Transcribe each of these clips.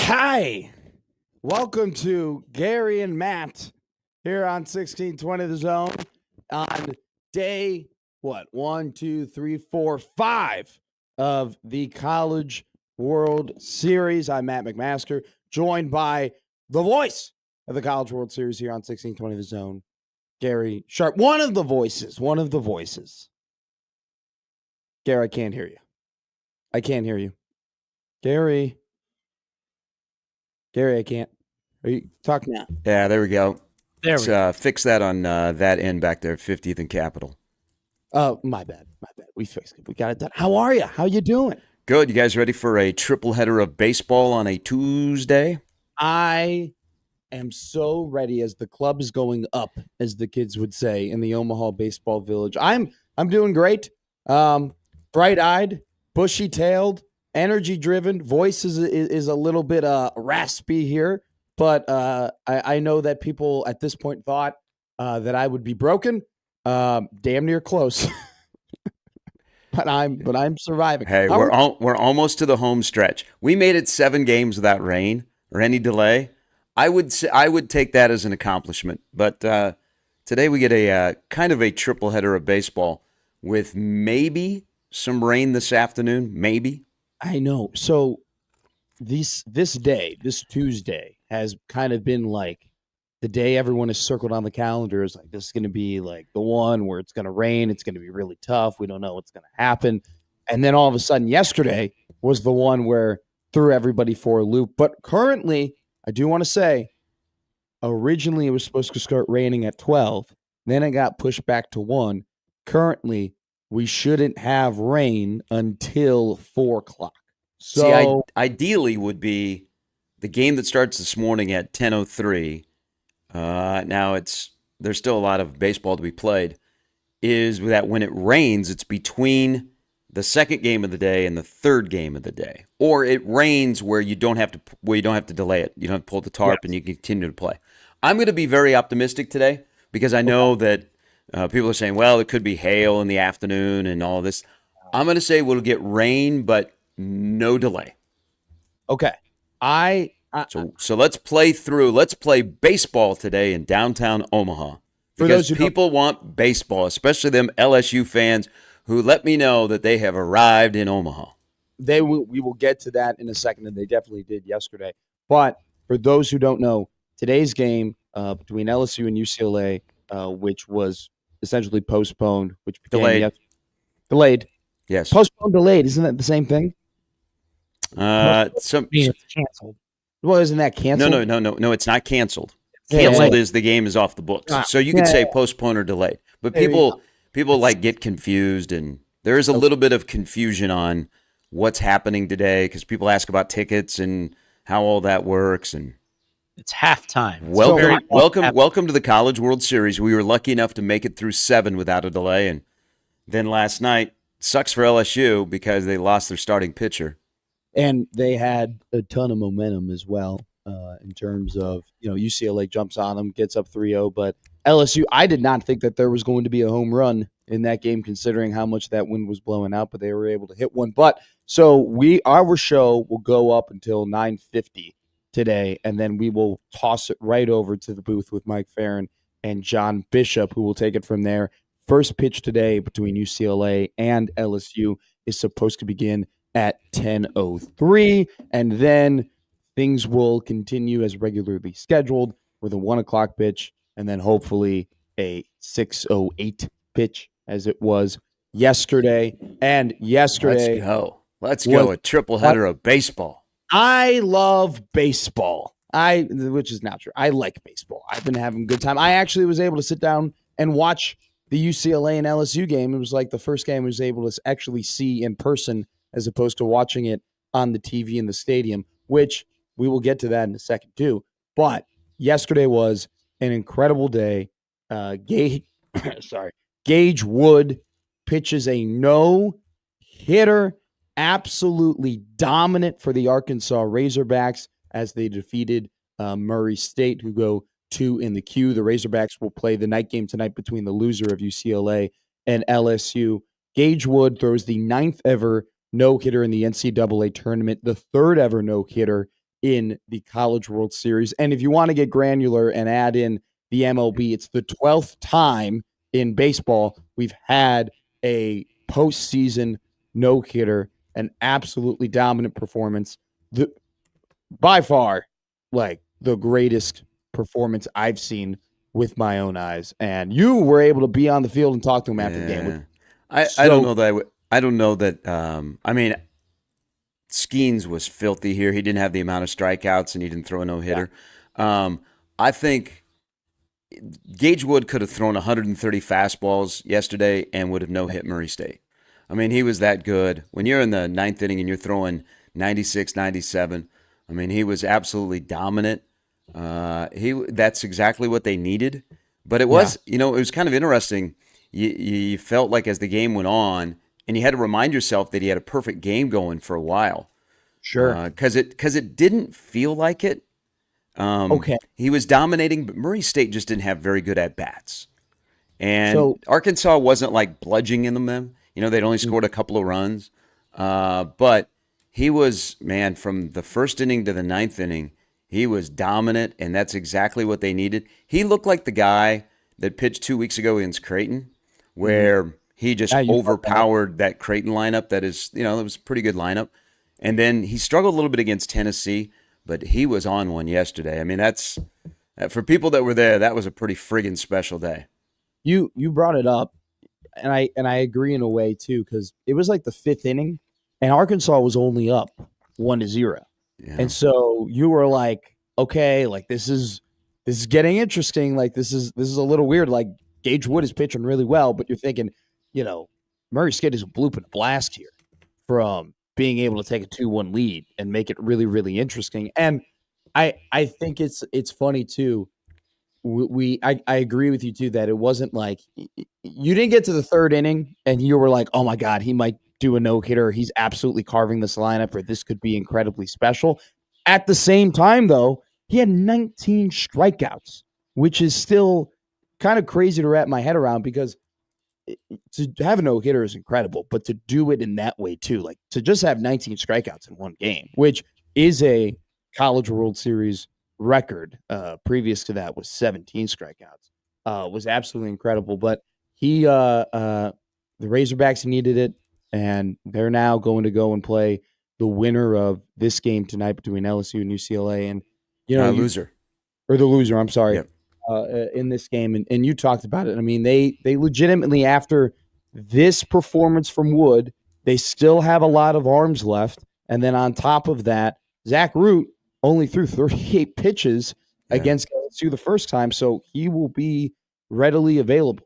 Hi, welcome to Gary and Matt here on 1620 The Zone on day, 1, 2, 3, 4, 5 of the College World Series. I'm Matt McMaster, joined by the voice of the College World Series here on 1620 The Zone, Gary Sharp. One of the voices. Gary, I can't hear you. Gary, I can't. Are you talking now? Yeah, there we go. There we go. Fix that on that end back there, 50th and Capitol. Oh, my bad. We fixed it. We got it done. How are you? How you doing? Good. You guys ready for a triple header of baseball on a Tuesday? I am so ready as the club is going up, as the kids would say in the Omaha Baseball Village. I'm doing great. Bright-eyed, bushy-tailed, energy-driven. Voice is a little bit raspy here, but I know that people at this point thought that I would be broken. Damn near close. But I'm surviving. Hey, we're almost to the home stretch. We made it 7 games without rain or any delay. I would take that as an accomplishment. But today we get a kind of a triple header of baseball with maybe some rain this afternoon. Maybe. I know. So this Tuesday, has kind of been like the day everyone has circled on the calendar is like, this is going to be like the one where it's going to rain. It's going to be really tough. We don't know what's going to happen. And then all of a sudden yesterday was the one where threw everybody for a loop. But currently, I do want to say, originally it was supposed to start raining at 12. Then it got pushed back to 1. Currently, we shouldn't have rain until 4 o'clock. So, see, ideally would be the game that starts this morning at 10:03. Now there's still a lot of baseball to be played. Is that when it rains, it's between the second game of the day and the third game of the day, or it rains where you don't have to delay it. You don't have to pull the tarp, and you can continue to play. I'm going to be very optimistic today because I know that people are saying, well, it could be hail in the afternoon and all this. I'm going to say we'll get rain, but no delay. Okay. So let's play through. Let's play baseball today in downtown Omaha because people want baseball, especially them LSU fans who let me know that they have arrived in Omaha. We will get to that in a second, and they definitely did yesterday. But for those who don't know, today's game between LSU and UCLA, which was essentially postponed, which became delayed. Yes, postponed, delayed. Isn't that the same thing? It's canceled. Well, isn't that canceled? No, it's not canceled. Canceled is the game is off the books. So you could say postponed or delayed. But people like get confused, and there is a little bit of confusion on what's happening today because people ask about tickets and how all that works. And it's halftime. Welcome to the College World Series. We were lucky enough to make it through 7 without a delay, and then last night sucks for LSU because they lost their starting pitcher. And they had a ton of momentum as well in terms of, UCLA jumps on them, gets up 3-0. But LSU, I did not think that there was going to be a home run in that game considering how much that wind was blowing out, but they were able to hit one. But so our show will go up until 9:50 today, and then we will toss it right over to the booth with Mike Farron and John Bishop, who will take it from there. First pitch today between UCLA and LSU is supposed to begin at 10:03, and then things will continue as regularly scheduled with a 1 o'clock pitch, and then hopefully a 6:08 pitch as it was yesterday. And yesterday, let's go a triple header of baseball. I love baseball. Which is not true. I like baseball. I've been having a good time. I actually was able to sit down and watch the UCLA and LSU game. It was like the first game I was able to actually see in person as opposed to watching it on the TV in the stadium, which we will get to that in a second too. But yesterday was an incredible day. Gage Wood pitches a no-hitter, absolutely dominant for the Arkansas Razorbacks as they defeated Murray State, who go 2 in the queue. The Razorbacks will play the night game tonight between the loser of UCLA and LSU. Gage Wood throws the 9th ever no-hitter in the NCAA tournament, the 3rd ever no-hitter in the College World Series. And if you want to get granular and add in the MLB, it's the 12th time in baseball we've had a postseason no-hitter, an absolutely dominant performance. By far, like the greatest performance I've seen with my own eyes. And you were able to be on the field and talk to him after the game. I don't know that I don't know that I mean Skenes was filthy here. He didn't have the amount of strikeouts and he didn't throw a no-hitter. Yeah. I think Gage Wood could have thrown 130 fastballs yesterday and would have no-hit Murray State. I mean, he was that good. When you're in the ninth inning and you're throwing 96, 97, I mean, he was absolutely dominant. That's exactly what they needed. But it was, it was kind of interesting. You felt like as the game went on, and you had to remind yourself that he had a perfect game going for a while. Sure. Because it didn't feel like it. Okay. He was dominating, but Murray State just didn't have very good at-bats. And Arkansas wasn't like bludgeoning them. They'd only scored a couple of runs. But he was, man, from the first inning to the ninth inning, he was dominant, and that's exactly what they needed. He looked like the guy that pitched 2 weeks ago against Creighton, where he just overpowered that Creighton lineup. That is, it was a pretty good lineup. And then he struggled a little bit against Tennessee, but he was on one yesterday. I mean, that's for people that were there, that was a pretty friggin' special day. You brought it up, and I agree in a way too, because it was like the fifth inning, and Arkansas was only up 1-0. Yeah. And so you were like, okay, like this is getting interesting. Like this is a little weird. Like Gage Wood is pitching really well, but you're thinking, Murray State is a bloop and a blast here from being able to take a 2-1 lead and make it really, really interesting. And I think it's funny too. I agree with you too that it wasn't like you didn't get to the third inning and you were like, oh my God, he might do a no-hitter. He's absolutely carving this lineup, or this could be incredibly special. At the same time, though, he had 19 strikeouts, which is still kind of crazy to wrap my head around, because to have a no-hitter is incredible, but to do it in that way too, like to just have 19 strikeouts in one game, which is a College World Series record. Previous to that was 17 strikeouts. Was absolutely incredible. But the Razorbacks needed it, and they're now going to go and play the winner of this game tonight between LSU and UCLA, and the loser. I'm sorry. Yep. In this game, and you talked about it. I mean, they legitimately, after this performance from Wood, they still have a lot of arms left, and then on top of that, Zach Root only threw 38 pitches against LSU the first time, so he will be readily available.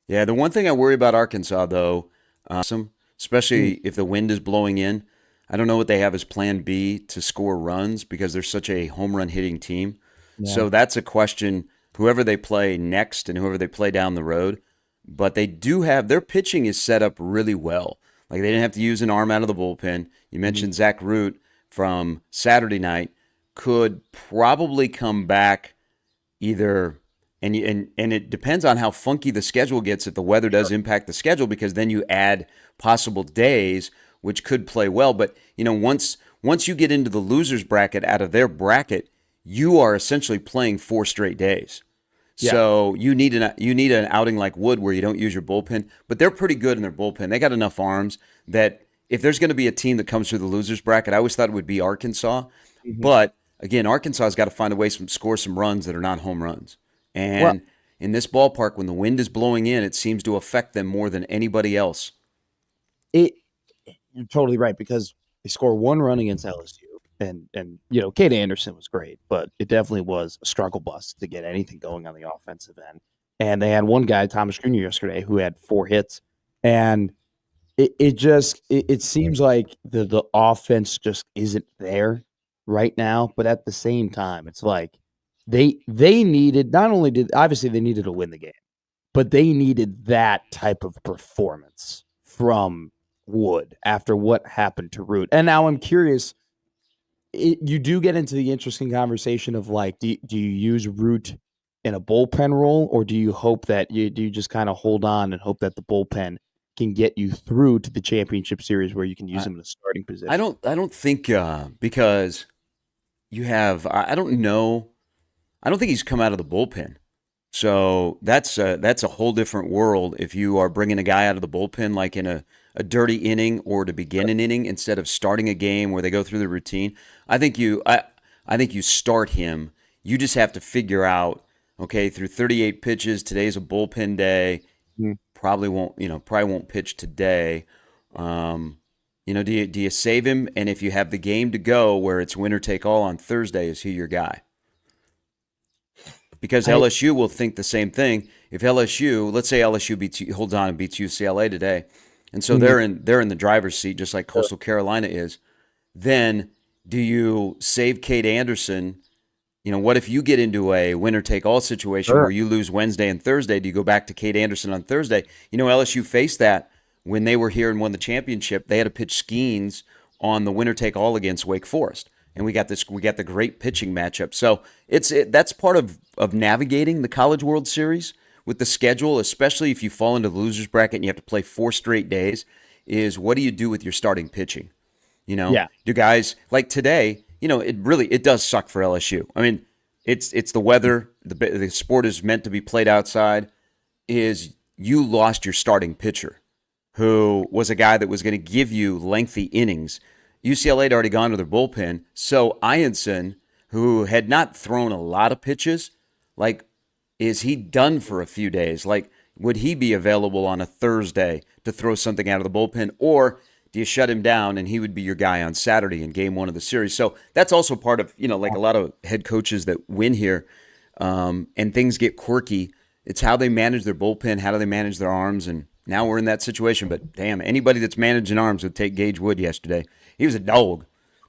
Yeah, the one thing I worry about Arkansas, though, especially if the wind is blowing in, I don't know what they have as plan B to score runs, because they're such a home run hitting team. Yeah. So that's a question, whoever they play next and whoever they play down the road. But they do have, their pitching is set up really well. Like, they didn't have to use an arm out of the bullpen. You mentioned Zach Root from Saturday night could probably come back either, and it depends on how funky the schedule gets, if the weather does impact the schedule, because then you add possible days, which could play well. But, once you get into the loser's bracket out of their bracket, you are essentially playing 4 straight days. Yeah. So you need an outing like Wood where you don't use your bullpen, but they're pretty good in their bullpen. They got enough arms that if there's going to be a team that comes through the loser's bracket, I always thought it would be Arkansas. Mm-hmm. But again, Arkansas has got to find a way to score some runs that are not home runs. And in this ballpark, when the wind is blowing in, it seems to affect them more than anybody else. You're totally right, because they score 1 run against LSU. And Cade Anderson was great, but it definitely was a struggle bus to get anything going on the offensive end. And they had one guy, Thomas Jr., yesterday, who had 4 hits. And it seems like the offense just isn't there right now. But at the same time, it's like they needed, not only did, obviously they needed to win the game, but they needed that type of performance from Wood after what happened to Root. And now I'm curious, you do get into the interesting conversation of like, do you use Root in a bullpen role, or do you hope that do you just kind of hold on and hope that the bullpen can get you through to the championship series where you can use him in a starting position? I don't think because you have, I don't know, I don't think he's come out of the bullpen. So that's a whole different world if you are bringing a guy out of the bullpen like in a dirty inning or to begin an inning instead of starting a game where they go through the routine. I think you start him. You just have to figure out, okay, through 38 pitches, today's a bullpen day. Mm. Probably won't pitch today. Do you save him? And if you have the game to go where it's winner take all on Thursday, is he your guy? Because LSU will think the same thing. If LSU, let's say LSU holds on and beats UCLA today, and so they're in the driver's seat just like Coastal Carolina is, then do you save Cade Anderson? What if you get into a winner take all situation where you lose Wednesday and Thursday? Do you go back to Cade Anderson on Thursday? LSU faced that when they were here and won the championship. They had to pitch Skenes on the winner take all against Wake Forest. And we got the great pitching matchup. So that's part of navigating the College World Series with the schedule, especially if you fall into the loser's bracket and you have to play 4 straight days, is what do you do with your starting pitching? Do guys like today, it does suck for LSU. I mean, it's the weather, the sport is meant to be played outside, is you lost your starting pitcher who was a guy that was going to give you lengthy innings. UCLA had already gone to their bullpen, so Ianson, who had not thrown a lot of pitches, is he done for a few days? Would he be available on a Thursday to throw something out of the bullpen, or do you shut him down and he would be your guy on Saturday in game 1 of the series? So that's also part of, a lot of head coaches that win here, and things get quirky. It's how they manage their bullpen, how do they manage their arms, and now we're in that situation. But damn, anybody that's managing arms would take Gage Wood yesterday. He was a dog.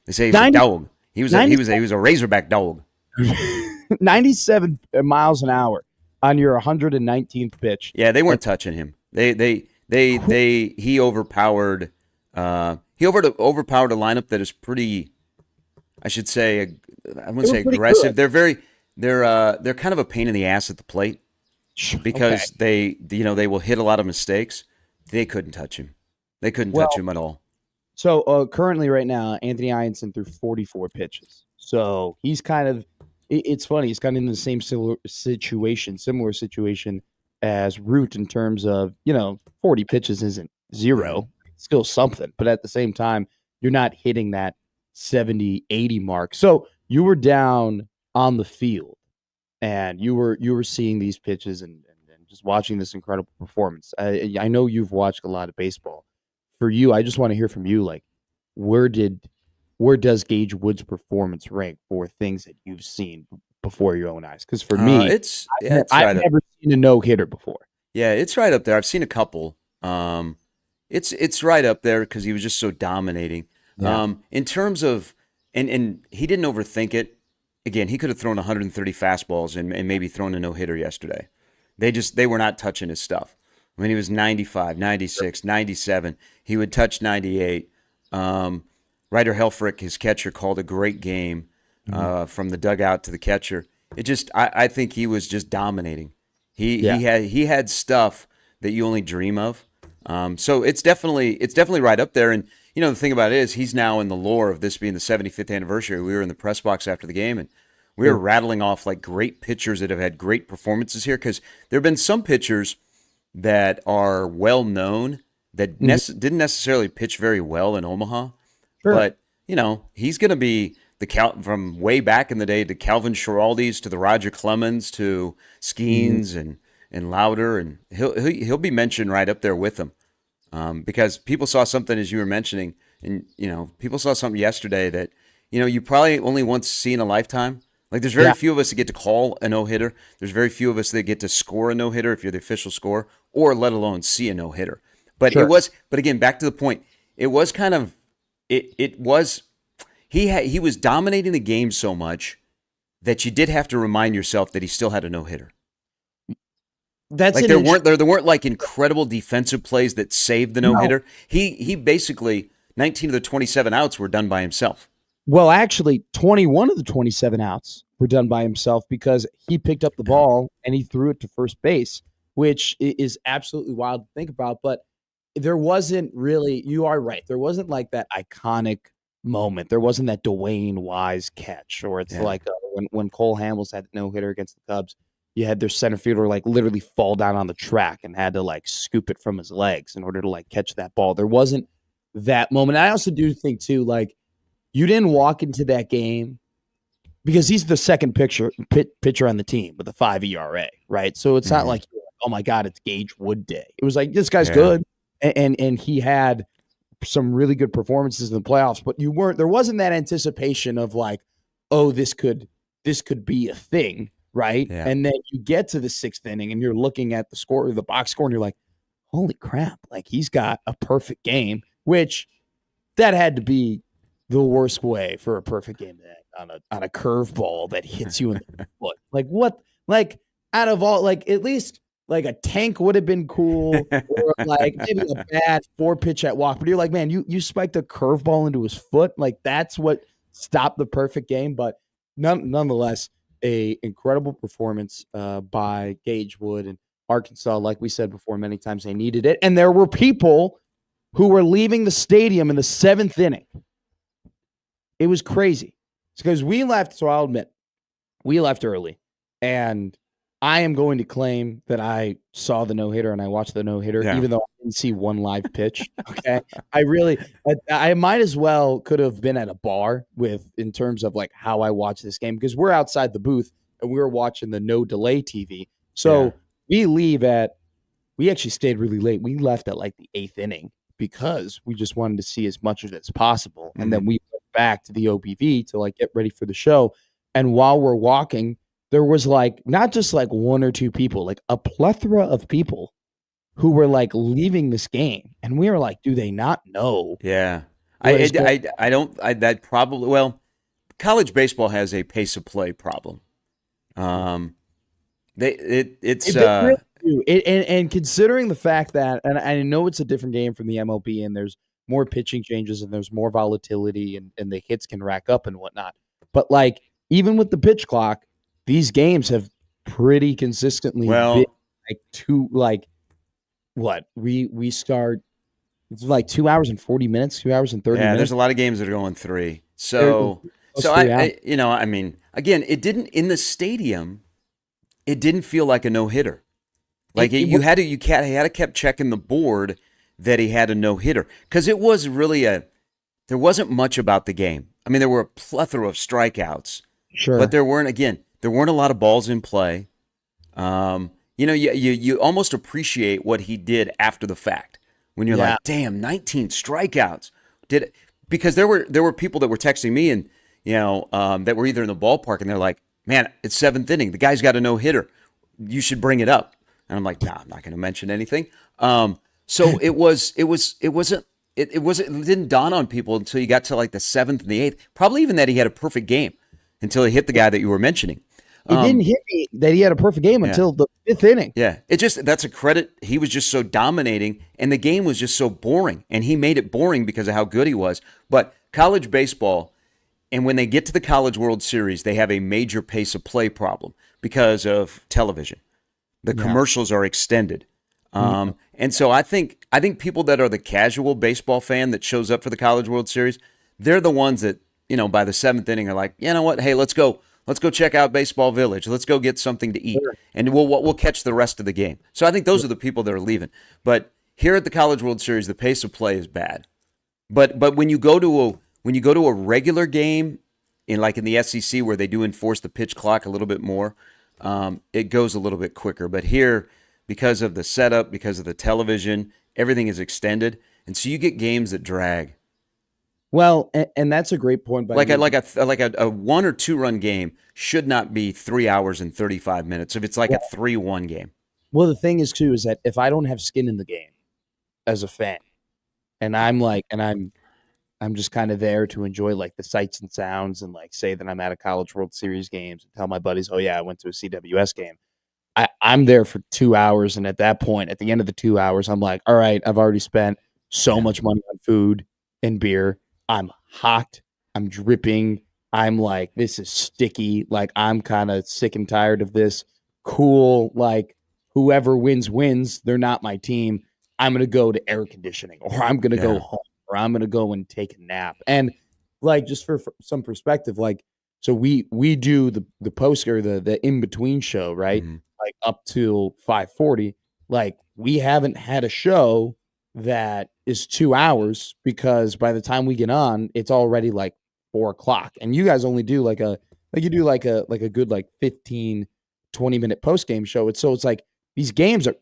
They say he was a dog. He was a Razorback dog. 97 miles an hour on your 119th pitch. Yeah, they weren't touching him. He overpowered. Overpowered a lineup that is pretty. I should say, I wouldn't say aggressive. Good. They're kind of a pain in the ass at the plate because they will hit a lot of mistakes. They couldn't touch him. They couldn't touch him at all. So currently right now, Anthony Ianson threw 44 pitches. So he's kind of, it's funny, he's kind of in the same similar situation as Root in terms of, 40 pitches isn't zero, it's still something. But at the same time, you're not hitting that 70, 80 mark. So you were down on the field and you were seeing these pitches and just watching this incredible performance. I know you've watched a lot of baseball. For you, I just want to hear from you, where does Gage Wood's performance rank for things that you've seen before your own eyes? Because for me, I've never seen a no-hitter before. Yeah, it's right up there. I've seen a couple. It's right up there because he was just so dominating. Yeah. In terms of, and he didn't overthink it. Again, he could have thrown 130 fastballs and maybe thrown a no-hitter yesterday. They were not touching his stuff. I mean, he was 95, 96, 97. He would touch 98. Ryder Helfrich, his catcher, called a great game from the dugout to the catcher. I think he was just dominating. He had stuff that you only dream of. So it's definitely right up there. And the thing about it is he's now in the lore of this being the 75th anniversary. We were in the press box after the game and we were rattling off great pitchers that have had great performances here because there have been some pitchers that are well known that didn't necessarily pitch very well in Omaha, but he's going to be from way back in the day to Calvin Schiraldi's to the Roger Clemens to Skenes and Lauder, and he'll be mentioned right up there with them because people saw something as you were mentioning, and people saw something yesterday that you probably only once see in a lifetime. There's very few of us that get to call a no-hitter. There's very few of us that get to score a no-hitter if you're the official scorer, or let alone see a no-hitter. But but again, back to the point, it was kind of, he was dominating the game so much that you did have to remind yourself that he still had a no-hitter. There weren't incredible defensive plays that saved the no-hitter. No. He basically, 19 of the 27 outs were done by himself. Well, actually, 21 of the 27 outs were done by himself because he picked up the ball and he threw it to first base, which is absolutely wild to think about. But there wasn't really, you are right, there wasn't that iconic moment. There wasn't that Dwayne Wise catch, or it's like when Cole Hamels had no hitter against the Cubs, you had their center fielder like literally fall down on the track and had to like scoop it from his legs in order to like catch that ball. There wasn't that moment. I also do think too, like you didn't walk into that game because he's the second pitcher on the team with a 5 ERA, right? So it's not like, oh my God, it's Gage Wood day. It was like, this guy's good. And he had some really good performances in the playoffs, but there wasn't that anticipation of like, oh, this could be a thing, right? Yeah. And then you get to the 6th inning and you're looking at the score, the box score, and you're like, holy crap, like he's got a perfect game, which that had to be the worst way for a perfect game to end, on a curveball that hits you in the foot. Like what? Like out of all, like at least like a tank would have been cool, or like maybe a bad 4-pitch at walk. But you're like, man, you spiked a curveball into his foot. Like that's what stopped the perfect game. But nonetheless, a incredible performance by Gage Wood and Arkansas. Like we said before, many times they needed it, and there were people who were leaving the stadium in the 7th inning. It was crazy. It's because we left, so I'll admit, we left early. And I am going to claim that I saw the no-hitter and I watched the no-hitter, even though I didn't see one live pitch. Okay. I might as well could have been at a bar in terms of like how I watched this game, because we're outside the booth and we were watching the no delay TV. So we actually stayed really late. We left at like the 8th inning because we just wanted to see as much of it as possible. And then we went back to the OBV to like get ready for the show. And while we're walking, there was like not just like 1 or 2 people, like a plethora of people who were like leaving this game. And we were like, do they not know? Yeah. College baseball has a pace of play problem. And considering the fact that, and I know it's a different game from the MLB and there's more pitching changes and there's more volatility and the hits can rack up and whatnot. But like, even with the pitch clock, these games have pretty consistently been like we start, it's like 2 hours and 40 minutes, 2 hours and 30 minutes. Yeah, there's a lot of games that are going 3. So I mean, again, it didn't in the stadium. It didn't feel like a no-hitter. Like you had to kept checking the board that he had a no-hitter, because it was really there wasn't much about the game. I mean, there were a plethora of strikeouts, sure, but there weren't a lot of balls in play. You almost appreciate what he did after the fact when you're like, damn, 19 strikeouts. Because there were people that were texting me and that were either in the ballpark and they're like, man, it's 7th inning. The guy's got a no-hitter. You should bring it up. And I'm like, nah, I'm not going to mention anything. So it didn't dawn on people until you got to like the 7th and the 8th. Probably even that he had a perfect game until he hit the guy that you were mentioning. It didn't hit me that he had a perfect game until the 5th inning. Yeah, that's a credit. He was just so dominating, and the game was just so boring, and he made it boring because of how good he was. But college baseball, and when they get to the College World Series, they have a major pace of play problem because of television. The commercials are extended. And so I think people that are the casual baseball fan that shows up for the College World Series, they're the ones that, by the 7th inning are like, you know what? Hey, let's go check out Baseball Village. Let's go get something to eat, and we'll catch the rest of the game. So I think those are the people that are leaving. But here at the College World Series, the pace of play is bad. But when you go to a regular game in the SEC where they do enforce the pitch clock a little bit more, it goes a little bit quicker. But here, because of the setup, because of the television, everything is extended, and so you get games that drag. Well, and that's a great point. Like a 1 or 2 run game should not be 3 hours and 35 minutes if it's like a 3-1 game. Well, the thing is too is that if I don't have skin in the game as a fan, and I'm just kind of there to enjoy like the sights and sounds and like say that I'm at a College World Series games and tell my buddies, oh yeah, I went to a CWS game. I'm there for 2 hours, and at that point, at the end of the 2 hours, I'm like, all right, I've already spent so much money on food and beer. I'm hot. I'm dripping. I'm like, this is sticky. Like, I'm kind of sick and tired of this. Cool. Like, whoever wins. They're not my team. I'm going to go to air conditioning, or I'm going to go home, or I'm going to go and take a nap. And like just for some perspective, like so we do the post or the in between show, right? Mm-hmm. Like up till 5:40. Like we haven't had a show that is 2 hours because by the time we get on, it's already like 4 o'clock. And you guys only do like you do like a good like 15, 20-minute post game show. It's like these games are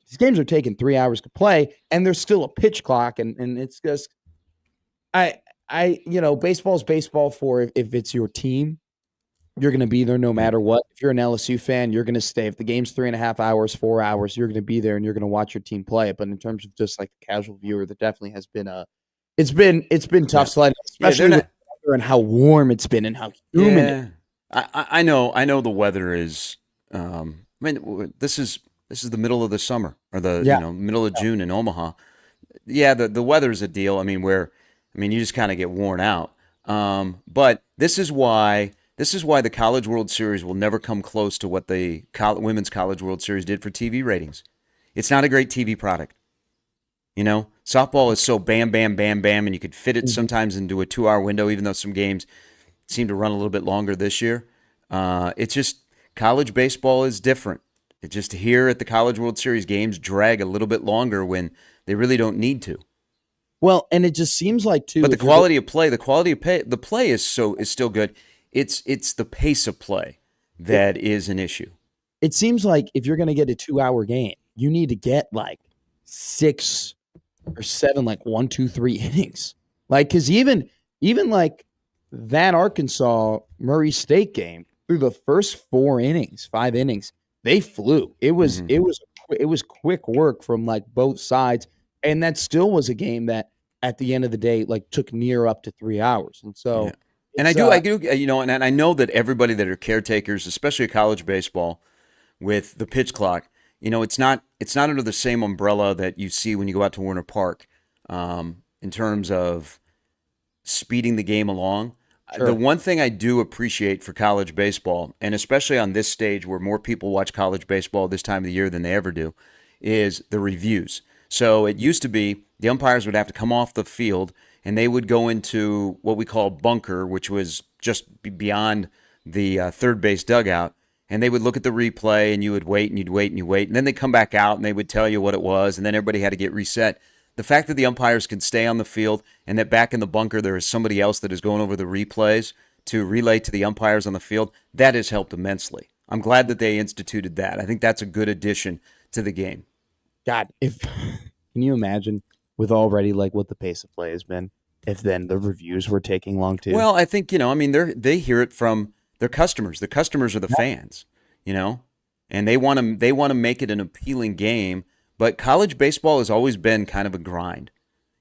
taking 3 hours to play, and there's still a pitch clock, and it's just baseball's baseball for if it's your team, you're going to be there no matter what. If you're an LSU fan, you're going to stay. If the game's 3.5 hours, 4 hours, you're going to be there and you're going to watch your team play it. But in terms of just like the casual viewer, there definitely has been it's been tough sledding, especially with the weather and how warm it's been and how humid. Yeah. I know the weather is. I mean, this is the middle of the summer or the middle of June in Omaha. Yeah, the weather is a deal. I mean, you just kind of get worn out. But this is why the College World Series will never come close to what the Women's College World Series did for TV ratings. It's not a great TV product. Softball is so bam, bam, bam, bam, and you could fit it sometimes into a 2-hour window, even though some games seem to run a little bit longer this year. It's just college baseball is different. It's just here at the College World Series, games drag a little bit longer when they really don't need to. Well, and it just seems like too. But the quality of play is still good. It's the pace of play that is an issue. It seems like if you're going to get a 2-hour game, you need to get like 6 or 7, like 1, 2, 3 innings. Like, because even like that Arkansas Murray State game, through the first 5 innings, they flew. It was quick work from like both sides, and that still was a game that at the end of the day like took near up to 3 hours. And so. Yeah. And I do, and I know that everybody that are caretakers, especially college baseball, with the pitch clock, it's not under the same umbrella that you see when you go out to Warner Park, in terms of speeding the game along. Sure. The one thing I do appreciate for college baseball, and especially on this stage where more people watch college baseball this time of the year than they ever do, is the reviews. So it used to be the umpires would have to come off the field and they would go into what we call bunker, which was just beyond the third base dugout, and they would look at the replay, and you would wait, and you'd wait, and you wait, and then they'd come back out, and they would tell you what it was, and then everybody had to get reset. The fact that the umpires can stay on the field and that back in the bunker there is somebody else that is going over the replays to relay to the umpires on the field, that has helped immensely. I'm glad that they instituted that. I think that's a good addition to the game. God, can you imagine with already like what the pace of play has been, if then the reviews were taking long too? Well, I think, they hear it from their customers. The customers are the fans, and they want to make it an appealing game. But college baseball has always been kind of a grind.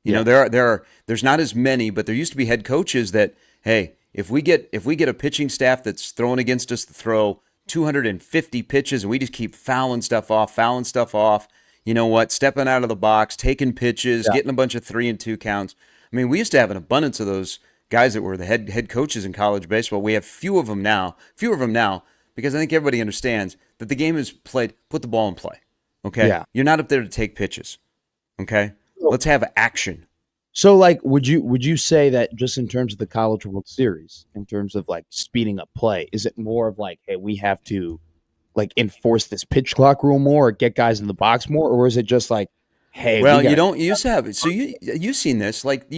There's not as many, but there used to be head coaches that, hey, if we get a pitching staff that's throwing against us to throw 250 pitches and we just keep fouling stuff off, you know what? Stepping out of the box, taking pitches, getting a bunch of 3 and 2 counts. I mean, we used to have an abundance of those guys that were the head coaches in college baseball. We have fewer of them now because I think everybody understands that the game is played, put the ball in play. Okay? Yeah. You're not up there to take pitches. Okay? Let's have action. So, like, would you say that just in terms of the College World Series, in terms of like speeding up play, is it more of like, hey, we have to like enforce this pitch clock rule more or get guys in the box more, or is it just like, hey, well, you used to have it. So you've seen this, like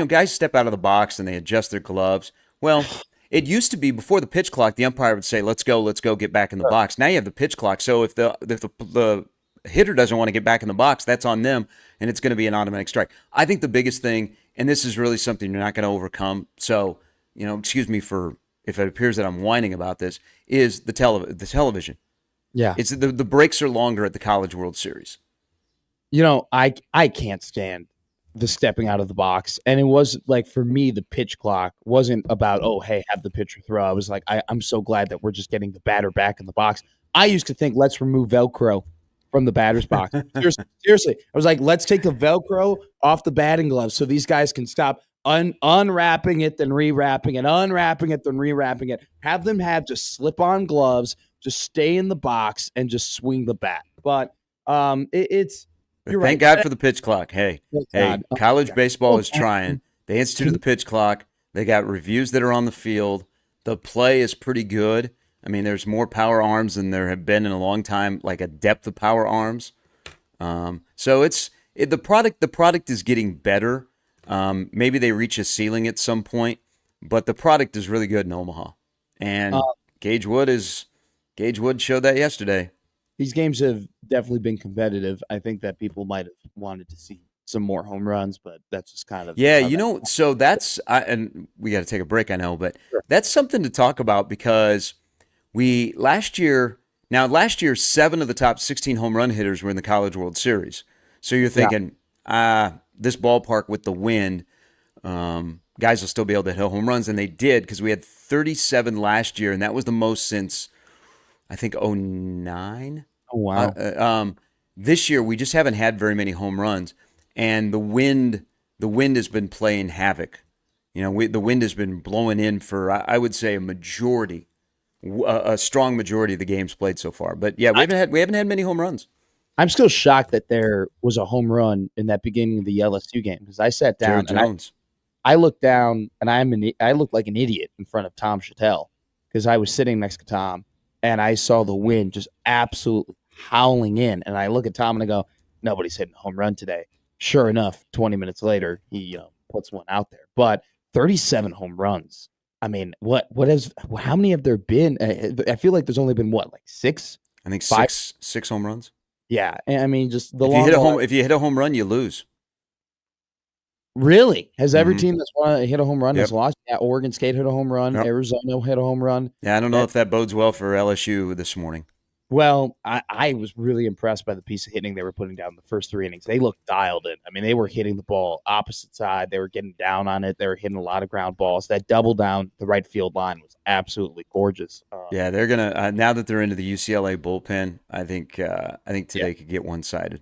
guys step out of the box and they adjust their gloves. Well, it used to be before the pitch clock, the umpire would say, let's go, get back in the box. Now you have the pitch clock. So if the hitter doesn't want to get back in the box, that's on them, and it's going to be an automatic strike. I think the biggest thing, and this is really something you're not going to overcome, so, excuse me for if it appears that I'm whining about this, is the television. Yeah. It's the breaks are longer at the College World Series. I can't stand the stepping out of the box. And it was like, for me, the pitch clock wasn't about, oh, hey, have the pitcher throw. I was like, I'm so glad that we're just getting the batter back in the box. I used to think, let's remove Velcro from the batter's box. Seriously. I was like, let's take the Velcro off the batting gloves so these guys can stop unwrapping it, then rewrapping it, unwrapping it, then rewrapping it. Have them have just slip-on gloves, just stay in the box, and just swing the bat. But it's – You're Thank right. God for the pitch clock. Hey, college baseball is trying. They instituted the pitch clock. They got reviews that are on the field. The play is pretty good. I mean, there's more power arms than there have been in a long time, like a depth of power arms. So the product is getting better. Maybe they reach a ceiling at some point, but the product is really good in Omaha. And Gage Wood showed that yesterday. These games have definitely been competitive. I think that people might have wanted to see some more home runs, but that's just kind of so and we got to take a break, I know, but that's something to talk about because last year 7 of the top 16 home run hitters were in the College World Series. So you're thinking, this ballpark with the wind, guys will still be able to hit home runs, and they did because we had 37 last year, and that was the most since I think 2009. Oh wow! This year we just haven't had very many home runs, and the wind has been playing havoc. You know, the wind has been blowing in for I would say a strong majority of the games played so far. But yeah, we haven't had many home runs. I'm still shocked that there was a home run in that beginning of the LSU game because I sat down and I looked down and I looked like an idiot in front of Tom Chattel because I was sitting next to Tom and I saw the wind just absolutely howling in, and I look at Tom and I go, nobody's hitting a home run today. Sure enough, 20 minutes later, he puts one out there. But 37 home runs. I mean, how many have there been? I feel like there's only been like 6? I think 6 home runs. Yeah, I mean, just if you hit a home run, you lose. Really? Has every team that's hit a home run Yep. has lost? Yeah, Oregon State hit a home run. Yep. Arizona hit a home run. Yeah, I don't know if that bodes well for LSU this morning. Well, I was really impressed by the piece of hitting they were putting down the first 3 innings. They looked dialed in. I mean, they were hitting the ball opposite side. They were getting down on it. They were hitting a lot of ground balls. That double down the right field line was absolutely gorgeous. Yeah, they're gonna now that they're into the UCLA bullpen. I think today could get one-sided.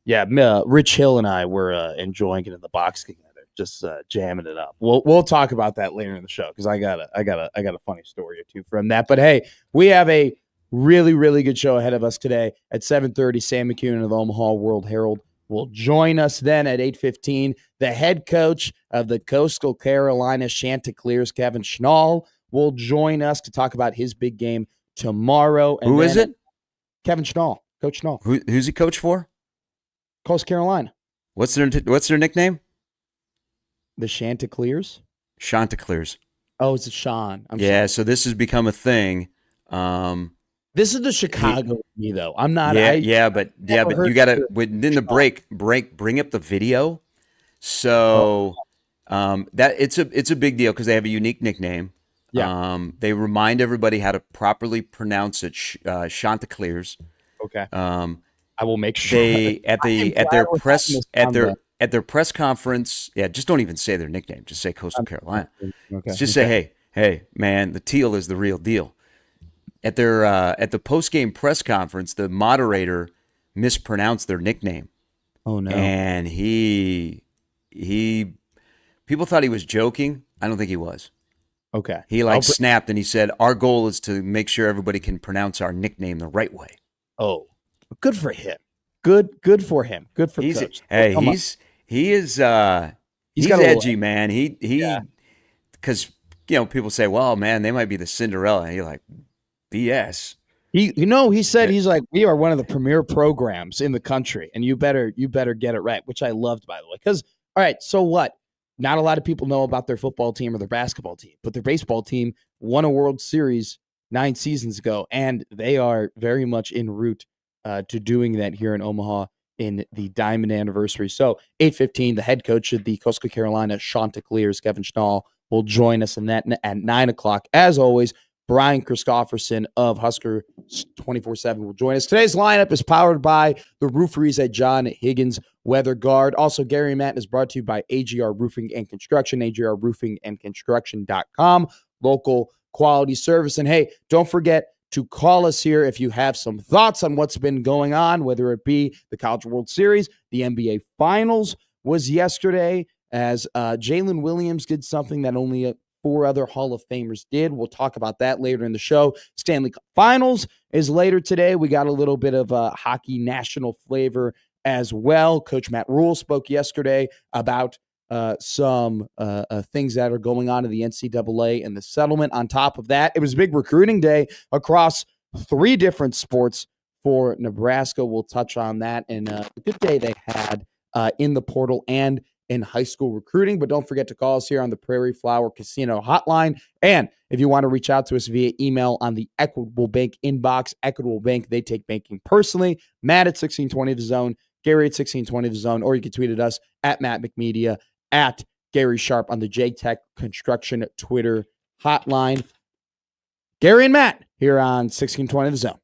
Yeah, Rich Hill and I were enjoying it in the box together, just jamming it up. We'll talk about that later in the show because I got a funny story or two from that. But hey, we have a really, really good show ahead of us today at 7:30. Sam McKewon of the Omaha World Herald will join us then at 8:15. The head coach of the Coastal Carolina Chanticleers, Kevin Schnull, will join us to talk about his big game tomorrow. And who is it? Kevin Schnull, Coach Schnull. Who's he coach for? Coastal Carolina. What's their nickname? The Chanticleers. Chanticleers. Oh, it's a Sean. Sorry. So this has become a thing. This is the Chicago me though. I'm not. But you gotta within the break. Bring up the video. So that it's a big deal because they have a unique nickname. Yeah. They remind everybody how to properly pronounce it. Chanticleers. Okay. I will make sure. They at their press conference. Yeah, just don't even say their nickname. Just say Coastal Carolina. Okay. Just say, hey, man, the teal is the real deal. At the post-game press conference, the moderator mispronounced their nickname. Oh no! And people thought he was joking. I don't think he was. Okay. He snapped and he said, "Our goal is to make sure everybody can pronounce our nickname the right way." Oh, good for him. Good for him. Good for Coach. Hey, he's edgy, man. Because people say, "Well, man, they might be the Cinderella." And you're like, BS. He said he's like, we are one of the premier programs in the country, and you better get it right, which I loved, by the way. Because all right, so what? Not a lot of people know about their football team or their basketball team, but their baseball team won a World Series 9 seasons ago, and they are very much en route to doing that here in Omaha in the Diamond Anniversary. So 8:15, the head coach of the Coastal Carolina Chanticleers, Kevin Schnull, will join us in that at 9 o'clock. As always, Brian Christopherson of Husker 24/7 will join us. Today's lineup is powered by the rooferys at John Higgins Weather Guard. Also, Gary and Matt is brought to you by AGR Roofing and Construction, agrroofingandconstruction.com, local quality service. And hey, don't forget to call us here if you have some thoughts on what's been going on, whether it be the College World Series, the NBA Finals was yesterday, as Jalen Williams did something that only 4 other Hall of Famers did. We'll talk about that later in the show. Stanley Cup Finals is later today. We got a little bit of hockey national flavor as well. Coach Matt Rule spoke yesterday about some things that are going on in the NCAA and the settlement. On top of that, it was a big recruiting day across 3 different sports for Nebraska. We'll touch on that and a good day they had in the portal and in high school recruiting. But don't forget to call us here on the Prairie Flower Casino hotline. And if you want to reach out to us via email on the Equitable Bank inbox, Equitable Bank, they take banking personally. Matt at 1620 The Zone, Gary at 1620 The Zone, or you can tweet at us at Matt McMedia, at Gary Sharp on the JTech Construction Twitter hotline. Gary and Matt here on 1620 The Zone.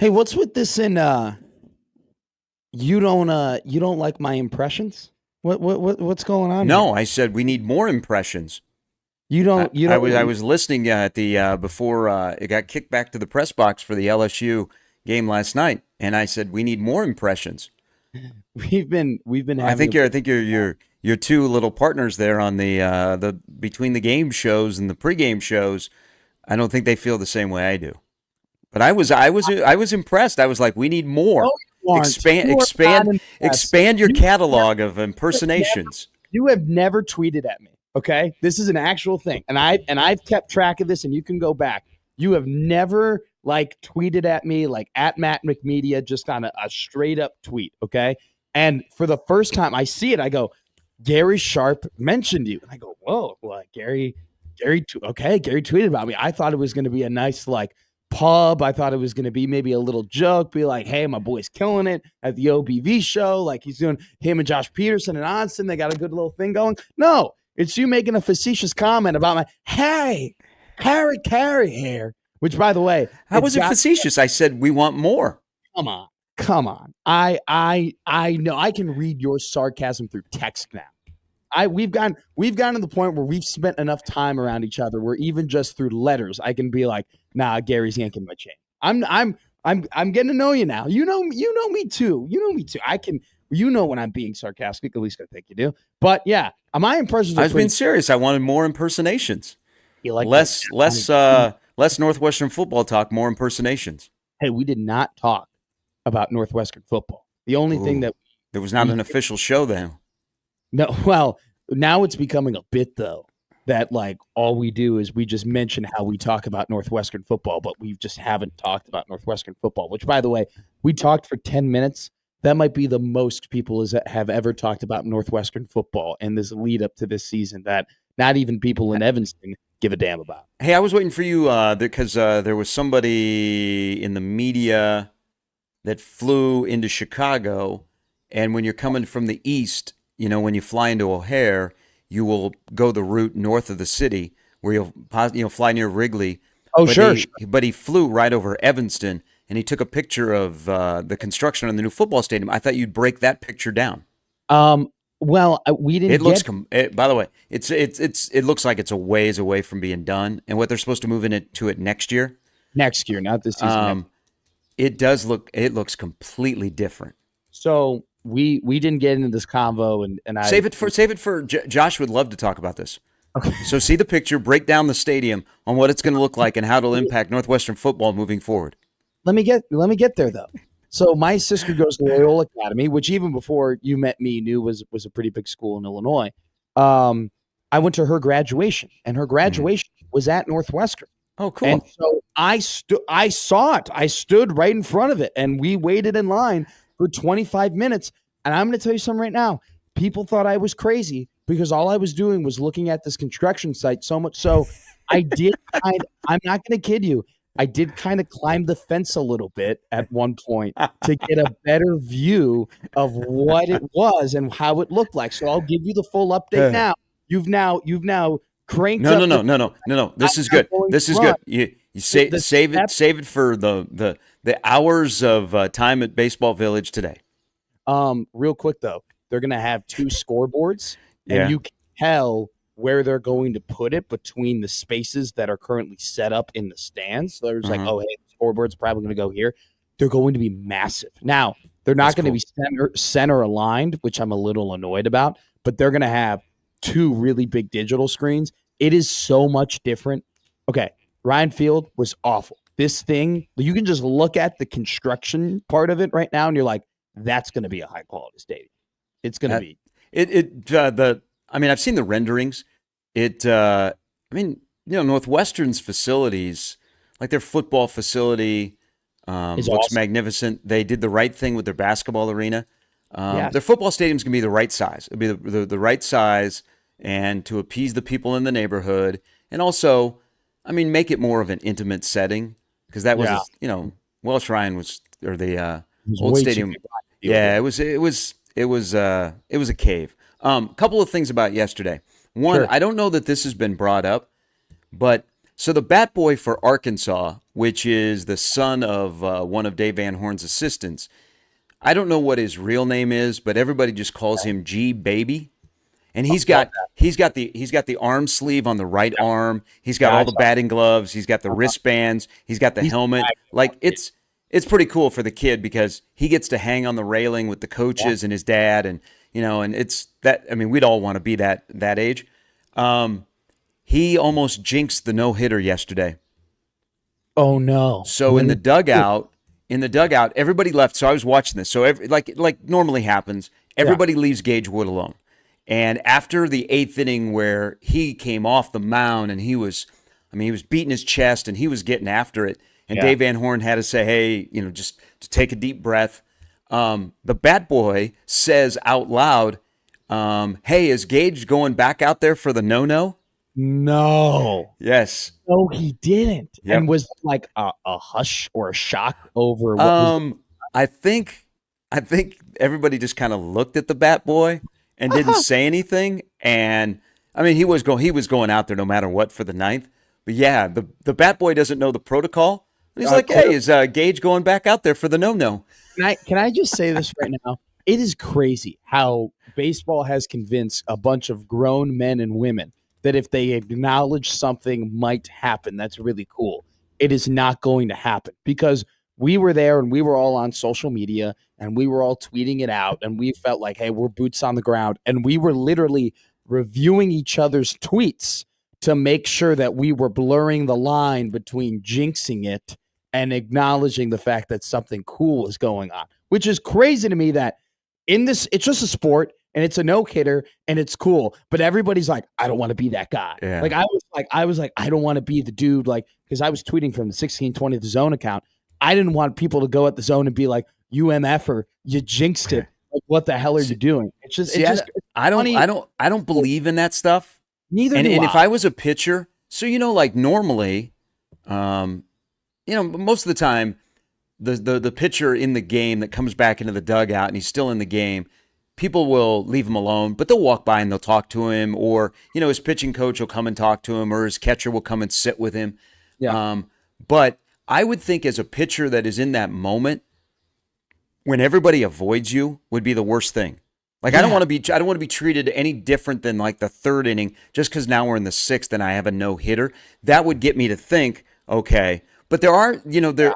Hey, what's with this in you don't like my impressions? What's going on No, here? I said we need more impressions. You don't I was listening at the before it got kicked back to the press box for the LSU game last night, and I said we need more impressions. we've been I having think you're two little partners there on the between the game shows and the pregame shows. I don't think they feel the same way I do. But I was impressed. I was like, we need more. No, you aren't. You are not impressed. Expand your You catalog of impersonations. You have never tweeted at me. Okay, this is an actual thing, and I've kept track of this, and you can go back. You have never like tweeted at me like at Matt McMedia just on a straight up tweet. Okay, and for the first time I see it, I go, Gary Sharp mentioned you, and I go, whoa, like Gary tweeted about me. I thought it was going to be a nice like pub. I thought it was going to be maybe a little joke, be like, hey, my boy's killing it at the OBV show. Like he's doing him and Josh Peterson and Onson. They got a good little thing going. No, it's you making a facetious comment about my, hey, Harry Carey here, which by the way, how was it facetious? I said, we want more. Come on. I know I can read your sarcasm through text now. We've gotten to the point where we've spent enough time around each other where even just through letters, I can be like, nah, Gary's yanking my chain. I'm getting to know you now. You know me too. I can, when I'm being sarcastic, at least I think you do. But yeah, my impressions are I was being serious. I wanted more impersonations. You like less Northwestern football talk, more impersonations. Hey, we did not talk about Northwestern football. The only thing that there was not an official show then. No, well, now it's becoming a bit though that like all we do is we just mention how we talk about Northwestern football, but we just haven't talked about Northwestern football, which by the way, we talked for 10 minutes. That might be the most people have ever talked about Northwestern football in this lead up to this season that not even people in Evanston give a damn about. Hey, I was waiting for you because there was somebody in the media that flew into Chicago, and when you're coming from the east, when you fly into O'Hare, you will go the route north of the city where you'll fly near Wrigley. Oh, sure. But he flew right over Evanston, and he took a picture of the construction on the new football stadium. I thought you'd break that picture down. Well, we didn't. By the way, it looks like it's a ways away from being done, and what they're supposed to move to it next year. Next year, not this season. It looks completely different. So we didn't get into this convo, and I save it for Josh would love to talk about this. Okay. So see the picture, break down the stadium on what it's going to look like and how it'll impact Northwestern football moving forward. Let me get there though. So my sister goes to Loyola Academy, which even before you met me knew was a pretty big school in Illinois. I went to her graduation, and her graduation was at Northwestern. Oh, cool. And so I saw it. I stood right in front of it, and we waited in line for 25 minutes. And I'm going to tell you something right now. People thought I was crazy because all I was doing was looking at this construction site so much. So I did I'm not going to kid you. I did kind of climb the fence a little bit at one point to get a better view of what it was and how it looked like. So I'll give you the full update now. You've now cranked up. No. This is good. This is good. You save it for the hours of time at Baseball Village today. Real quick though, they're gonna have two scoreboards, Yeah. and you can tell where they're going to put it between the spaces that are currently set up in the stands. So there's like, oh, hey, the scoreboard's probably going to go here. They're going to be massive. Now, they're not going to be center aligned, which I'm a little annoyed about, but they're going to have two really big digital screens. It is so much different. Okay, Ryan Field was awful. This thing, you can just look at the construction part of it right now, and you're like, that's going to be a high-quality stadium. It's going to be. I've seen the renderings. Northwestern's facilities, like their football facility, looks awesome. magnificent. They did the right thing with their basketball arena. Yes. Their football stadium's going to be the right size. It'll be the right size, and to appease the people in the neighborhood, and also, make it more of an intimate setting, because that was, Welsh Ryan was, or the old stadium. Yeah, it was a cave. Couple of things about yesterday. One, Sure. I don't know that this has been brought up, but So the bat boy for Arkansas, which is the son of one of Dave Van Horn's assistants, I don't know what his real name is, but everybody just calls him G Baby. And he's got the arm sleeve on the right arm. He's got all the batting gloves. He's got the wristbands. He's got the helmet. Like it's pretty cool for the kid because he gets to hang on the railing with the coaches and his dad, and and it's that. I mean, we'd all want to be that age. He almost jinxed the no-hitter yesterday. Oh no! So in the dugout, everybody left. So I was watching this. So like normally happens, everybody leaves Gage Wood alone. And after the 8th inning where he came off the mound and he was beating his chest and he was getting after it. And Dave Van Horn had to say, hey, just to take a deep breath. The bat boy says out loud, hey, is Gage going back out there for the no-no? No. Yes. No, he didn't. Yep. And was like a hush or a shock over what I think everybody just kind of looked at the bat boy and didn't say anything. And I mean, he was going out there no matter what for the 9th. But yeah, the bat boy doesn't know the protocol. And he's like, hey, is Gage going back out there for the no-no? Can I just say this right now? It is crazy how baseball has convinced a bunch of grown men and women that if they acknowledge something might happen, that's really cool. It is not going to happen because we were there and we were all on social media and we were all tweeting it out and we felt like, hey, we're boots on the ground. And we were literally reviewing each other's tweets to make sure that we were blurring the line between jinxing it and acknowledging the fact that something cool is going on, which is crazy to me that in this, it's just a sport and it's a no-hitter and it's cool. But everybody's like, I don't want to be that guy. Yeah. Like I was like, I don't want to be the dude, like, because I was tweeting from the 1620 The Zone account. I didn't want people to go at the Zone and be like, UMF-er, you jinxed it. Like, what the hell are you doing? It's just, I don't believe in that stuff. Neither do I. And if I was a pitcher, so like normally, most of the time, the pitcher in the game that comes back into the dugout and he's still in the game, people will leave him alone, but they'll walk by and they'll talk to him, or his pitching coach will come and talk to him, or his catcher will come and sit with him. Yeah. But I would think as a pitcher that is in that moment, when everybody avoids you, would be the worst thing. Like I don't want to be treated any different than like the 3rd inning just because now we're in the 6th and I have a no hitter. That would get me to think, okay. But there are,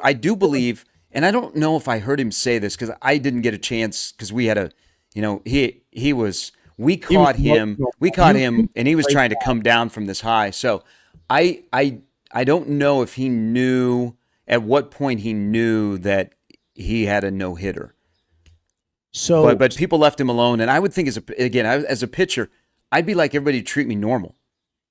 I do believe, and I don't know if I heard him say this because I didn't get a chance because we had we caught him and he was trying to come down from this high. So I don't know if he knew at what point he knew that he had a no hitter. So, but people left him alone, and I would think as a pitcher, I'd be like everybody treat me normal.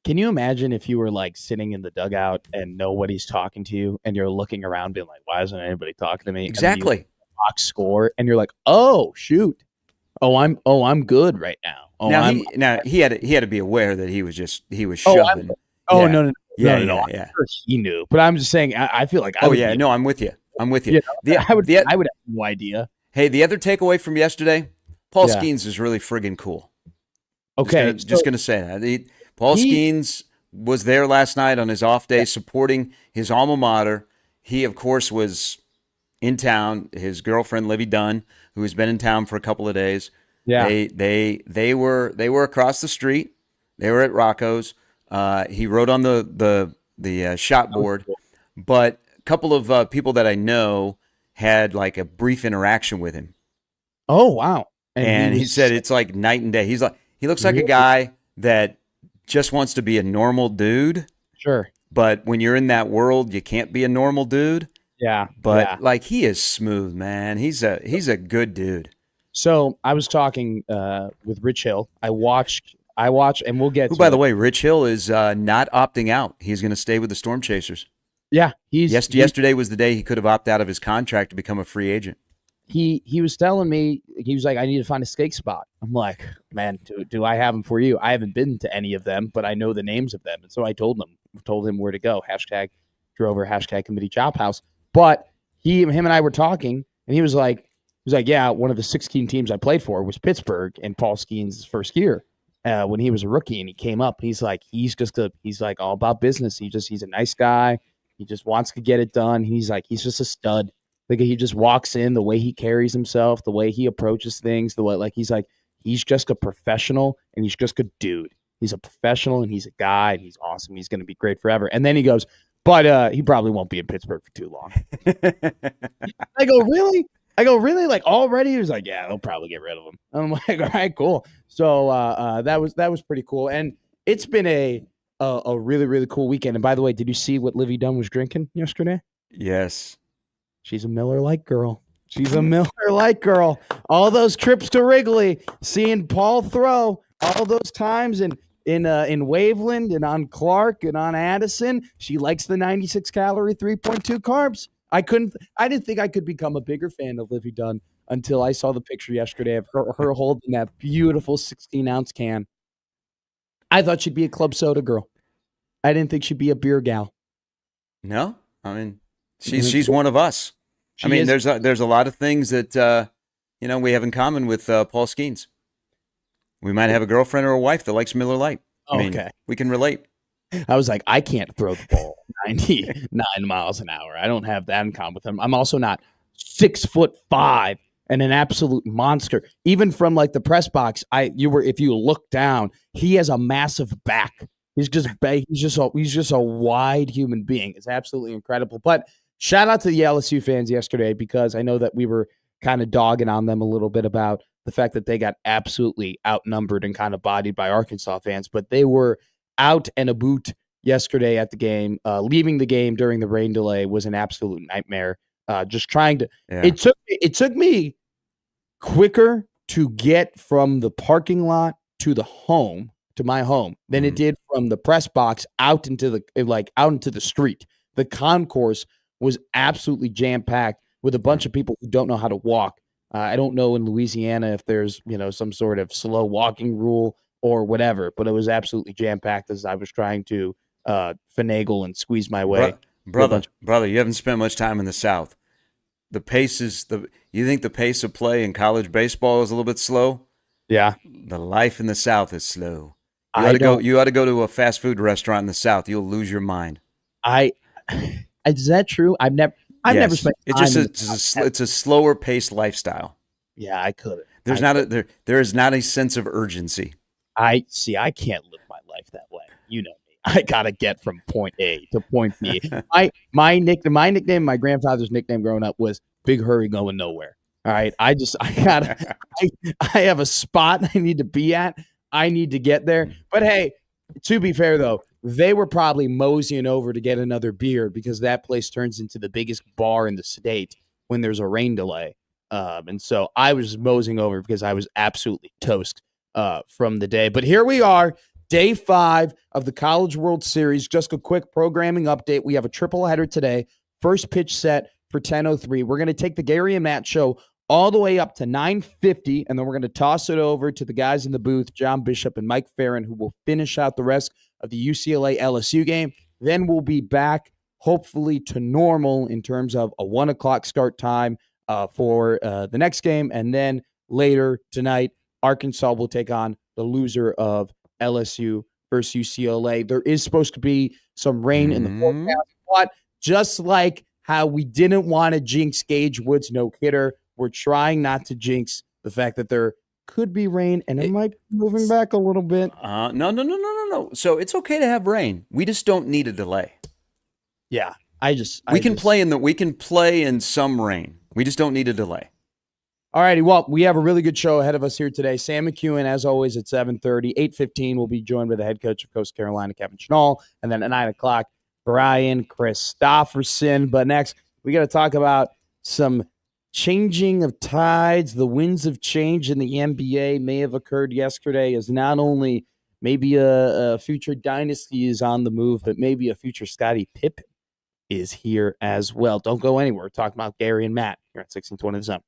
Can you imagine if you were like sitting in the dugout and nobody's talking to you, and you're looking around being like, "Why isn't anybody talking to me?" Exactly. And box score, and you're like, "Oh shoot, I'm good right now." He had to be aware that he was shoving. No. Yeah. I'm sure he knew, but I'm just saying. I feel like. I'm with you. I would have no idea. Hey, the other takeaway from yesterday, Paul Skenes is really friggin' cool. Okay. Just going to say that. Paul Skenes was there last night on his off day supporting his alma mater. He, of course, was in town. His girlfriend, Livy Dunn, who has been in town for a couple of days. Yeah. They were across the street. They were at Rocco's. He wrote on the shot board. But a couple of people that I know had like a brief interaction with him. Oh, wow. And he said it's like night and day. He looks like a guy that just wants to be a normal dude. Sure. But when you're in that world, you can't be a normal dude. Yeah. But like he is smooth, man. He's a good dude. So I was talking with Rich Hill. I watch, and we'll get. Who, by the way, Rich Hill is not opting out. He's going to stay with the Storm Chasers. Yeah, yesterday was the day he could have opted out of his contract to become a free agent. He was telling me, he was like, I need to find a skate spot. I'm like, man, do I have them for you? I haven't been to any of them, but I know the names of them. And so I told him where to go. #Drover, #committee chop house. But him and I were talking, and he was like, yeah, one of the 16 teams I played for was Pittsburgh in Paul Skenes' first year. when he was a rookie, and he came up. He's like he's like all about business. He's a nice guy. He just wants to get it done. He's just a stud. Like he just walks in, the way he carries himself, the way he approaches things, the way he's just a professional, and he's just a dude. He's a professional, and he's a guy, and he's awesome. He's going to be great forever. And then he goes, but he probably won't be in Pittsburgh for too long. I go, really? Like already? He was like, yeah, they'll probably get rid of him. I'm like, all right, cool. So that was pretty cool, and it's been a really, really cool weekend. And by the way, did you see what Livy Dunn was drinking yesterday? Yes. She's a Miller Lite girl. All those trips to Wrigley, seeing Paul throw, all those times in Waveland and on Clark and on Addison. She likes the 96 calorie, 3.2 carbs. I didn't think I could become a bigger fan of Livy Dunn until I saw the picture yesterday of her holding that beautiful 16-ounce can. I thought she'd be a club soda girl. I didn't think she'd be a beer gal. No, I mean, she's one of us. There's a lot of things that we have in common with Paul Skenes. We might have a girlfriend or a wife that likes Miller Lite. Okay, we can relate. I was like, I can't throw the ball 99 miles an hour. I don't have that in common with him. I'm also not 6'5" and an absolute monster. Even from like the press box, if you look down, he has a massive back. He's just a wide human being. It's absolutely incredible. But shout out to the LSU fans yesterday, because I know that we were kind of dogging on them a little bit about the fact that they got absolutely outnumbered and kind of bodied by Arkansas fans, but they were out and about yesterday at the game. Leaving the game during the rain delay was an absolute nightmare. Just trying to, yeah. It took me quicker to get from the parking lot to my home than it did from the press box out into the street. The concourse was absolutely jam-packed with a bunch of people who don't know how to walk. I don't know in Louisiana if there's, some sort of slow walking rule or whatever, but it was absolutely jam-packed as I was trying to finagle and squeeze my way. Brother, you haven't spent much time in the South. You think the pace of play in college baseball is a little bit slow? Yeah. The life in the South is slow. You ought to go to a fast food restaurant in the South. You'll lose your mind. Is that true? I've never spent time. It's a slower paced lifestyle. Yeah, I couldn't. There is not a sense of urgency. I can't live my life that way. You know me. I gotta get from point A to point B. My nickname, my grandfather's nickname growing up was Big Hurry Going Nowhere. All right. I have a spot I need to be at. I need to get there. But hey, to be fair though, they were probably moseying over to get another beer, because that place turns into the biggest bar in the state when there's a rain delay. And so I was moseying over because I was absolutely toast from the day. But here we are, day 5 of the College World Series. Just a quick programming update. We have a triple header today. First pitch set for 10:03. We're going to take the Gary and Matt show all the way up to 9:50, and then we're going to toss it over to the guys in the booth, John Bishop and Mike Farron, who will finish out the rest of the UCLA LSU game. Then we'll be back, hopefully, to normal in terms of a 1 o'clock start time for the next game. And then later tonight, Arkansas will take on the loser of LSU versus UCLA. There is supposed to be some rain in the forecast, but just like how we didn't want to jinx Gage Wood's no-hitter, we're trying not to jinx the fact that there could be rain, and it might be moving back a little bit. No. So it's okay to have rain. We just don't need a delay. Yeah, we can play in some rain. We just don't need a delay. All righty. Well, we have a really good show ahead of us here today. Sam McKewon, as always, at 7:30. 8:15, we'll be joined by the head coach of Coast Carolina, Kevin Schnull, and then at 9 o'clock, Brian Christopherson. But next, we got to talk about some changing of tides. The winds of change in the NBA may have occurred yesterday, as not only maybe a future dynasty is on the move, but maybe a future Scottie Pippen is here as well. Don't go anywhere. We're talking about Gary and Matt here at 1620 The Zone.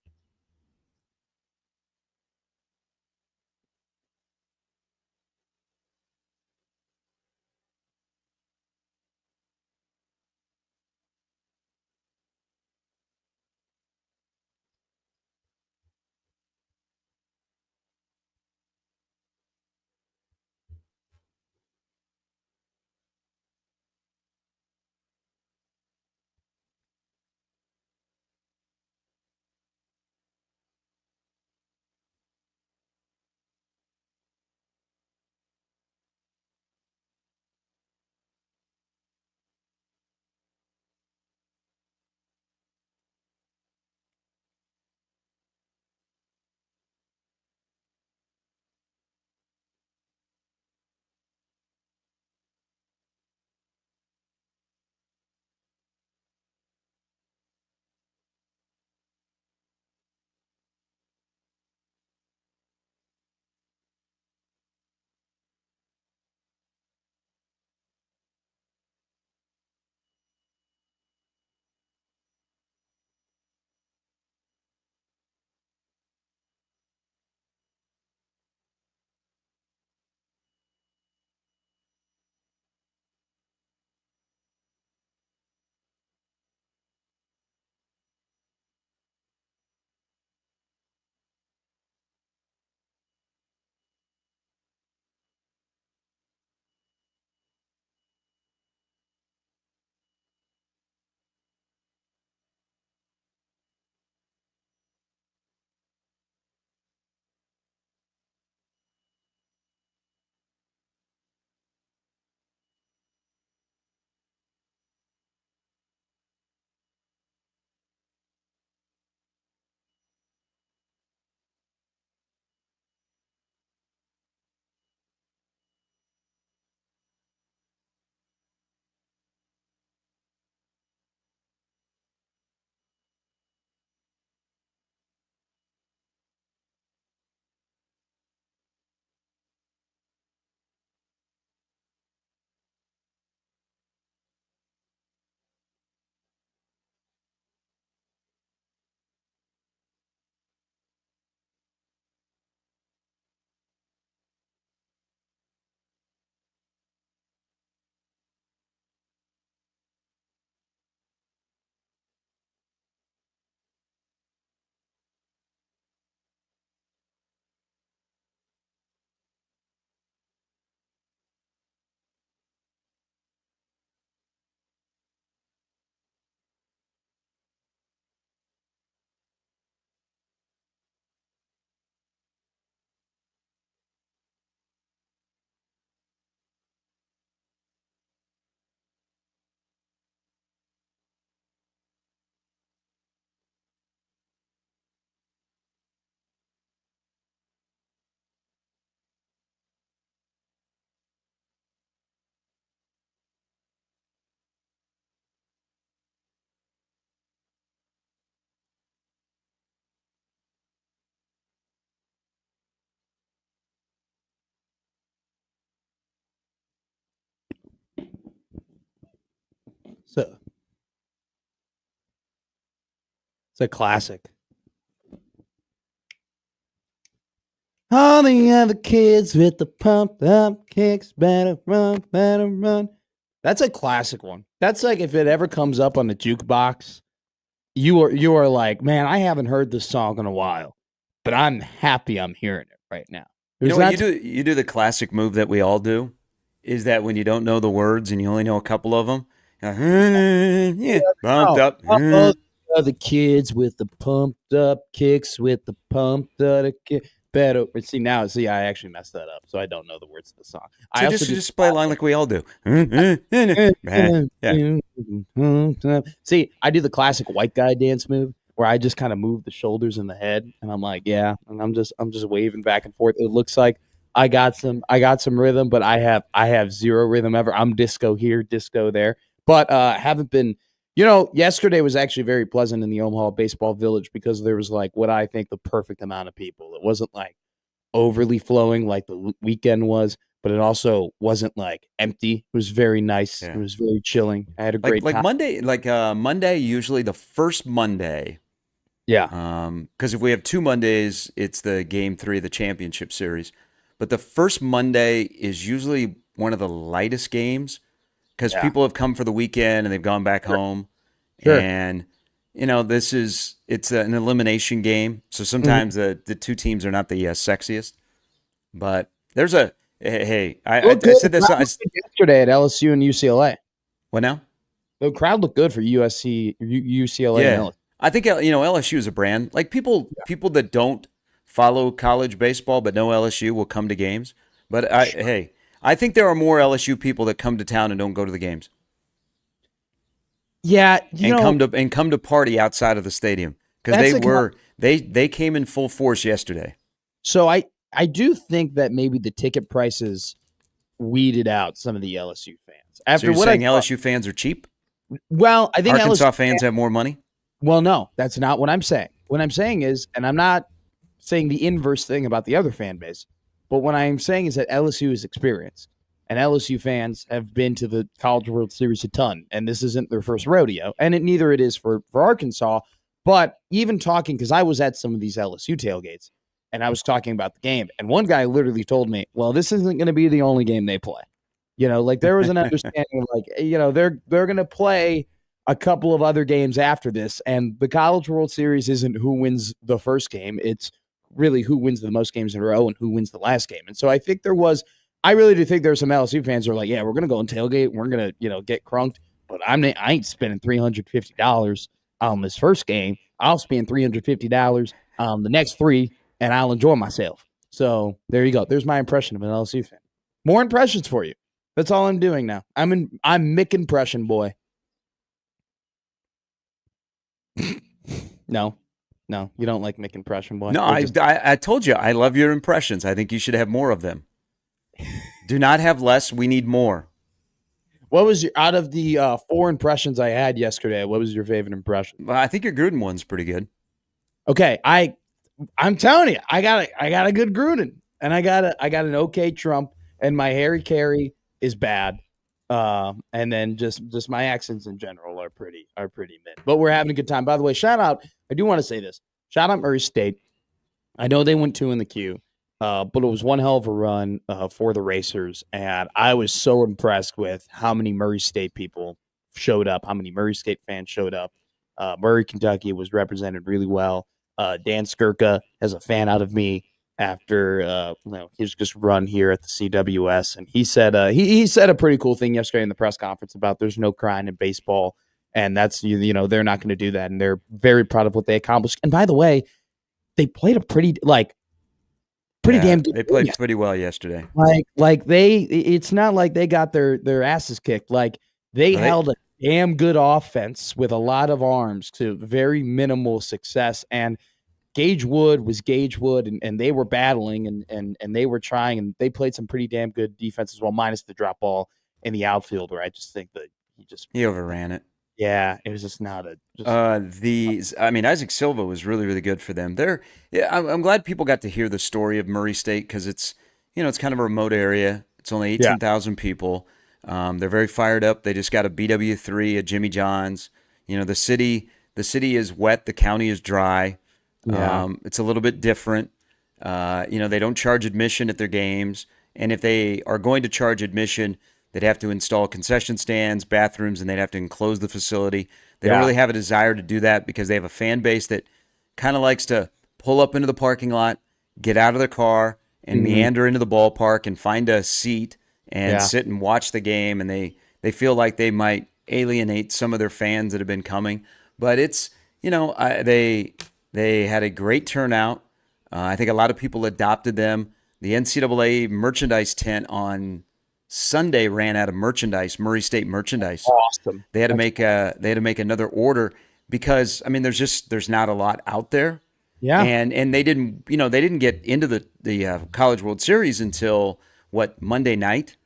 So it's a classic. All the other kids with the pumped up kicks better run, better run. That's a classic one. That's like if it ever comes up on the jukebox, you are like, man, I haven't heard this song in a while, but I'm happy I'm hearing it right now. You know what you do the classic move that we all do is that when you don't know the words and you only know a couple of them, bumped up. The kids with the pumped up kicks with the pumped up kick. Better see, I actually messed that up, so I don't know the words of the song. So I just play along like we all do. See, I do the classic white guy dance move where I just kind of move the shoulders and the head, and I'm like, yeah, and I'm just waving back and forth. It looks like I got some rhythm, but I have zero rhythm ever. I'm disco here, disco there, but haven't been. Yesterday was actually very pleasant in the Omaha Baseball Village because there was like what I think the perfect amount of people. It wasn't like overly flowing like the weekend was, but it also wasn't like empty. It was very nice. Yeah. It was very chilling. I had a great time. Monday, usually the first Monday. Yeah. Because if we have 2 Mondays, it's the game 3 of the championship series. But the first Monday is usually one of the lightest games. Because people have come for the weekend and they've gone back home. Sure. And, it's an elimination game. So sometimes the two teams are not the sexiest. But there's I said this yesterday at LSU and UCLA. What now? The crowd looked good for UCLA. Yeah. And LSU. I think, LSU is a brand. Like people that don't follow college baseball but know LSU will come to games. But I think there are more LSU people that come to town and don't go to the games. Yeah, come to party outside of the stadium because they came in full force yesterday. So I do think that maybe the ticket prices weeded out some of the LSU fans. After so you're saying LSU fans are cheap? Well, I think Arkansas fans have more money. Well, no, that's not what I'm saying. What I'm saying is, and I'm not saying the inverse thing about the other fan base. But what I'm saying is that LSU is experienced, and LSU fans have been to the College World Series a ton, and this isn't their first rodeo, and neither it is for Arkansas. But even talking, because I was at some of these LSU tailgates, and I was talking about the game, and one guy literally told me, well, this isn't going to be the only game they play. There was an understanding of they're going to play a couple of other games after this, and the College World Series isn't who wins the first game. It's really who wins the most games in a row and who wins the last game. And so I really do think there's some LSU fans who are like, yeah, we're going to go and tailgate. We're going to, get crunked, but I ain't spending $350 on this first game. I'll spend $350 on the next 3 and I'll enjoy myself. So there you go. There's my impression of an LSU fan. More impressions for you. That's all I'm doing now. I'm Mick impression boy. No, you don't like Mick impression boy. No, I told you I love your impressions. I think you should have more of them. Do not have less. We need more. What was out of the 4 impressions I had yesterday? What was your favorite impression? Well, I think your Gruden one's pretty good. Okay, I'm telling you, I got a good Gruden, and I got an okay Trump, and my Harry Carey is bad. And then just my accents in general are pretty mid. But we're having a good time. By the way, shout out. I do want to say this. Shout out Murray State. I know they went 2 in the queue, but it was one hell of a run for the Racers, and I was so impressed with how many Murray State people showed up, how many Murray State fans showed up. Murray, Kentucky was represented really well. Dan Skirka has a fan out of me after his just run here at the CWS, and he said he said a pretty cool thing yesterday in the press conference about there's no crying in baseball, and that's they're not going to do that, and they're very proud of what they accomplished. And by the way, they played a pretty damn good. They played pretty well yesterday. It's not like they got their asses kicked. Like they held a damn good offense with a lot of arms to very minimal success, and Gage Wood was Gage Wood, and they were battling and they were trying, and they played some pretty damn good defense as well, minus the drop ball in the outfield where I just think that he overran it. Yeah, it was just not a. Isaac Silva was really, really good for them. I'm glad people got to hear the story of Murray State because it's kind of a remote area. It's only 18,000 people. They're very fired up. They just got a BW3 at Jimmy John's. The city is wet. The county is dry. Yeah. It's a little bit different. They don't charge admission at their games. And if they are going to charge admission, they'd have to install concession stands, bathrooms, and they'd have to enclose the facility. They don't really have a desire to do that because they have a fan base that kind of likes to pull up into the parking lot, get out of their car, and meander into the ballpark and find a seat and sit and watch the game. And they feel like they might alienate some of their fans that have been coming. But it's, they had a great turnout. I think a lot of people adopted them. The NCAA merchandise tent on Sunday ran out of merchandise, Murray State merchandise. Awesome. They had to make another order because there's not a lot out there. Yeah. And they didn't get into the College World Series until Monday night.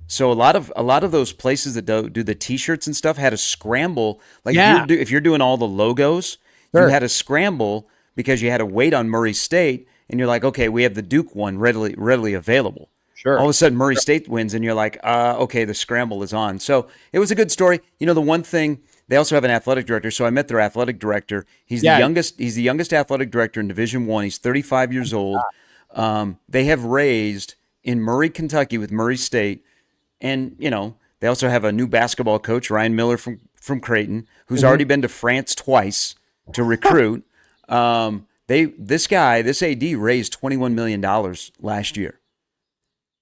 So a lot of those places that do the T-shirts and stuff had to scramble. If you're doing all the logos, you had to scramble because you had to wait on Murray State, and you're like, okay, we have the Duke one readily available. Sure. All of a sudden, Murray State wins, and you're like, okay, the scramble is on. So it was a good story. The one thing, they also have an athletic director. So I met their athletic director. He's the youngest. He's the youngest athletic director in Division I. He's 35 years old. They have raised in Murray, Kentucky, with Murray State, and they also have a new basketball coach, Ryan Miller from Creighton, who's already been to France twice to recruit. This AD raised $21 million last year.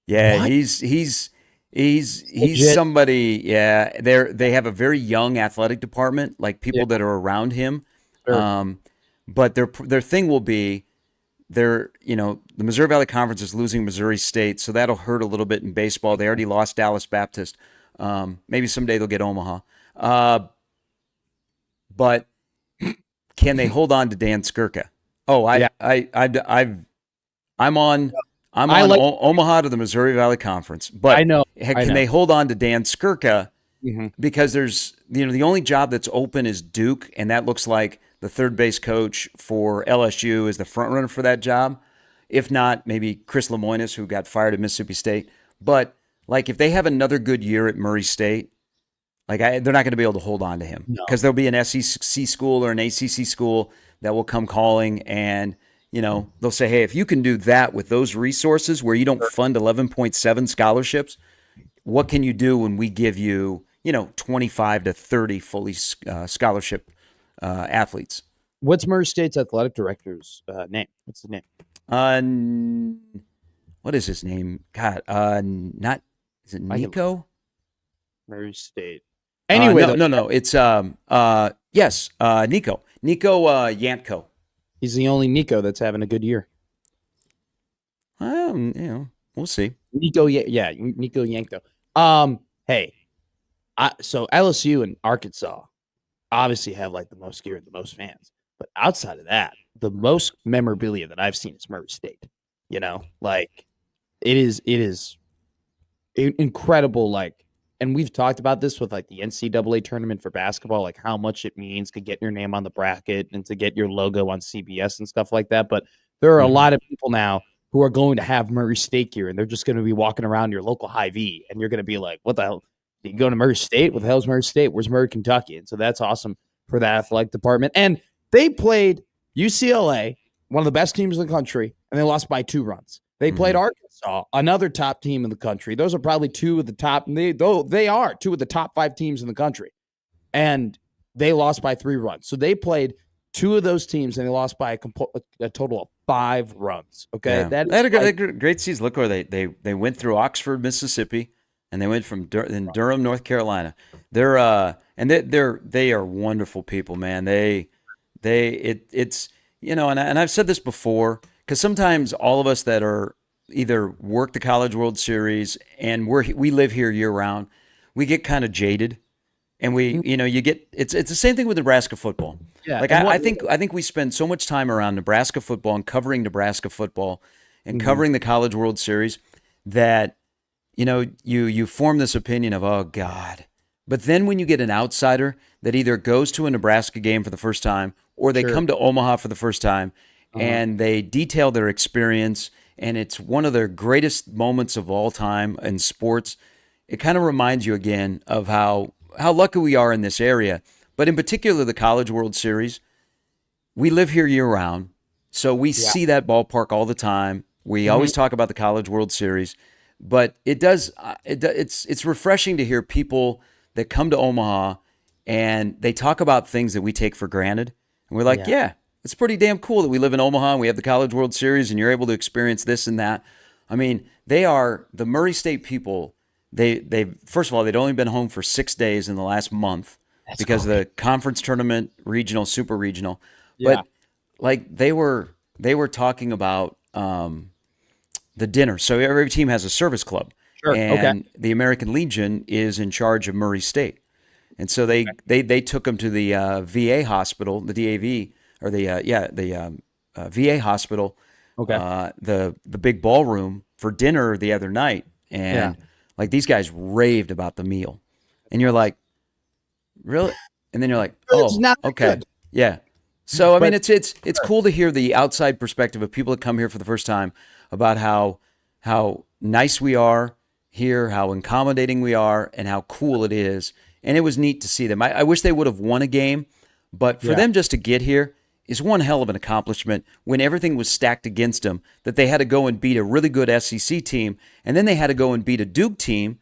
Yeah, What? he's Legit. somebody. Yeah, they have a very young athletic department, like people that are around him. Sure. But their thing will be, the Missouri Valley Conference is losing Missouri State, so that'll hurt a little bit in baseball. They already lost Dallas Baptist. Maybe someday they'll get Omaha. But can they hold on to Dan Skirka? Oh, I'm on Omaha to the Missouri Valley Conference, but I know. Can they hold on to Dan Skirka? Mm-hmm. Because there's, the only job that's open is Duke, and that looks like the third base coach for LSU is the front runner for that job. If not, maybe Chris Lemoynis, who got fired at Mississippi State. But if they have another good year at Murray State, they're not going to be able to hold on to him because there'll be an SEC school or an ACC school that will come calling, and they'll say, hey, if you can do that with those resources where you don't fund 11.7 scholarships, what can you do when we give you 25 to 30 fully scholarship athletes? What's Murray State's athletic director's name? What's the name? What is his name? God, is it Nico? Murray State. Anyway, no. It's yes, Nico Yantko. He's the only Nico that's having a good year. We'll see. Nico Yankto. Hey, so LSU and Arkansas obviously have the most gear and the most fans, but outside of that, the most memorabilia that I've seen is Murray State. It is incredible. And we've talked about this with the NCAA tournament for basketball, how much it means to get your name on the bracket and to get your logo on CBS and stuff like that. But there are a lot of people now who are going to have Murray State gear, and they're just going to be walking around your local Hy-Vee, and you're going to be like, what the hell? You go to Murray State? What the hell is Murray State? Where's Murray, Kentucky? And so that's awesome for the athletic department. And they played UCLA, one of the best teams in the country, and they lost by 2 runs. They played Arkansas, another top team in the country. Those are probably 2 of the top. They are 2 of the top 5 teams in the country, and they lost by 3 runs. So they played 2 of those teams, and they lost by a total of 5 runs. Okay, they had a great season. Look where they went through Oxford, Mississippi, and they went from Durham, North Carolina. They are wonderful people, man. It's and I've said this before. Because sometimes all of us that are either work the College World Series and we live here year round, we get kind of jaded, and you get it's the same thing with Nebraska football. Yeah, I think we spend so much time around Nebraska football and covering Nebraska football and covering the College World Series that you form this opinion of, oh God. But then when you get an outsider that either goes to a Nebraska game for the first time or they come to Omaha for the first time. And they detail their experience, and it's one of their greatest moments of all time in sports. it kind of reminds you again of how lucky we are in this area. But in particular, the College World Series, we live here year round, so we see that ballpark all the time. We always talk about the College World Series, but it's refreshing to hear people that come to Omaha and they talk about things that we take for granted. And we're like, yeah, it's pretty damn cool that we live in Omaha and we have the College World Series and you're able to experience this and that. I mean, they are the Murray State people. They first of all, they'd only been home for 6 days in the last month because of the conference tournament, regional, super regional. Yeah. But like they were talking about the dinner. So every team has a service club. Sure. And the American Legion is in charge of Murray State. And so they took them to the VA hospital, the DAV, or the VA hospital, the big ballroom for dinner the other night. And like these guys raved about the meal. And you're like, really? And then you're like, oh, okay. Good. Yeah. So, I mean, it's cool to hear the outside perspective of people that come here for the first time about how nice we are here, how accommodating we are, and how cool it is. And it was neat to see them. I wish they would have won a game, but for them just to get here is one hell of an accomplishment when everything was stacked against them, that they had to go and beat a really good SEC team, and then they had to go and beat a Duke team,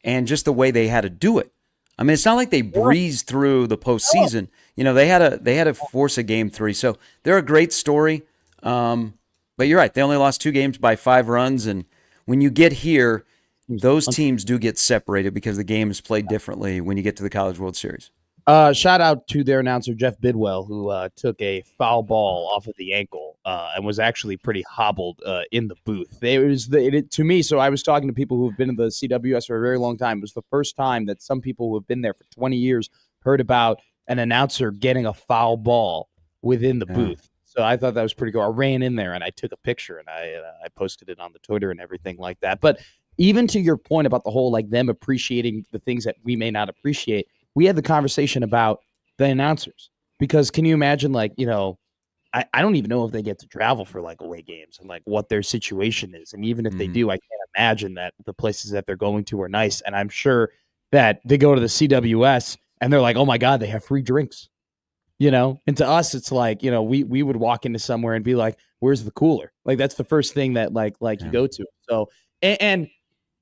and just the way they had to do it. I mean, it's not like they breezed through the postseason. You know, they had to force a game 3. So they're a great story. But you're right. They only lost 2 games by 5 runs. And when you get here, those teams do get separated because the game is played differently when you get to the College World Series. Shout out to their announcer, Jeff Bidwell, who took a foul ball off of the ankle and was actually pretty hobbled in the booth. To me, so I was talking to people who have been in the CWS for a very long time. It was the first time that some people who have been there for 20 years heard about an announcer getting a foul ball within the booth. So I thought that was pretty cool. I ran in there and I took a picture and I posted it on the Twitter and everything like that. But even to your point about the whole, like, them appreciating the things that we may not appreciate, we had the conversation about the announcers, because can you imagine, like, you know, I don't even know if they get to travel for like away games and like what their situation is. And even if they do, I can't imagine that the places that they're going to are nice. And I'm sure that they go to the CWS and they're like, oh my God, they have free drinks, you know? And to us, it's like, you know, we would walk into somewhere and be like, where's the cooler? Like, that's the first thing that you go to. So, and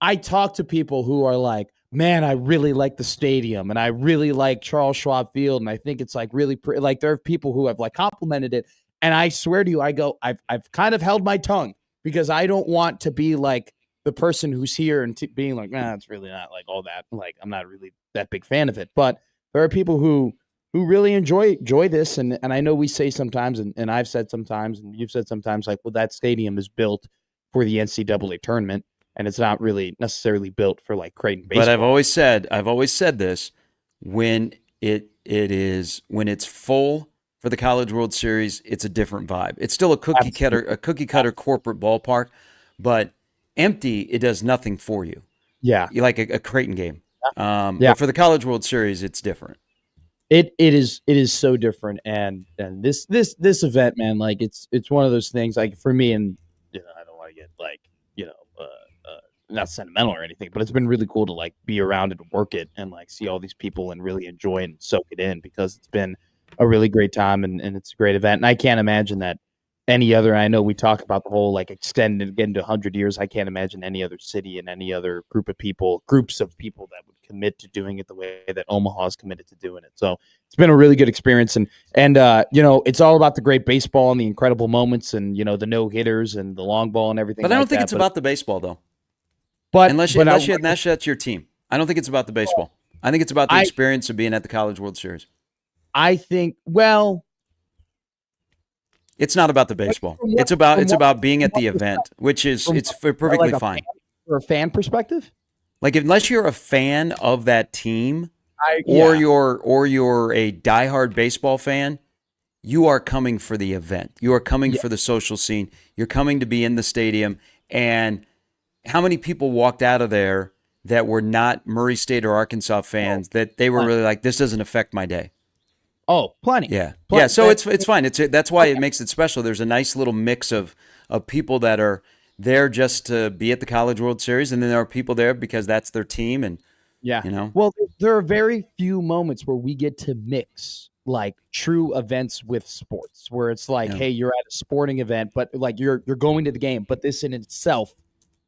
I talk to people who are like, man, I really like the stadium and I really like Charles Schwab Field. And I think it's like really pretty. Like, there are people who have like complimented it. And I swear to you, I've kind of held my tongue because I don't want to be like the person who's here and being like, nah, it's really not like all that. Like, I'm not really that big fan of it. But there are people who really enjoy this. And I know we say sometimes, and I've said sometimes, and you've said sometimes, like, well, that stadium is built for the NCAA tournament. And it's not really necessarily built for like Creighton baseball. But I've always said this, when it's full for the College World Series, it's a different vibe. It's still a cookie cutter corporate ballpark, but empty, it does nothing for you. Yeah, you like a Creighton game. But for the College World Series, it's different. It is so different, and this event, man, like it's one of those things. Like, for me, and you know, I don't want to get like, you know, not sentimental or anything, but it's been really cool to like be around and work it and like see all these people and really enjoy and soak it in, because it's been a really great time and it's a great event. And I can't imagine that any other, I know we talk about the whole like extended again to 100 years. I can't imagine any other city and any other groups of people that would commit to doing it the way that Omaha is committed to doing it. So it's been a really good experience. And you know, it's all about the great baseball and the incredible moments and, you know, the no hitters and the long ball and everything. But I don't think it's about the baseball though. But unless that's your team. I don't think it's about the baseball. I think it's about the experience of being at the College World Series. I think, well, it's not about the baseball. It's about being at the event, which is it's perfectly fine. For a fan perspective, like, unless you're a fan of that team, or you're a diehard baseball fan, you are coming for the event. You are coming for the social scene. You're coming to be in the stadium. And how many people walked out of there that were not Murray State or Arkansas fans that they were really like, this doesn't affect my day? Oh, plenty. Yeah. Yeah. So it's fine. That's why it makes it special. There's a nice little mix of people that are there just to be at the College World Series, and then there are people there because that's their team, and Yeah. you know, Well, there are very few moments where we get to mix like true events with sports, where it's like, yeah, hey, you're at a sporting event, but like you're going to the game, but this in itself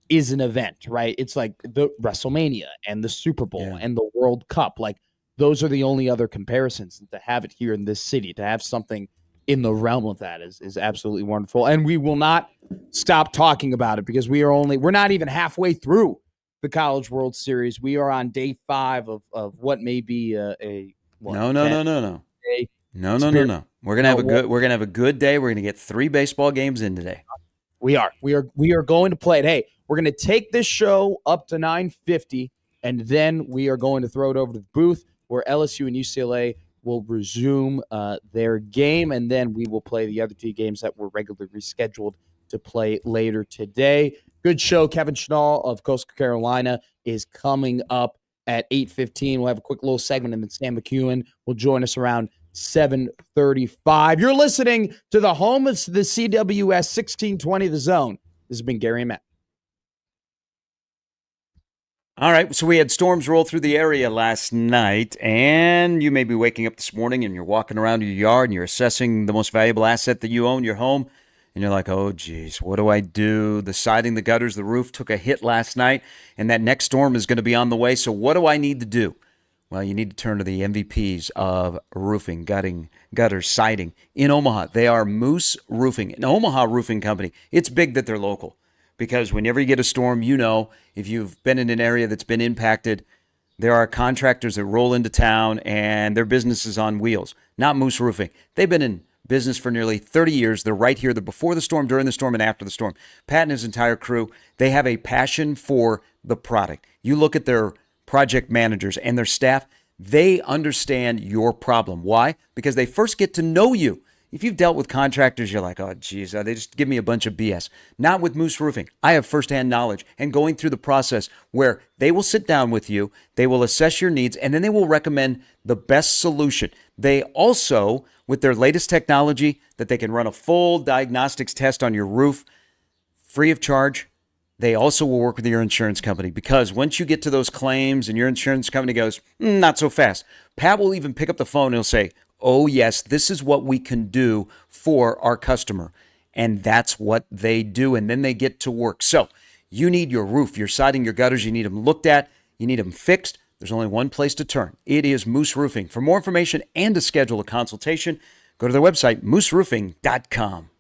is an event, right? It's like the WrestleMania and the Super Bowl yeah. and the World Cup. Like those are the only other comparisons. To have it here in this city, to have something in the realm of that is absolutely wonderful. And we will not stop talking about it because we're not even halfway through the College World Series. We are on day 5 of what may be a what No, no, 10 no, no, no, day no, no, no, experience. no. We're gonna have a good day. We're gonna get 3 baseball games in today. We are going to play it. Hey, we're going to take this show up to 9:50, and then we are going to throw it over to the booth where LSU and UCLA will resume their game, and then we will play the other 2 games that were regularly rescheduled to play later today. Good show. Kevin Schnull of Coastal Carolina is coming up at 8:15. We'll have a quick little segment, and then Sam McKewon will join us around 7:35. You're listening to the home of the CWS 1620 The Zone. This has been Gary and Matt. All right, so we had storms roll through the area last night, and you may be waking up this morning and you're walking around your yard and you're assessing the most valuable asset that you own, your home, and you're like, oh, geez, what do I do? The siding, the gutters, the roof took a hit last night, and that next storm is going to be on the way, so what do I need to do? Well, you need to turn to the MVPs of roofing, gutting, gutters, siding in Omaha. They are Moose Roofing, an Omaha roofing company. It's big that they're local because whenever you get a storm, you know, if you've been in an area that's been impacted, there are contractors that roll into town and their business is on wheels, not Moose Roofing. They've been in business for nearly 30 years. They're right here. They're before the storm, during the storm, and after the storm. Pat and his entire crew, they have a passion for the product. You look at their project managers and their staff, they understand your problem. Why? Because they first get to know you. If you've dealt with contractors, you're like, oh, geez, they just give me a bunch of BS. Not with Moose Roofing. I have firsthand knowledge and going through the process where they will sit down with you, they will assess your needs, and then they will recommend the best solution. They also, with their latest technology, that they can run a full diagnostics test on your roof free of charge. They also will work with your insurance company because once you get to those claims and your insurance company goes, not so fast, Pat will even pick up the phone and he'll say, oh, yes, this is what we can do for our customer. And that's what they do. And then they get to work. So you need your roof, your siding, your gutters. You need them looked at. You need them fixed. There's only one place to turn. It is Moose Roofing. For more information and to schedule a consultation, go to their website, mooseroofing.com.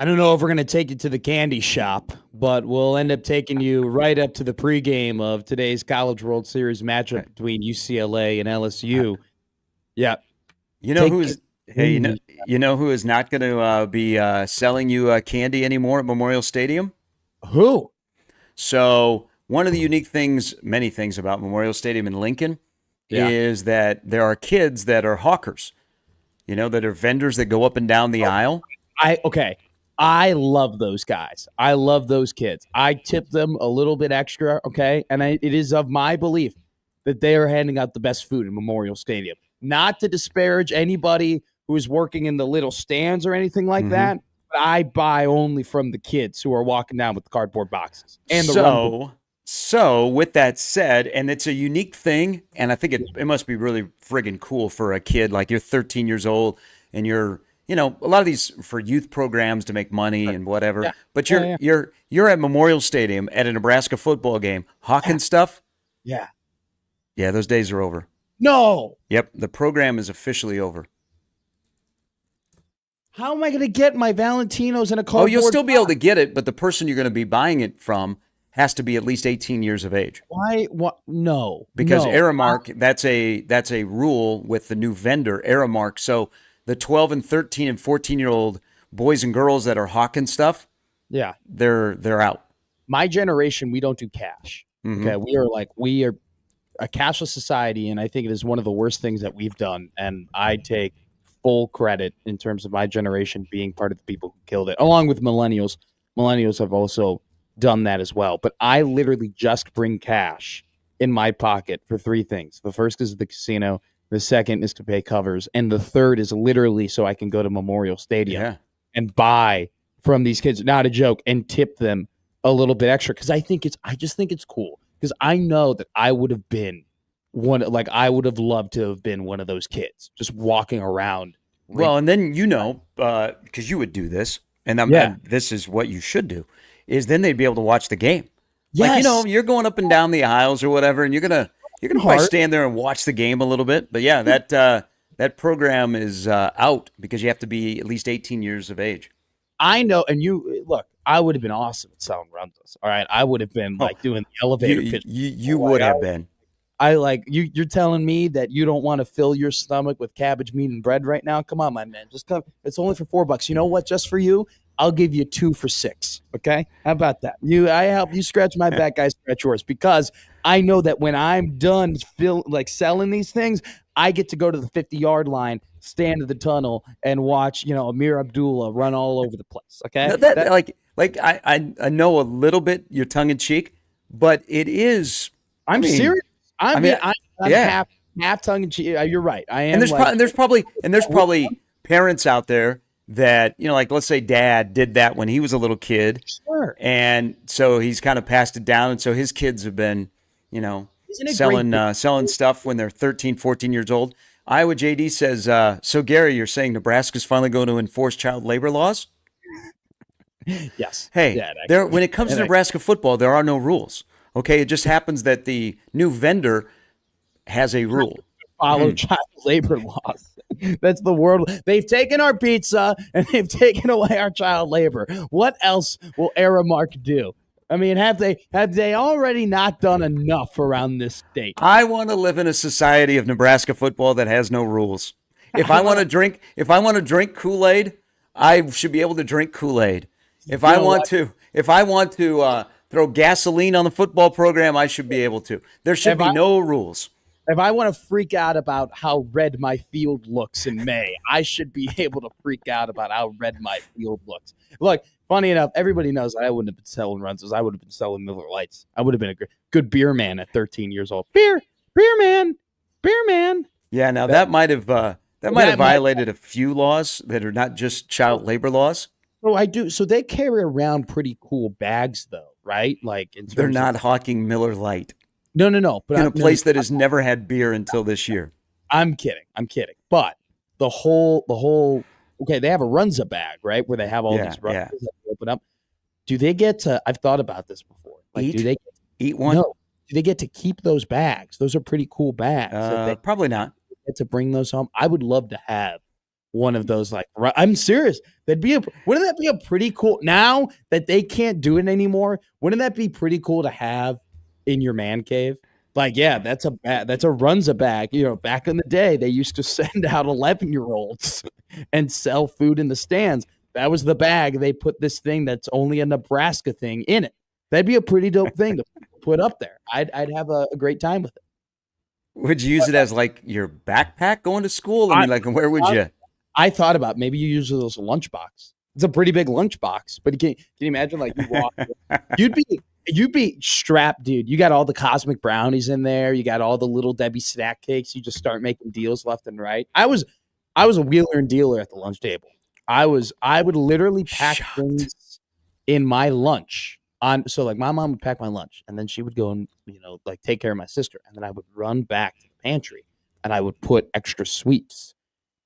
I don't know if we're going to take you to the candy shop, but we'll end up taking you right up to the pregame of today's College World Series matchup between UCLA and LSU. Yeah. You know who is hey, you know who is not going to be selling you candy anymore at Memorial Stadium? Who? So one of the unique things, many things about Memorial Stadium in Lincoln, is that there are kids that are hawkers. You know, that are vendors that go up and down the aisle. I love those guys. I love those kids. I tip them a little bit extra, okay? And it is of my belief that they are handing out the best food in Memorial Stadium. Not to disparage anybody who is working in the little stands or anything like that, but I buy only from the kids who are walking down with the cardboard boxes. And the So with that said, and it's a unique thing, and I think it must be really friggin' cool for a kid like you're 13 years old and you're a lot of these for youth programs to make money and whatever. Yeah. But you're at Memorial Stadium at a Nebraska football game, hawking stuff. Yeah. Yeah, those days are over. No. Yep, the program is officially over. How am I going to get my Valentinos in a cardboard? Oh, you'll still be able to get it, but the person you're going to be buying it from has to be at least 18 years of age. Why? What? No. Because Aramark, that's a rule with the new vendor, Aramark. So the 12 and 13 and 14-year-old boys and girls that are hawking stuff, they're out. My generation, we don't do cash. Okay, we are a cashless society, and I think it is one of the worst things that we've done. And I take full credit in terms of my generation being part of the people who killed it, along with millennials. Millennials have also done that as well. But I literally just bring cash in my pocket for three things. The first is the casino. The second is to pay covers. And the third is literally so I can go to Memorial Stadium and buy from these kids, not a joke, and tip them a little bit extra. Because I just think it's cool. Because I know that I would have been I would have loved to have been one of those kids just walking around. Well, and then because you would do this, and this is what you should do, is then they'd be able to watch the game. Yes. Like, you're going up and down the aisles or whatever, and you're gonna probably stand there and watch the game a little bit. But yeah, that program is out because you have to be at least 18 years of age. I know, and I would have been awesome at selling Runzas. All right, I would have been doing the elevator pitch. You would have been. You're telling me that you don't want to fill your stomach with cabbage, meat, and bread right now? Come on, my man. Just come. It's only for $4. You know what? Just for you, I'll give you 2 for $6. Okay? How about that? I help you scratch my back, I scratch yours, because I know that when I'm done selling these things, I get to go to the 50-yard line, stand in the tunnel, and watch Amir Abdullah run all over the place. Okay? I know a little bit your tongue in cheek, but it is. I'm serious. I'm half tongue in cheek. You're right. I am. And there's probably parents out there that let's say dad did that when he was a little kid, sure, and so he's kind of passed it down, and so his kids have been selling stuff when they're 13, 14 years old. Iowa JD says, so Gary, you're saying Nebraska's finally going to enforce child labor laws? Yes. Hey, when it comes to Nebraska football, there are no rules. Okay, it just happens that the new vendor has a rule. Follow child labor laws. That's the world. They've taken our pizza and they've taken away our child labor. What else will Aramark do? I mean, have they already not done enough around this state? I want to live in a society of Nebraska football that has no rules. If I want to drink Kool-Aid, I should be able to drink Kool-Aid. If I want to throw gasoline on the football program, I should be able to. There should be no rules. If I want to freak out about how red my field looks in May, I should be able to freak out about how red my field looks. Look, funny enough, everybody knows I wouldn't have been selling Runzas. I would have been selling Miller Lights. I would have been a good beer man at 13 years old. Beer man. Yeah, now that might have violated a few laws that are not just child labor laws. Oh, I do. So they carry around pretty cool bags, though, right? They're not hawking Miller Lite. No. But in a place that has never had beer until this year. I'm kidding. But the whole. Okay, they have a Runza bag, right, where they have all these Runzas that they open up. Do they get to? I've thought about this before. Do they eat one? No. Do they get to keep those bags? Those are pretty cool bags. Probably not. Get to bring those home. I would love to have one of those, like, I'm serious. Wouldn't that be a pretty cool, now that they can't do it anymore, wouldn't that be pretty cool to have in your man cave? Like, yeah, that's a runs a bag. Back in the day, they used to send out 11-year-olds and sell food in the stands. That was the bag. They put this thing that's only a Nebraska thing in it. That'd be a pretty dope thing to put up there. I'd have a great time with it. Would you use it as like your backpack going to school? I I, mean, like, where would you? I thought about maybe you use it as a lunchbox. It's a pretty big lunchbox, but can you imagine, like, you walk? You'd be strapped, dude. You got all the cosmic brownies in there. You got all the little Debbie snack cakes. You just start making deals left and right. I was a wheeler and dealer at the lunch table. I would literally pack things in my lunch so like my mom would pack my lunch and then she would go and like take care of my sister, and then I would run back to the pantry and I would put extra sweets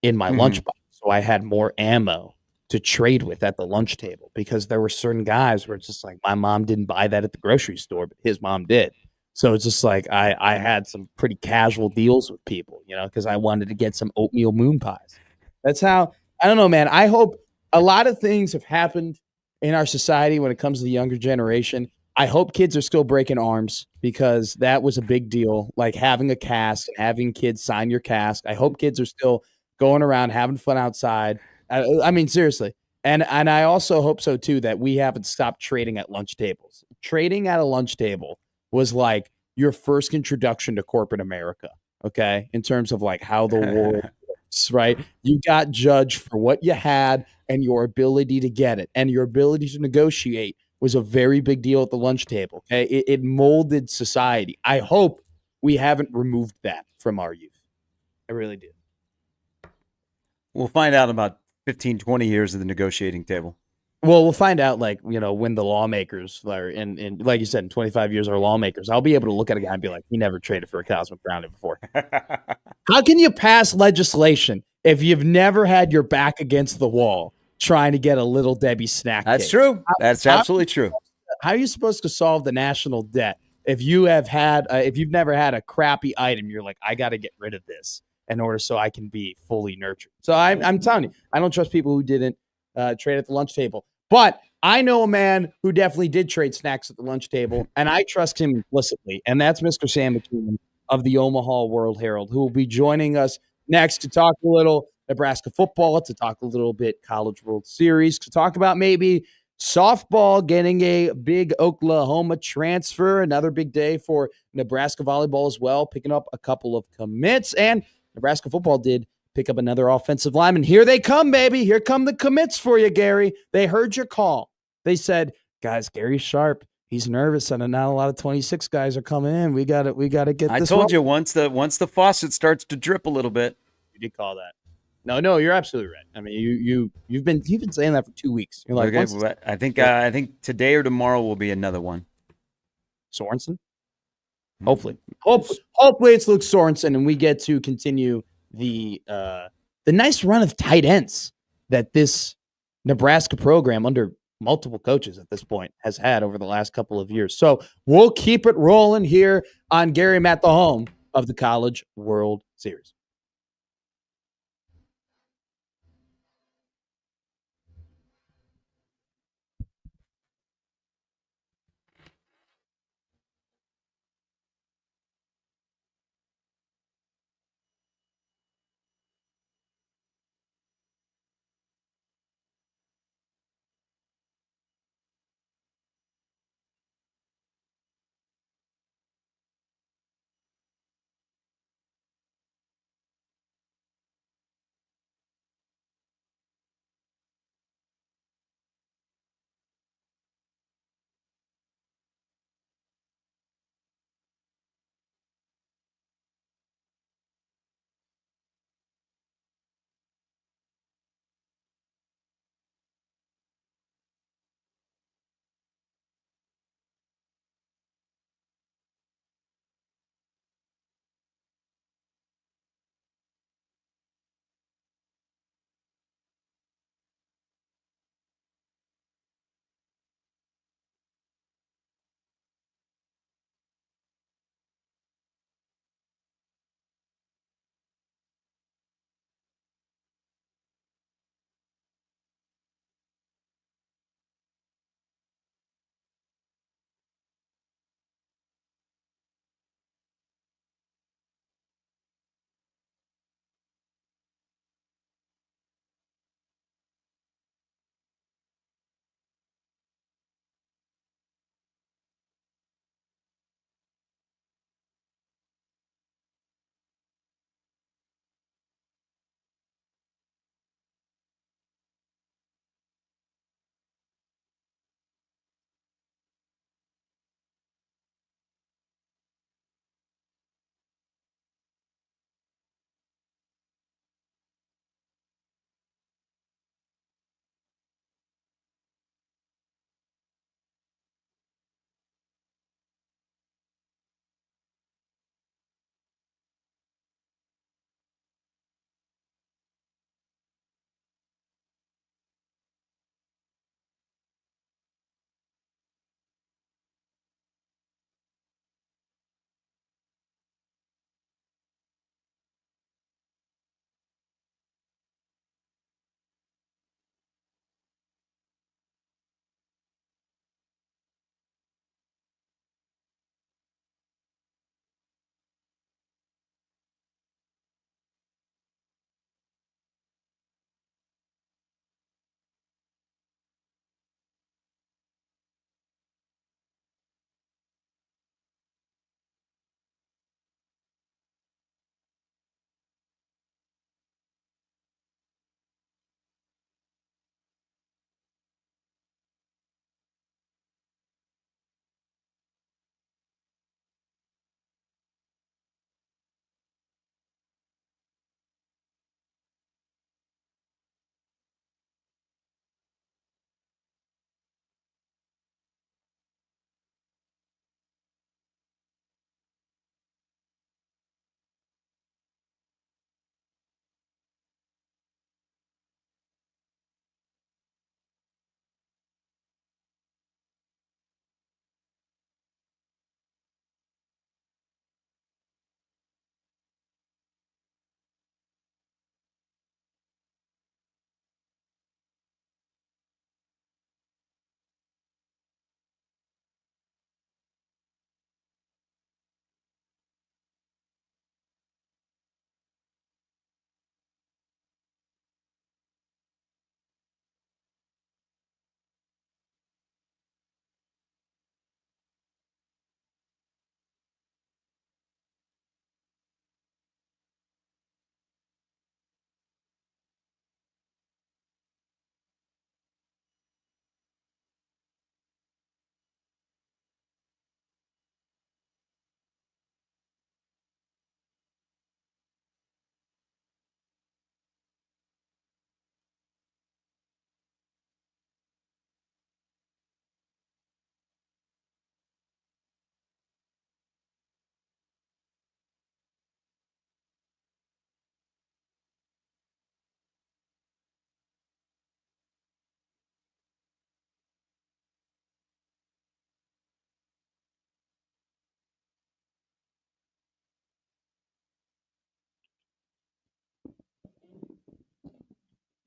in my lunchbox so I had more ammo to trade with at the lunch table, because there were certain guys where it's just like my mom didn't buy that at the grocery store, but his mom did. So it's just like I had some pretty casual deals with people, because I wanted to get some oatmeal moon pies. That's how, I don't know, man. I hope a lot of things have happened in our society when it comes to the younger generation. I hope kids are still breaking arms, because that was a big deal, like having a cast and having kids sign your cast. I hope kids are still going around having fun outside. I mean, seriously. And I also hope so, too, that we haven't stopped trading at lunch tables. Trading at a lunch table was like your first introduction to corporate America, okay, in terms of like how the world works, right? You got judged for what you had and your ability to get it. And your ability to negotiate was a very big deal at the lunch table, okay? It molded society. I hope we haven't removed that from our youth. I really do. We'll find out in about 15, 20 years of the negotiating table. Well, we'll find out, like, when the lawmakers are in, like you said, in 25 years, our lawmakers, I'll be able to look at a guy and be like, he never traded for a cosmic brownie before. How can you pass legislation if you've never had your back against the wall trying to get a little Debbie snack That's cake? true. That's absolutely true. How are you supposed to solve the national debt if you've never had a crappy item? You're like, I got to get rid of this in order so I can be fully nurtured. So I'm telling you, I don't trust people who didn't trade at the lunch table. But I know a man who definitely did trade snacks at the lunch table, and I trust him implicitly, and that's Mr. Sam McKewon of the Omaha World Herald, who will be joining us next to talk a little Nebraska football, to talk a little bit College World Series, to talk about maybe softball getting a big Oklahoma transfer, another big day for Nebraska volleyball as well, picking up a couple of commits, and Nebraska football did pick up another offensive lineman. Here they come, baby. Here come the commits for you, Gary. They heard your call. They said, guys, Gary's sharp. He's nervous, and not a lot of 26 guys are coming in. We got to get I this. told you once the faucet starts to drip a little bit. You did call that. No, you're absolutely right. I mean, you've been saying that for 2 weeks. You're like, okay, I think today or tomorrow will be another one. Sorensen? Hopefully it's Luke Sorensen, and we get to continue the nice run of tight ends that this Nebraska program, under multiple coaches at this point, has had over the last couple of years. So we'll keep it rolling here on Gary Matt, the home of the College World Series.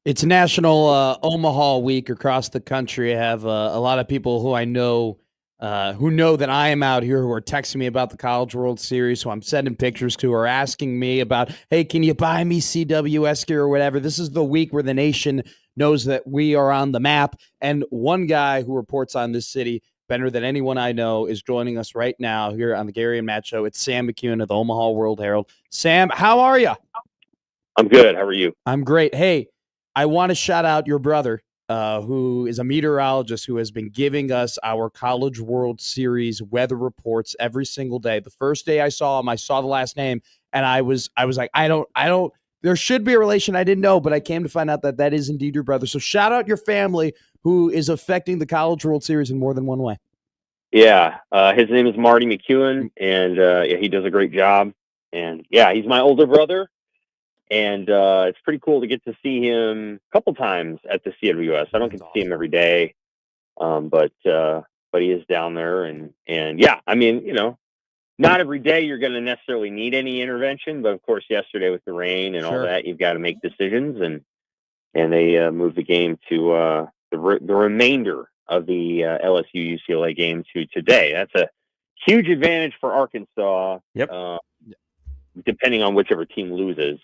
It's National Omaha Week across the country. I have a lot of people who I know who know that I am out here who are texting me about the College World Series, who I'm sending pictures to, or asking me about, hey, can you buy me CWS gear or whatever? This is the week where the nation knows that we are on the map. And one guy who reports on this city better than anyone I know is joining us right now here on the Gary and Matt Show. It's Sam McKewon of the Omaha World Herald. Sam, how are you? I'm good. How are you? I'm great. Hey, I want to shout out your brother, who is a meteorologist who has been giving us our College World Series weather reports every single day. The first day I saw him, I saw the last name, and I was like, I don't. There should be a relation I didn't know, but I came to find out that is indeed your brother. So shout out your family who is affecting the College World Series in more than one way. Yeah, his name is Marty McKewon, and he does a great job. And yeah, he's my older brother. And it's pretty cool to get to see him a couple times at the CWS. I don't get to see him every day, but he is down there, and yeah, I mean, not every day you're going to necessarily need any intervention, but of course, yesterday with the rain and all that, you've got to make decisions, and they moved the game to the remainder of the LSU UCLA game to today. That's a huge advantage for Arkansas. Yep. Depending on whichever team loses.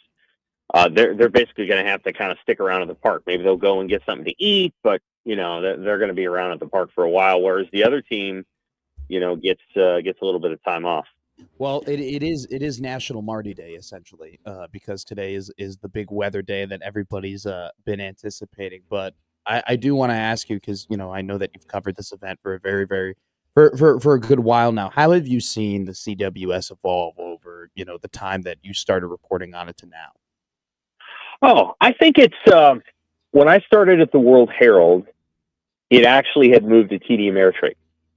They're basically going to have to kind of stick around at the park. Maybe they'll go and get something to eat, but they're going to be around at the park for a while. Whereas the other team, gets a little bit of time off. Well, it is National Marty Day essentially, because today is the big weather day that everybody's been anticipating. But I do want to ask you, because I know that you've covered this event for a very for a good while now. How have you seen the CWS evolve over the time that you started reporting on it to now? Oh, I think it's when I started at the World Herald, it actually had moved to TD Ameritrade.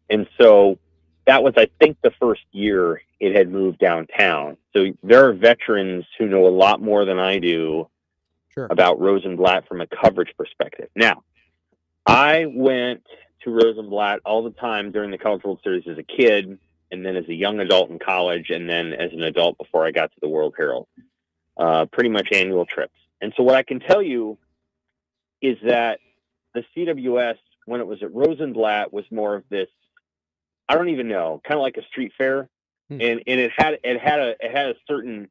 And so that was, I think, the first year it had moved downtown. So there are veterans who know a lot more than I do about Rosenblatt from a coverage perspective. Now, I went to Rosenblatt all the time during the College World Series as a kid, and then as a young adult in college, and then as an adult before I got to the World Herald. Pretty much annual trips. And so what I can tell you is that the CWS, when it was at Rosenblatt, was more of this, I don't even know, kind of like a street fair. And it had a certain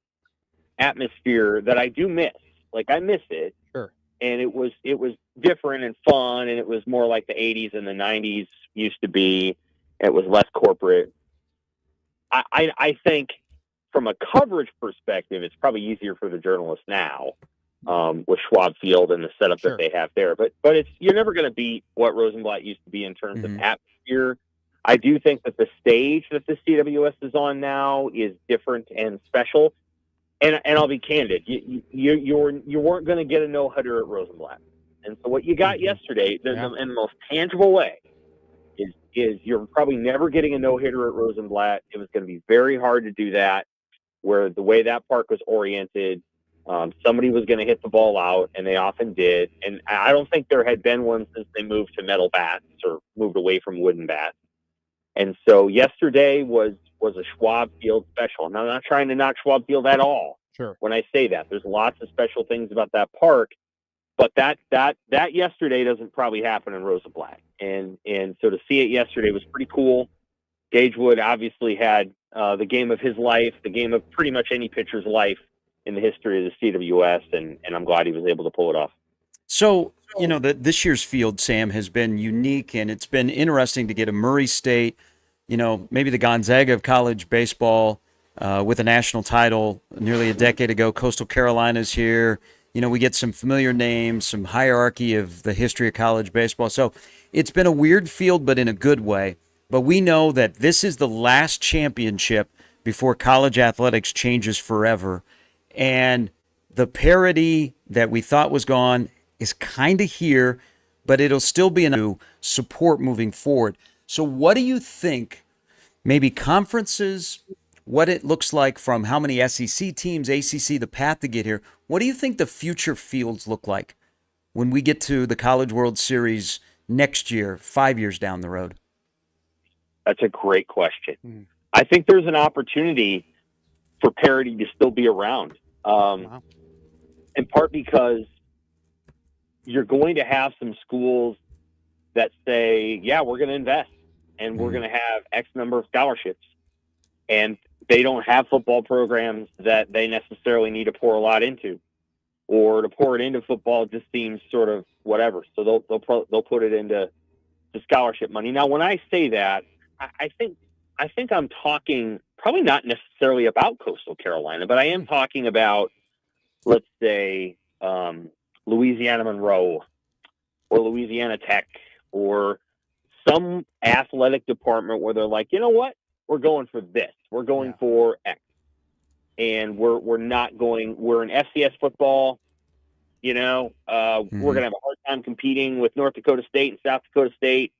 atmosphere that I do miss. Like, I miss it. Sure. And it was different and fun, and it was more like the 80s and the 90s used to be. It was less corporate. I think from a coverage perspective, it's probably easier for the journalists now, with Schwab Field and the setup that they have there. But you're never going to beat what Rosenblatt used to be in terms of atmosphere. I do think that the stage that the CWS is on now is different and special. And I'll be candid, you weren't going to get a no-hitter at Rosenblatt. And so what you got yesterday, in the most tangible way, is you're probably never getting a no-hitter at Rosenblatt. It was going to be very hard to do that, where the way that park was oriented, somebody was going to hit the ball out, and they often did. And I don't think there had been one since they moved to metal bats or moved away from wooden bats. And so yesterday was a Schwab Field special. Now, I'm not trying to knock Schwab Field at all. Sure. When I say that, there's lots of special things about that park, but that yesterday doesn't probably happen in Rosenblatt. And so to see it yesterday was pretty cool. Gage Wood obviously had the game of his life, the game of pretty much any pitcher's life in the history of the CWS, and I'm glad he was able to pull it off. So, this year's field, Sam, has been unique, and it's been interesting to get a Murray State, maybe the Gonzaga of college baseball, with a national title nearly a decade ago. Coastal Carolina's here. We get some familiar names, some hierarchy of the history of college baseball. So it's been a weird field, but in a good way. But we know that this is the last championship before college athletics changes forever. And the parity that we thought was gone is kind of here, but it'll still be enough to support moving forward. So what do you think, maybe conferences, what it looks like from how many SEC teams, ACC, the path to get here, what do you think the future fields look like when we get to the College World Series next year, 5 years down the road? That's a great question. I think there's an opportunity for parity to still be around. In part because you're going to have some schools that say, yeah, we're going to invest and we're going to have X number of scholarships. And they don't have football programs that they necessarily need to pour a lot into, or to pour it into football just seems sort of whatever. So they'll put it into scholarship money. Now, when I say that, I think I'm talking probably not necessarily about Coastal Carolina, but I am talking about, let's say, Louisiana Monroe or Louisiana Tech or some athletic department where they're like, you know what, we're going for this. We're going for X. And we're not going, we're in FCS football, we're going to have a hard time competing with North Dakota State and South Dakota State.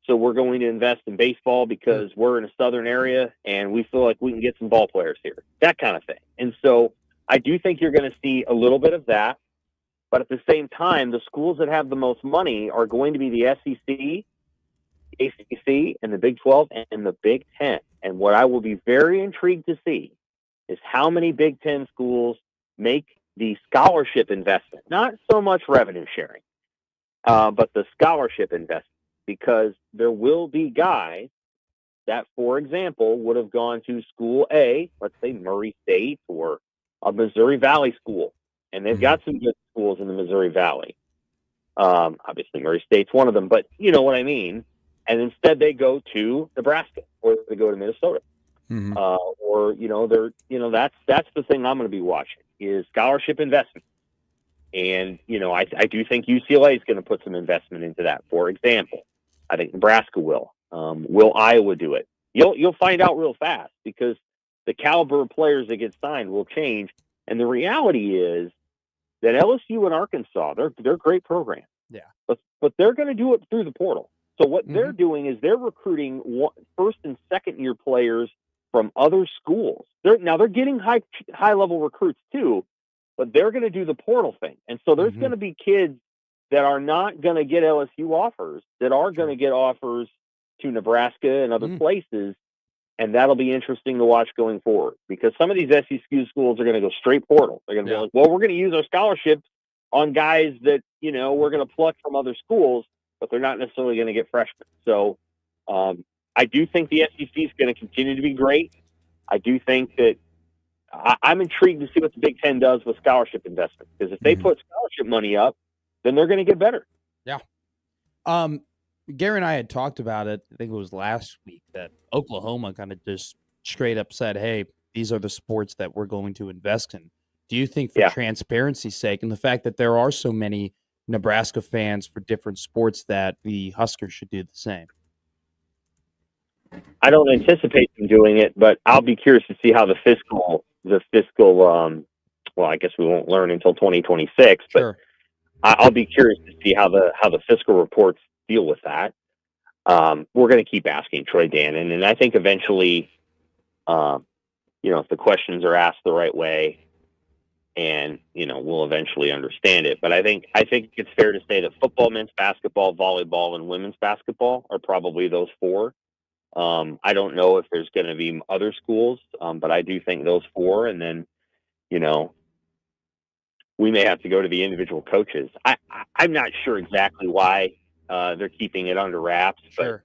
So we're going to invest in baseball because we're in a southern area and we feel like we can get some ball players here, that kind of thing. And so I do think you're going to see a little bit of that. But at the same time, the schools that have the most money are going to be the SEC, ACC, and the Big 12 and the Big 10. And what I will be very intrigued to see is how many Big 10 schools make the scholarship investment, not so much revenue sharing, but the scholarship investment, because there will be guys that, for example, would have gone to school A, let's say Murray State or a Missouri Valley school, and they've got some good schools in the Missouri Valley. Obviously, Murray State's one of them, but you know what I mean. And instead, they go to Nebraska or they go to Minnesota, or that's the thing I'm going to be watching is scholarship investment. And I do think UCLA is going to put some investment into that. For example, I think Nebraska will. Will Iowa do it? You'll find out real fast because the caliber of players that get signed will change. And the reality is that LSU and Arkansas, they're great programs. Yeah. But they're going to do it through the portal. So what they're doing is they're recruiting first and second year players from other schools. They're getting high level recruits too, but they're going to do the portal thing. And so there's going to be kids that are not going to get LSU offers, that are going to get offers to Nebraska and other places. And that'll be interesting to watch going forward because some of these SEC schools are going to go straight portal. They're going to be like, well, we're going to use our scholarships on guys that, we're going to pluck from other schools, but they're not necessarily going to get freshmen. So I do think the SEC is going to continue to be great. I do think that I'm intrigued to see what the Big Ten does with scholarship investment because if they put scholarship money up, then they're going to get better. Yeah. Gary and I had talked about it, I think it was last week, that Oklahoma kind of just straight up said, hey, these are the sports that we're going to invest in. Do you think for transparency's sake and the fact that there are so many Nebraska fans for different sports that the Huskers should do the same? I don't anticipate them doing it, but I'll be curious to see how the fiscal, well, I guess we won't learn until 2026, but I'll be curious to see how the fiscal reports deal with that. We're going to keep asking Troy Dannon, and I think eventually, if the questions are asked the right way, and we'll eventually understand it. But I think it's fair to say that football, men's basketball, volleyball, and women's basketball are probably those four. I don't know if there's going to be other schools, but I do think those four, and then we may have to go to the individual coaches. I'm not sure exactly why they're keeping it under wraps, but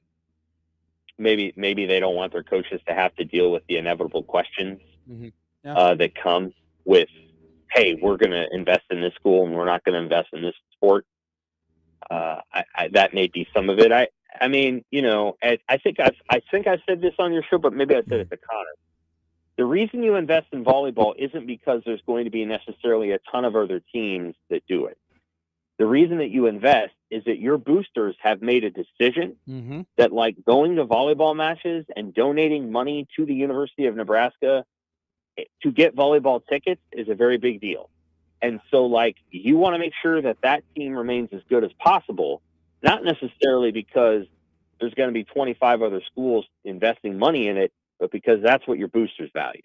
maybe they don't want their coaches to have to deal with the inevitable questions that come with, hey, we're going to invest in this school and we're not going to invest in this sport. That may be some of it. I mean, I think I said this on your show, but maybe I said it to Connor. The reason you invest in volleyball isn't because there's going to be necessarily a ton of other teams that do it. The reason that you invest is that your boosters have made a decision that, like, going to volleyball matches and donating money to the University of Nebraska to get volleyball tickets is a very big deal. And so, like, you want to make sure that team remains as good as possible, not necessarily because there's going to be 25 other schools investing money in it, but because that's what your boosters value.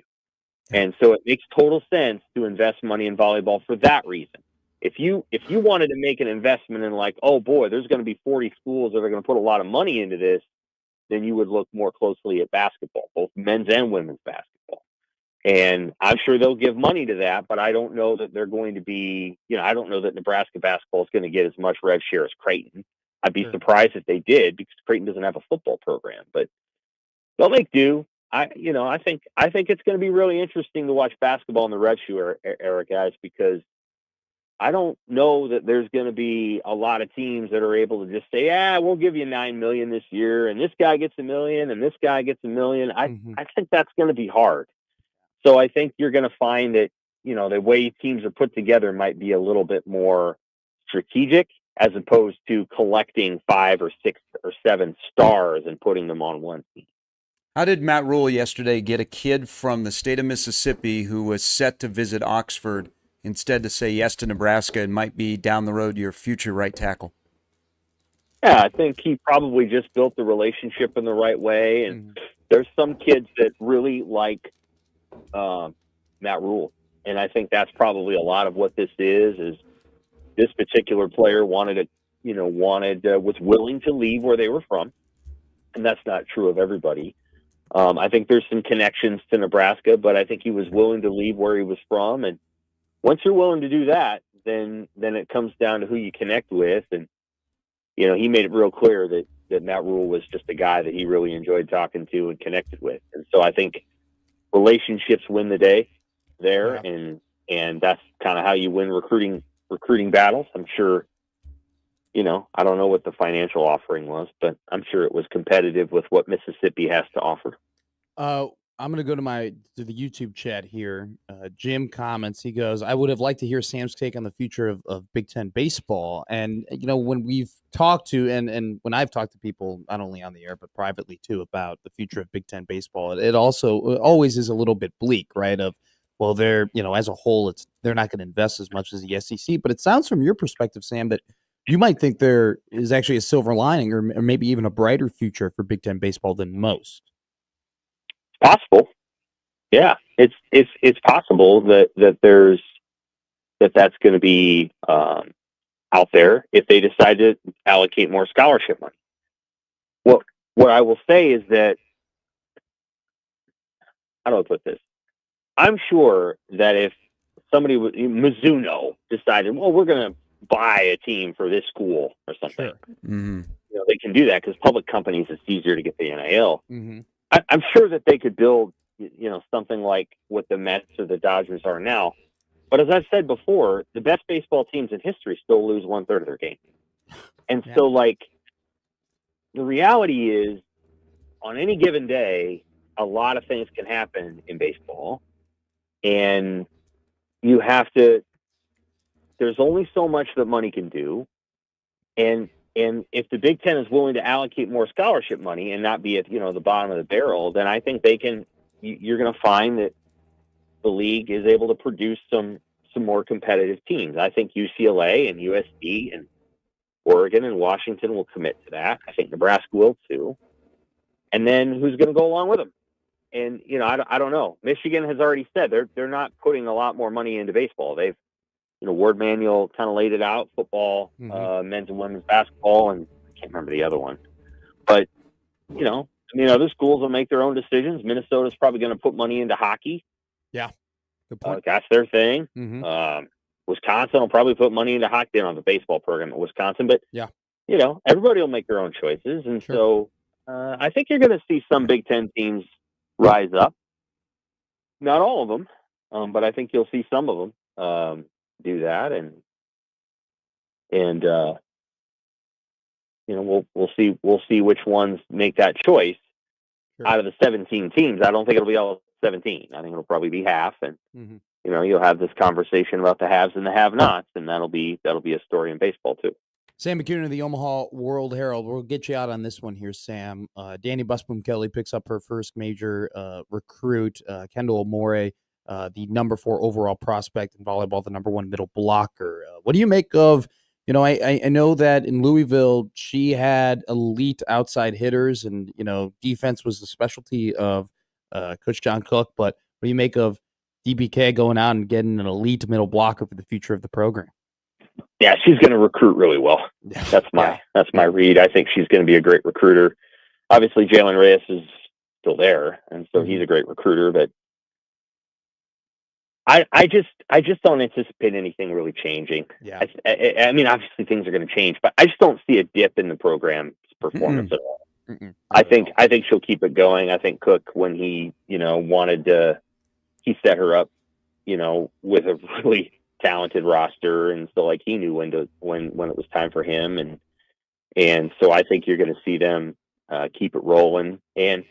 And so it makes total sense to invest money in volleyball for that reason. If you wanted to make an investment in, like, oh boy, there's going to be 40 schools that are going to put a lot of money into this, then you would look more closely at basketball, both men's and women's basketball. And I'm sure they'll give money to that, but I don't know that they're going to be, I don't know that Nebraska basketball is going to get as much rev share as Creighton. I'd be surprised if they did, because Creighton doesn't have a football program, but they'll make do. I think it's going to be really interesting to watch basketball in the rev share era, guys, because I don't know that there's going to be a lot of teams that are able to just say, we'll give you $9 million this year, and this guy gets $1 million, and this guy gets $1 million. I think that's going to be hard. So I think you're going to find that, the way teams are put together might be a little bit more strategic, as opposed to collecting 5 or 6 or 7 stars and putting them on one team. How did Matt Rule yesterday get a kid from the state of Mississippi who was set to visit Oxford instead to say yes to Nebraska and might be down the road your future right tackle? Yeah, I think he probably just built the relationship in the right way. And there's some kids that really like Matt Rule. And I think that's probably a lot of what this is this particular player was willing to leave where they were from. And that's not true of everybody. I think there's some connections to Nebraska, but I think he was willing to leave where he was from. And once you're willing to do that, then it comes down to who you connect with. And, he made it real clear that Matt Rule was just a guy that he really enjoyed talking to and connected with. And so I think relationships win the day there. Yeah. And that's kind of how you win recruiting battles. I'm sure, I don't know what the financial offering was, but I'm sure it was competitive with what Mississippi has to offer. I'm going to go to the YouTube chat here. Jim comments, he goes, I would have liked to hear Sam's take on the future of Big Ten baseball. And, when we've talked to, and when I've talked to people, not only on the air, but privately too, about the future of Big Ten baseball, it always is a little bit bleak, right? Well, they're, as a whole, they're not going to invest as much as the SEC. But it sounds from your perspective, Sam, that you might think there is actually a silver lining or maybe even a brighter future for Big Ten baseball than most. Possible. Yeah, it's possible that that's going to be out there if they decide to allocate more scholarship money. Well, what I will say is that, how do I put this? I'm sure that if somebody, Mizuno, decided, well, we're going to buy a team for this school or something, they can do that because public companies, it's easier to get the NIL. I'm sure that they could build, something like what the Mets or the Dodgers are now. But as I've said before, the best baseball teams in history still lose 1/3 of their game. And so, the reality is, on any given day, a lot of things can happen in baseball. And you have to, there's only so much that money can do. And if the Big Ten is willing to allocate more scholarship money and not be at, the bottom of the barrel, then I think you're going to find that the league is able to produce some more competitive teams. I think UCLA and USC and Oregon and Washington will commit to that. I think Nebraska will too. And then who's going to go along with them? And, I don't know. Michigan has already said they're not putting a lot more money into baseball. They've, Ward Manuel kind of laid it out, football, men's and women's basketball, and I can't remember the other one. But, other schools will make their own decisions. Minnesota's probably going to put money into hockey. Yeah, good point. That's their thing. Wisconsin will probably put money into hockey. They don't have a baseball program at Wisconsin, but, everybody will make their own choices. And so I think you're going to see some Big Ten teams rise up. Not all of them, but I think you'll see some of them do that, and we'll see which ones make that choice out of the 17 teams. I don't think it'll be all 17. I think it'll probably be half, and you'll have this conversation about the haves and the have-nots, and that'll be a story in baseball too. Sam McKewon of the Omaha World Herald. We'll get you out on this one here, Sam. Danny Busboom Kelly picks up her first major recruit. Kendall Amore, the number 4 overall prospect in volleyball, the number 1 middle blocker. What do you make of, I know that in Louisville, she had elite outside hitters and, defense was the specialty of Coach John Cook. But what do you make of DBK going out and getting an elite middle blocker for the future of the program? Yeah, she's going to recruit really well. That's my read. I think she's going to be a great recruiter. Obviously, Jalen Reyes is still there, and so he's a great recruiter. But I just don't anticipate anything really changing. Yeah. I mean, obviously things are going to change, but I just don't see a dip in the program's performance at all. I think she'll keep it going. I think Cook, when he wanted to, he set her up, with a really talented roster, and so like he knew when it was time for him, and so I think you're going to see them keep it rolling, and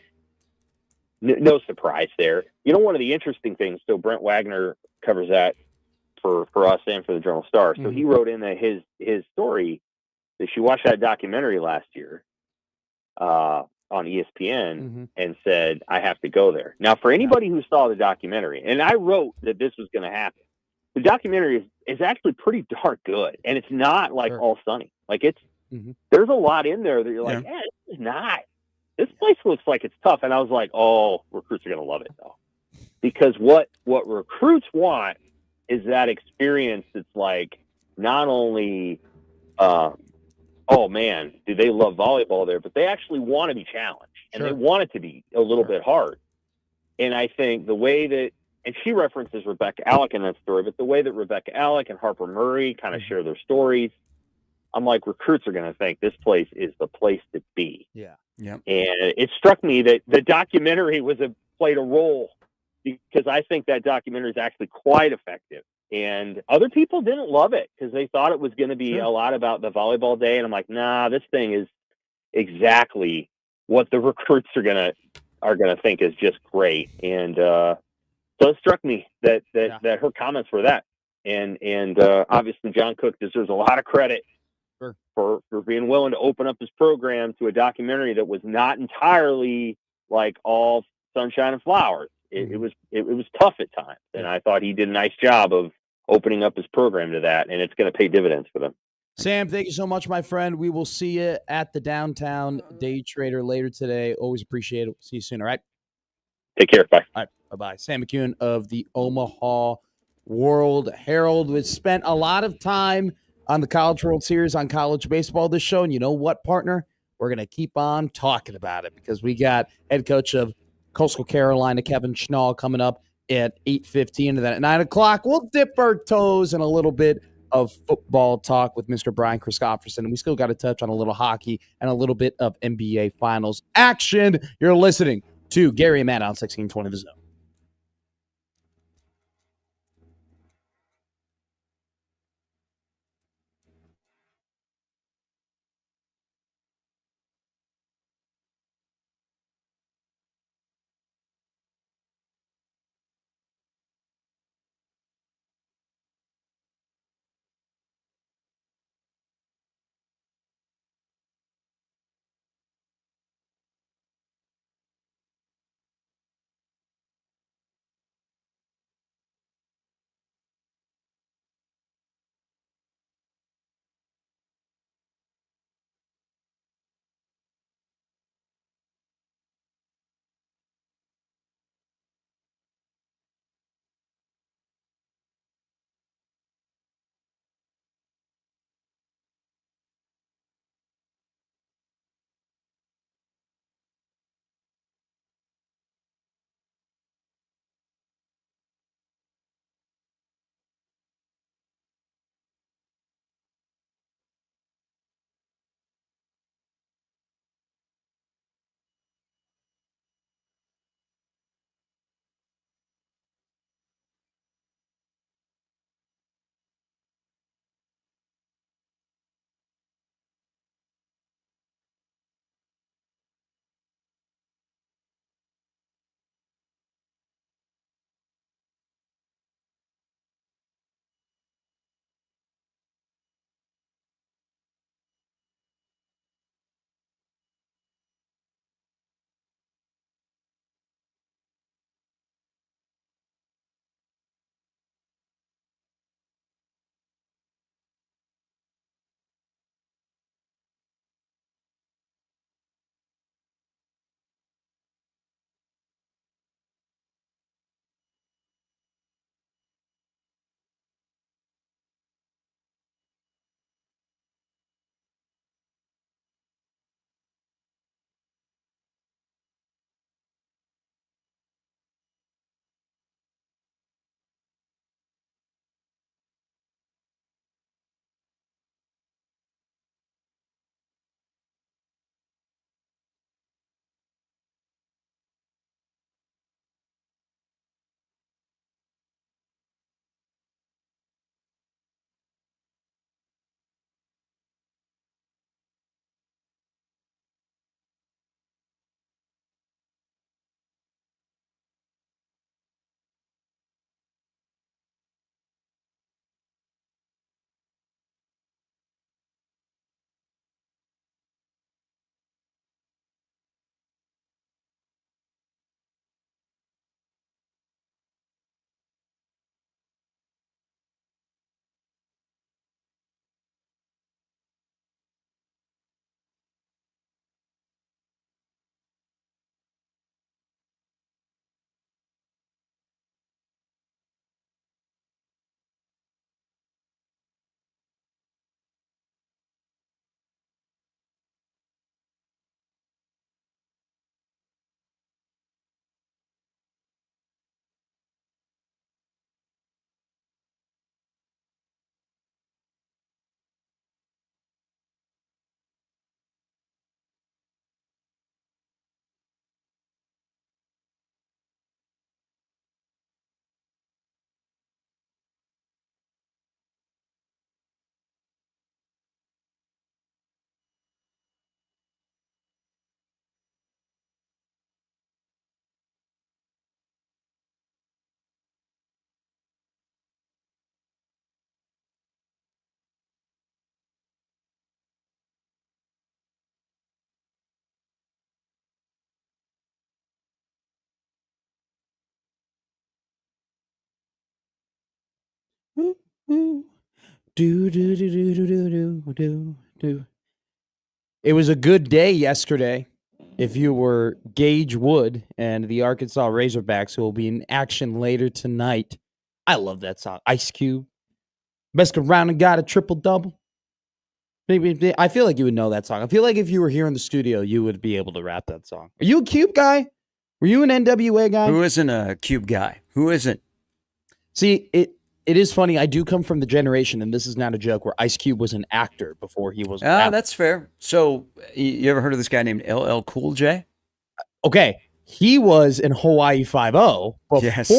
no surprise there. One of the interesting things. So Brent Wagner covers that for us and for the Journal Star. So he wrote in that his story that she watched that documentary last year on ESPN and said, I have to go there. Now, for anybody who saw the documentary, and I wrote that this was going to happen, the documentary is actually pretty darn good, and it's not like all sunny. Like there's a lot in there that you're like, this is not. This place looks like it's tough. And I was like, oh, recruits are going to love it, though. Because what recruits want is that experience that's like not only, oh, man, do they love volleyball there, but they actually want to be challenged. And they want it to be a little bit hard. And I think the way that, and she references Rebecca Alec in that story, but the way that Rebecca Alec and Harper Murray kind of share their stories, I'm like, recruits are going to think this place is the place to be. Yeah. Yeah. And it struck me that the documentary played a role, because I think that documentary is actually quite effective. And other people didn't love it because they thought it was going to be a lot about the volleyball day. And I'm like, nah, this thing is exactly what the recruits are going to think is just great. And so it struck me that her comments were that. And obviously John Cook deserves a lot of credit for being willing to open up his program to a documentary that was not entirely like all sunshine and flowers. It was tough at times, and I thought he did a nice job of opening up his program to that, and it's going to pay dividends for them. Sam, thank you so much, my friend. We will see you at the Downtown Day Trader later today. Always appreciate it. See you soon. All right. Take care. Bye. All right. Bye-bye. Sam McKewon of the Omaha World Herald, has spent a lot of time on the College World Series on college baseball this show. And you know what, partner? We're going to keep on talking about it because we got head coach of Coastal Carolina, Kevin Schnull, coming up at 8:15. And then at 9 o'clock, we'll dip our toes in a little bit of football talk with Mr. Brian Christopherson. And we still got to touch on a little hockey and a little bit of NBA Finals action. You're listening to Gary and Matt on 1620 The Zone. do do do do do do do do. It was a good day yesterday. If you were Gage Wood and the Arkansas Razorbacks, who will be in action later tonight. I love that song. Ice Cube. Best around and got a triple-double. Maybe I feel like you would know that song. I feel like if you were here in the studio, you would be able to rap that song. Are you a Cube guy? Were you an NWA guy? Who isn't a Cube guy? Who isn't? See, it is funny. I do come from the generation, and this is not a joke, where Ice Cube was an actor before he was. That's fair. So, you ever heard of this guy named LL Cool J? Okay, he was in Hawaii 5-0 before Yes.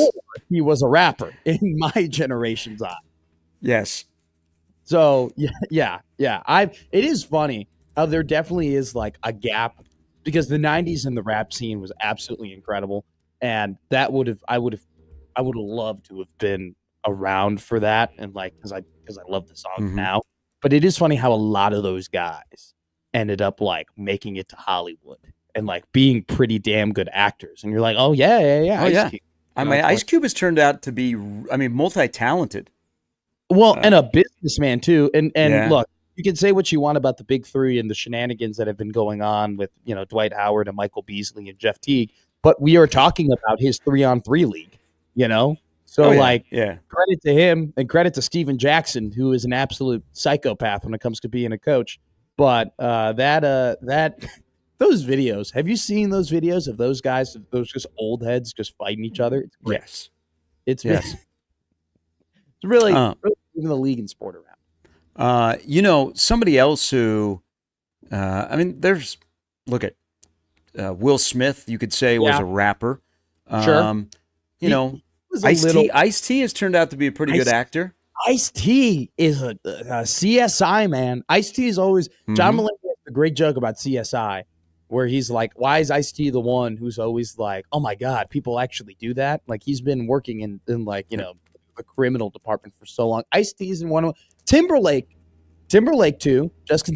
he was a rapper in my generation's eye. Yes. So yeah. It is funny how there definitely is like a gap, because the 90s and the rap scene was absolutely incredible, and I would have loved to have been around for that, and like because I love the song now. But it is funny how a lot of those guys ended up like making it to Hollywood and like being pretty damn good actors, and you're like, oh yeah. Oh, Ice yeah. Cube. I mean, Ice Cube has turned out to be, multi-talented. Well, and a businessman too. And Yeah. Look, you can say what you want about the big three and the shenanigans that have been going on with, Dwight Howard and Michael Beasley and Jeff Teague, but we are talking about his 3-on-3 league, So credit to him and credit to Steven Jackson, who is an absolute psychopath when it comes to being a coach. But those videos, have you seen those videos of those guys, those just old heads just fighting each other? It's great. Yes. It's really moving the league and sport around. Somebody else who, look at Will Smith, you could say was a rapper. Sure. Ice-T has turned out to be a pretty good actor. Ice-T is a CSI, man. Ice-T is always, John Mulaney has a great joke about CSI, where he's like, why is Ice-T the one who's always like, oh my God, people actually do that? Like, he's been working in like, the criminal department for so long. Ice-T is in one of Timberlake too.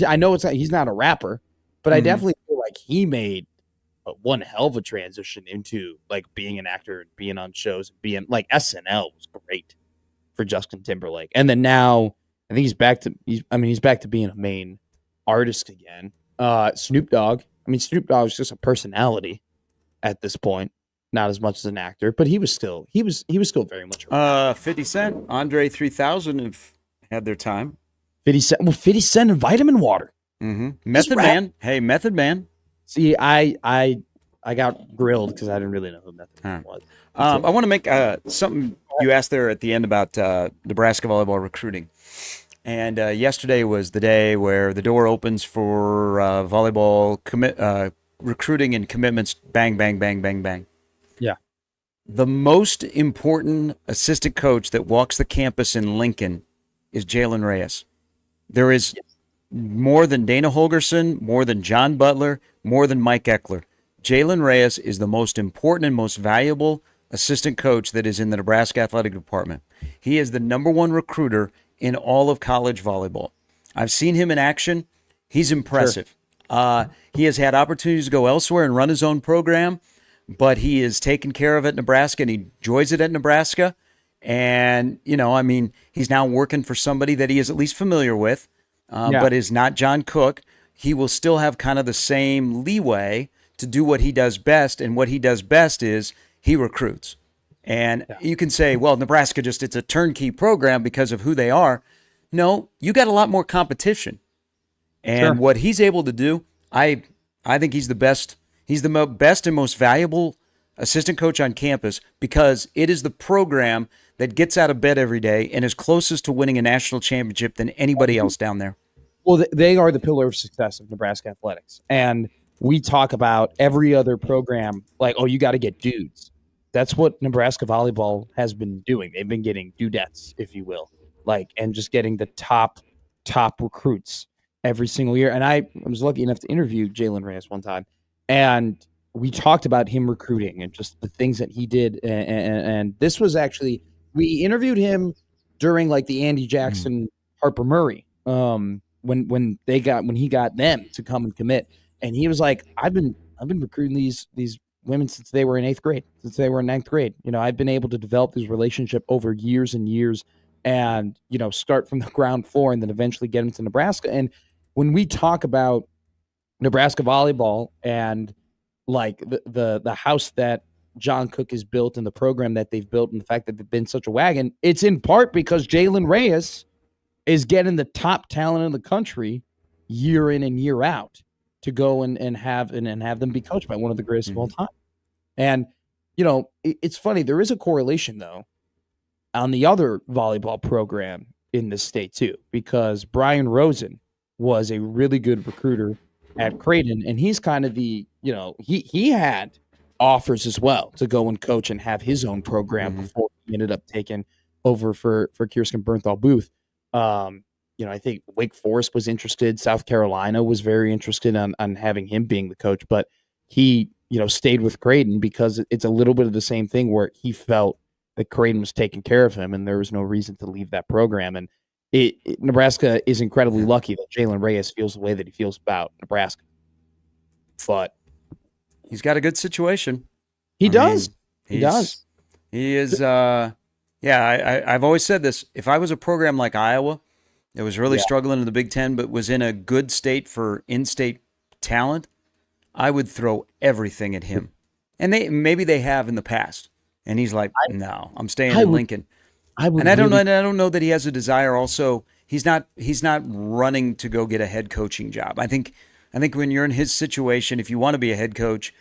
I know he's not a rapper, but I definitely feel like he made one hell of a transition into like being an actor and being on shows and being like SNL was great for Justin Timberlake. And then now I think he's back to being a main artist again. Snoop Dogg is just a personality at this point. Not as much as an actor, but he was still very much around. 50 Cent, Andre 3000 have had their time. 50 Cent and Vitamin Water. Method Man. Hey, Method Man. See, I got grilled because I didn't really know who Method Man was. I want to make something you asked there at the end about Nebraska volleyball recruiting. And yesterday was the day where the door opens for volleyball recruiting and commitments. Bang, bang, bang, bang, bang. Yeah. The most important assistant coach that walks the campus in Lincoln is Jalen Reyes. There is more than Dana Holgerson, more than John Butler, more than Mike Eckler. Jalen Reyes is the most important and most valuable assistant coach that is in the Nebraska Athletic Department. He is the number one recruiter in all of college volleyball. I've seen him in action. He's impressive. Sure. He has had opportunities to go elsewhere and run his own program, but he is taken care of at Nebraska, and he enjoys it at Nebraska. And, he's now working for somebody that he is at least familiar with, but is not John Cook. He will still have kind of the same leeway to do what he does best, and what he does best is he recruits. And you can say, well, Nebraska it's a turnkey program because of who they are. No, you got a lot more competition. And what he's able to do, I think he's the best. He's the best and most valuable assistant coach on campus, because it is the program that gets out of bed every day and is closest to winning a national championship than anybody else down there. Well, they are the pillar of success of Nebraska athletics. And we talk about every other program like, oh, you got to get dudes. That's what Nebraska volleyball has been doing. They've been getting dudettes, if you will, and just getting the top recruits every single year. And I was lucky enough to interview Jalen Reyes one time, and we talked about him recruiting and just the things that he did. And this was actually, we interviewed him during like the Andy Jackson, Harper Murray, when he got them to come and commit. And he was like, I've been recruiting these women since they were in 8th grade, since they were in 9th grade. I've been able to develop this relationship over years and years and, start from the ground floor and then eventually get him to Nebraska. And when we talk about Nebraska volleyball and like the house that John Cook has built and the program that they've built and the fact that they've been such a wagon, it's in part because Jalen Reyes is getting the top talent in the country year in and year out to go and have them be coached by one of the greatest of all time. And, it's funny. There is a correlation, though, on the other volleyball program in this state, too, because Brian Rosen was a really good recruiter at Creighton, and he's kind of the, he had offers as well to go and coach and have his own program before he ended up taking over for Kirsten Bernthal Booth. I think Wake Forest was interested. South Carolina was very interested on having him being the coach, but he, stayed with Creighton because it's a little bit of the same thing where he felt that Creighton was taking care of him and there was no reason to leave that program. And Nebraska is incredibly lucky that Jalen Reyes feels the way that he feels about Nebraska. But he's got a good situation. He does. He is. I've always said this. If I was a program like Iowa that was really struggling in the Big Ten, but was in a good state for in-state talent, I would throw everything at him. And maybe they have in the past. And he's like, no, I'm staying in Lincoln. I don't know that he has a desire. Also, he's not running to go get a head coaching job. I think when you're in his situation, if you want to be a head coach,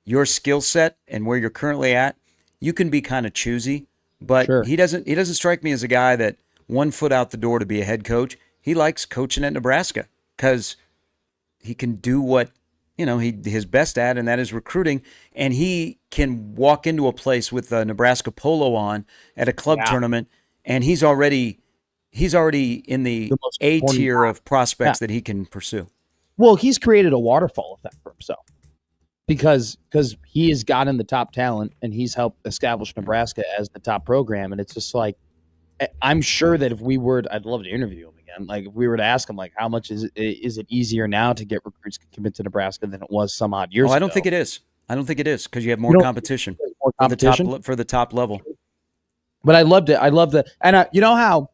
your skill set and where you're currently at, you can be kind of choosy. But he doesn't strike me as a guy that 1 foot out the door to be a head coach. He likes coaching at Nebraska because he can do what his best at, and that is recruiting. And he can walk into a place with a Nebraska polo on at a club tournament, and he's already in the A tier of prospects that he can pursue. Well, he's created a waterfall effect for himself because he has gotten the top talent and he's helped establish Nebraska as the top program. And it's just like, I'm sure that I'd love to interview him again. Like if we were to ask him, like, how much is it easier now to get recruits to commit to Nebraska than it was some odd years ago? I don't think it is. Because you have more competition. For the top level. But I loved it. And you know how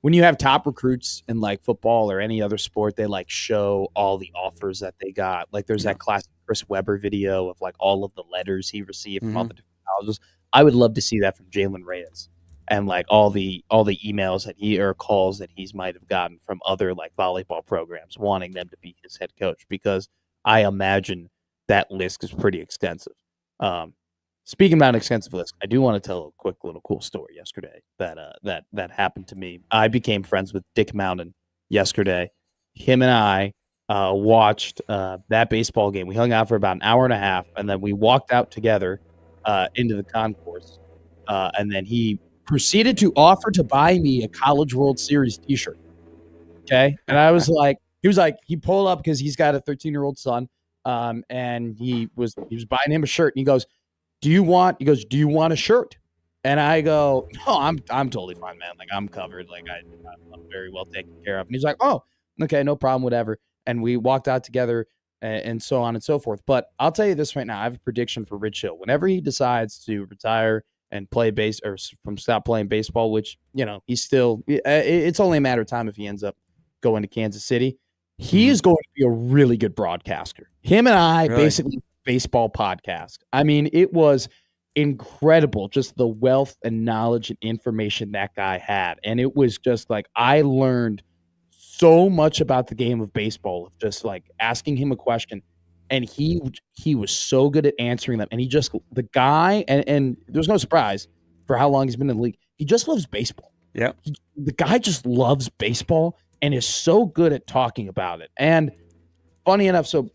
when you have top recruits in like football or any other sport, they like show all the offers that they got. Like there's that classic Chris Webber video of like all of the letters he received from all the different colleges. I would love to see that from Jalen Reyes. And like all the emails or calls that he's might have gotten from other like volleyball programs wanting them to be his head coach, because I imagine that list is pretty extensive. Speaking about an extensive list, I do want to tell a quick little cool story yesterday that happened to me. I became friends with Dick Mountain yesterday. Him and I watched that baseball game. We hung out for about an hour and a half, and then we walked out together into the concourse, and then he proceeded to offer to buy me a College World Series t-shirt. Okay. And I was like, he pulled up because he's got a 13-year-old son. And he was buying him a shirt, and he goes, do you want a shirt? And I go, no, I'm totally fine, man. Like I'm covered. Like I'm very well taken care of. And he's like, oh, okay, no problem, whatever. And we walked out together and so on and so forth. But I'll tell you this right now. I have a prediction for Rich Hill. Whenever he decides to retire and stop playing baseball, which, he's still, it's only a matter of time if he ends up going to Kansas City. He is going to be a really good broadcaster. Him and I basically baseball podcast. I mean, it was incredible, just the wealth and knowledge and information that guy had. And it was just like, I learned so much about the game of baseball of just like asking him a question. And he was so good at answering them. And the guy, and there's no surprise for how long he's been in the league. He just loves baseball. Yeah. The guy just loves baseball and is so good at talking about it. And funny enough, so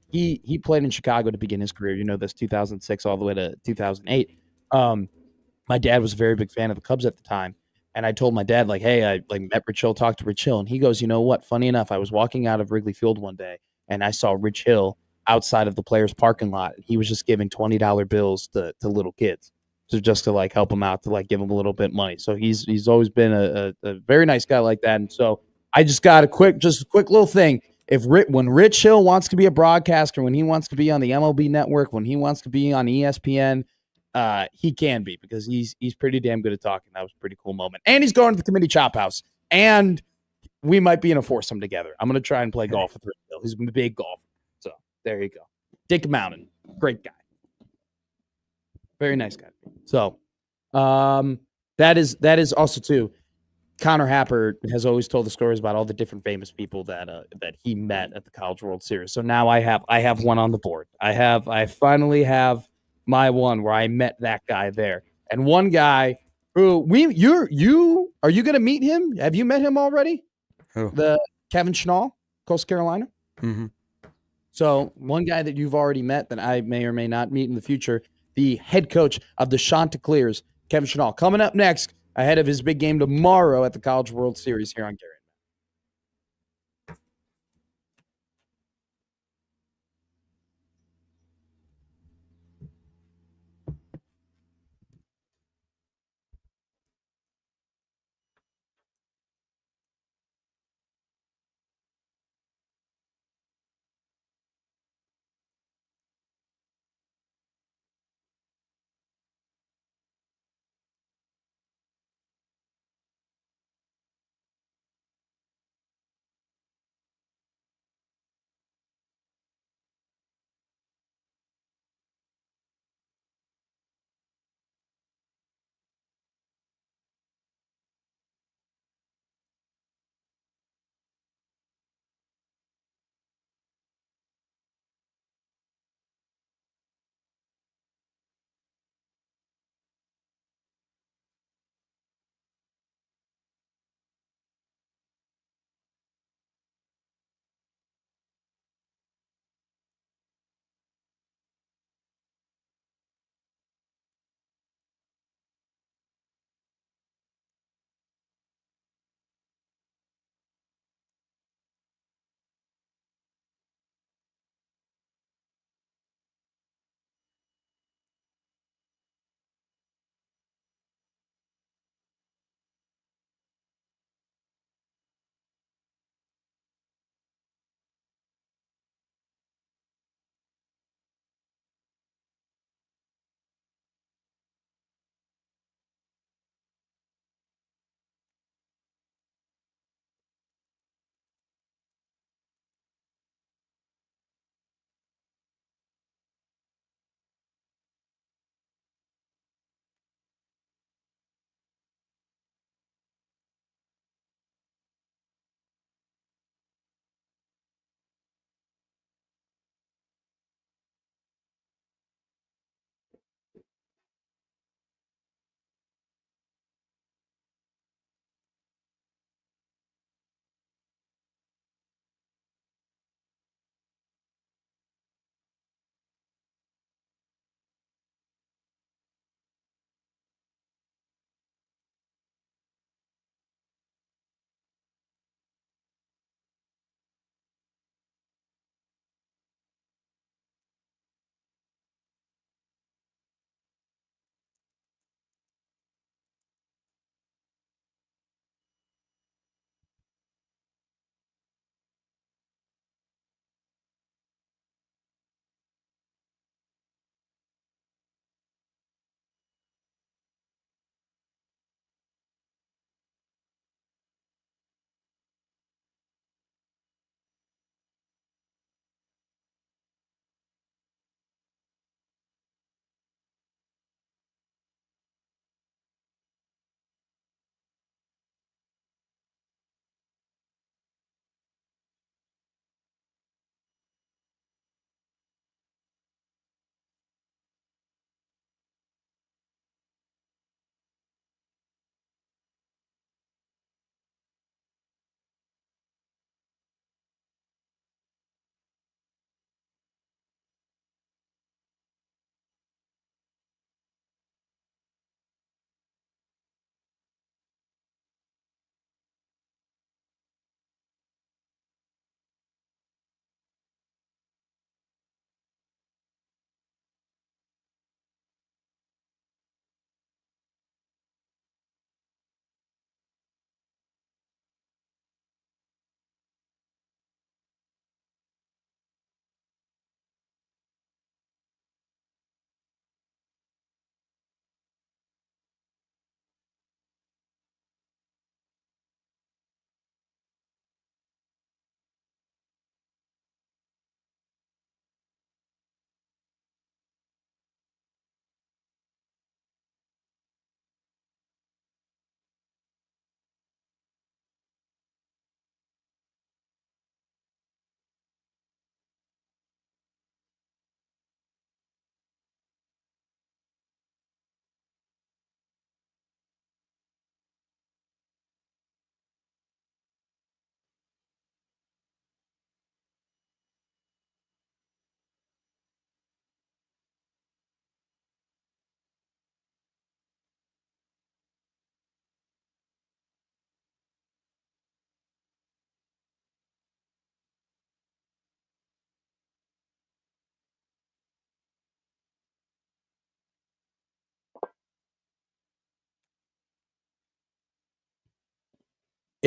he played in Chicago to begin his career. This 2006 all the way to 2008. My dad was a very big fan of the Cubs at the time. And I told my dad, like, hey, I met Rich Hill, talked to Rich Hill. And he goes, you know what? Funny enough, I was walking out of Wrigley Field one day and I saw Rich Hill outside of the players' parking lot. And he was just giving $20 bills to little kids to like help them out, to like give them a little bit of money. So he's always been a very nice guy like that. And so I just got a quick little thing. When Rich Hill wants to be a broadcaster, when he wants to be on the MLB network, when he wants to be on ESPN, he can be because he's pretty damn good at talking. That was a pretty cool moment. And he's going to the committee chop house. And we might be in a foursome together. I'm going to try and play golf with Rick. He's a big golfer. So there you go. Dick Mountain. Great guy. Very nice guy. So that is also too. Connor Happer has always told the stories about all the different famous people that he met at the College World Series. So now I have one on the board. I finally have my one where I met that guy there. And one guy who are you going to meet him? Have you met him already? Who? The Kevin Schnull, Coastal Carolina. Mm-hmm. So one guy that you've already met that I may or may not meet in the future, the head coach of the Chanticleers, Kevin Schnull, coming up next ahead of his big game tomorrow at the College World Series here on Gary.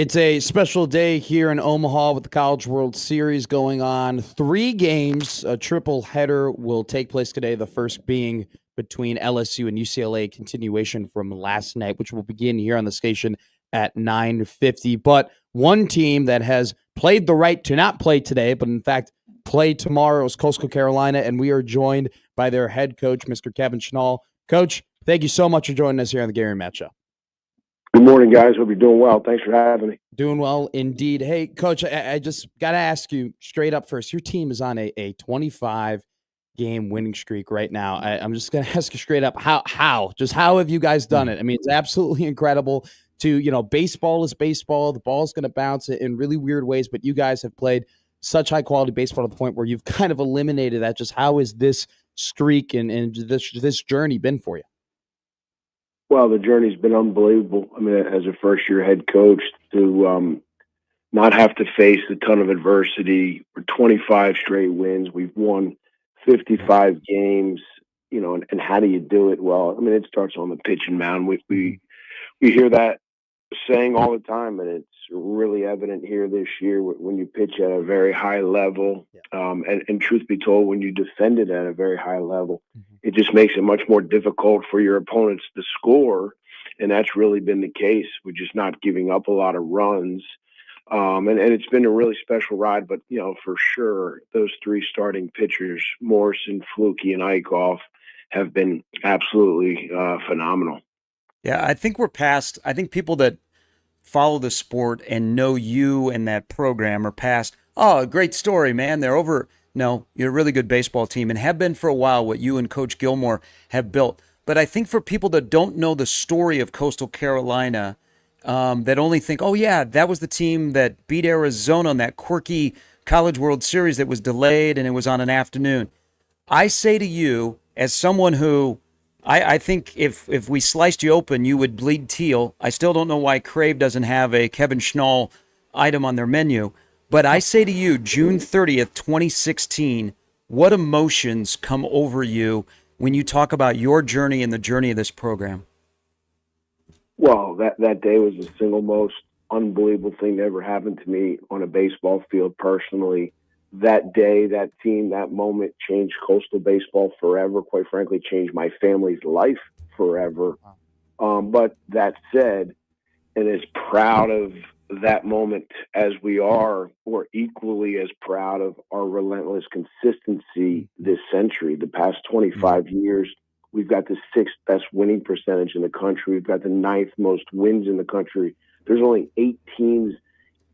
It's a special day here in Omaha with the College World Series going on. 3 games, a triple header will take place today, the first being between LSU and UCLA, continuation from last night, which will begin here on the station at 9:50. But one team that has played the right to not play today, but in fact play tomorrow is Coastal Carolina, and we are joined by their head coach, Mr. Kevin Schnull. Coach, thank you so much for joining us here on the Gary Matt Show. Good morning, guys. Hope you're doing well. Thanks for having me. Doing well indeed. Hey, Coach, I just got to ask you straight up first. Your team is on a 25-game winning streak right now. I'm just going to ask you straight up, how have you guys done it? I mean, it's absolutely incredible baseball is baseball. The ball's going to bounce in really weird ways, but you guys have played such high-quality baseball to the point where you've kind of eliminated that. Just how is this streak and this journey been for you? Well, the journey's been unbelievable. I mean, as a first-year head coach, to not have to face a ton of adversity for 25 straight wins. We've won 55 games, and how do you do it? Well, I mean, it starts on the pitch and mound. We hear that saying all the time, and it's really evident here this year when you pitch at a very high level. And truth be told, when you defend it at a very high level, it just makes it much more difficult for your opponents to score. And that's really been the case. We're just not giving up a lot of runs. And it's been a really special ride. But, for sure, those 3 starting pitchers, Morrison, Flukie, and Eichhoff, have been absolutely phenomenal. Yeah, I think we're past. I think people that follow the sport and know you and that program are past, oh, great story, man. They're over. No, you're a really good baseball team and have been for a while, what you and Coach Gilmore have built. But I think for people that don't know the story of Coastal Carolina, that only think, oh, yeah, that was the team that beat Arizona on that quirky College World Series that was delayed and it was on an afternoon. I say to you, as someone who I think if we sliced you open, you would bleed teal. I still don't know why Crave doesn't have a Kevin Schnull item on their menu. But I say to you, June 30th, 2016, what emotions come over you when you talk about your journey and the journey of this program? Well, that day was the single most unbelievable thing that ever happened to me on a baseball field personally. That day, that team, that moment changed Coastal baseball forever. Quite frankly, changed my family's life forever. But that said, and as proud of that moment as we are, we're equally as proud of our relentless consistency this century. The past 25 years, we've got the 6th best winning percentage in the country. We've got the 9th most wins in the country. There's only 8 teams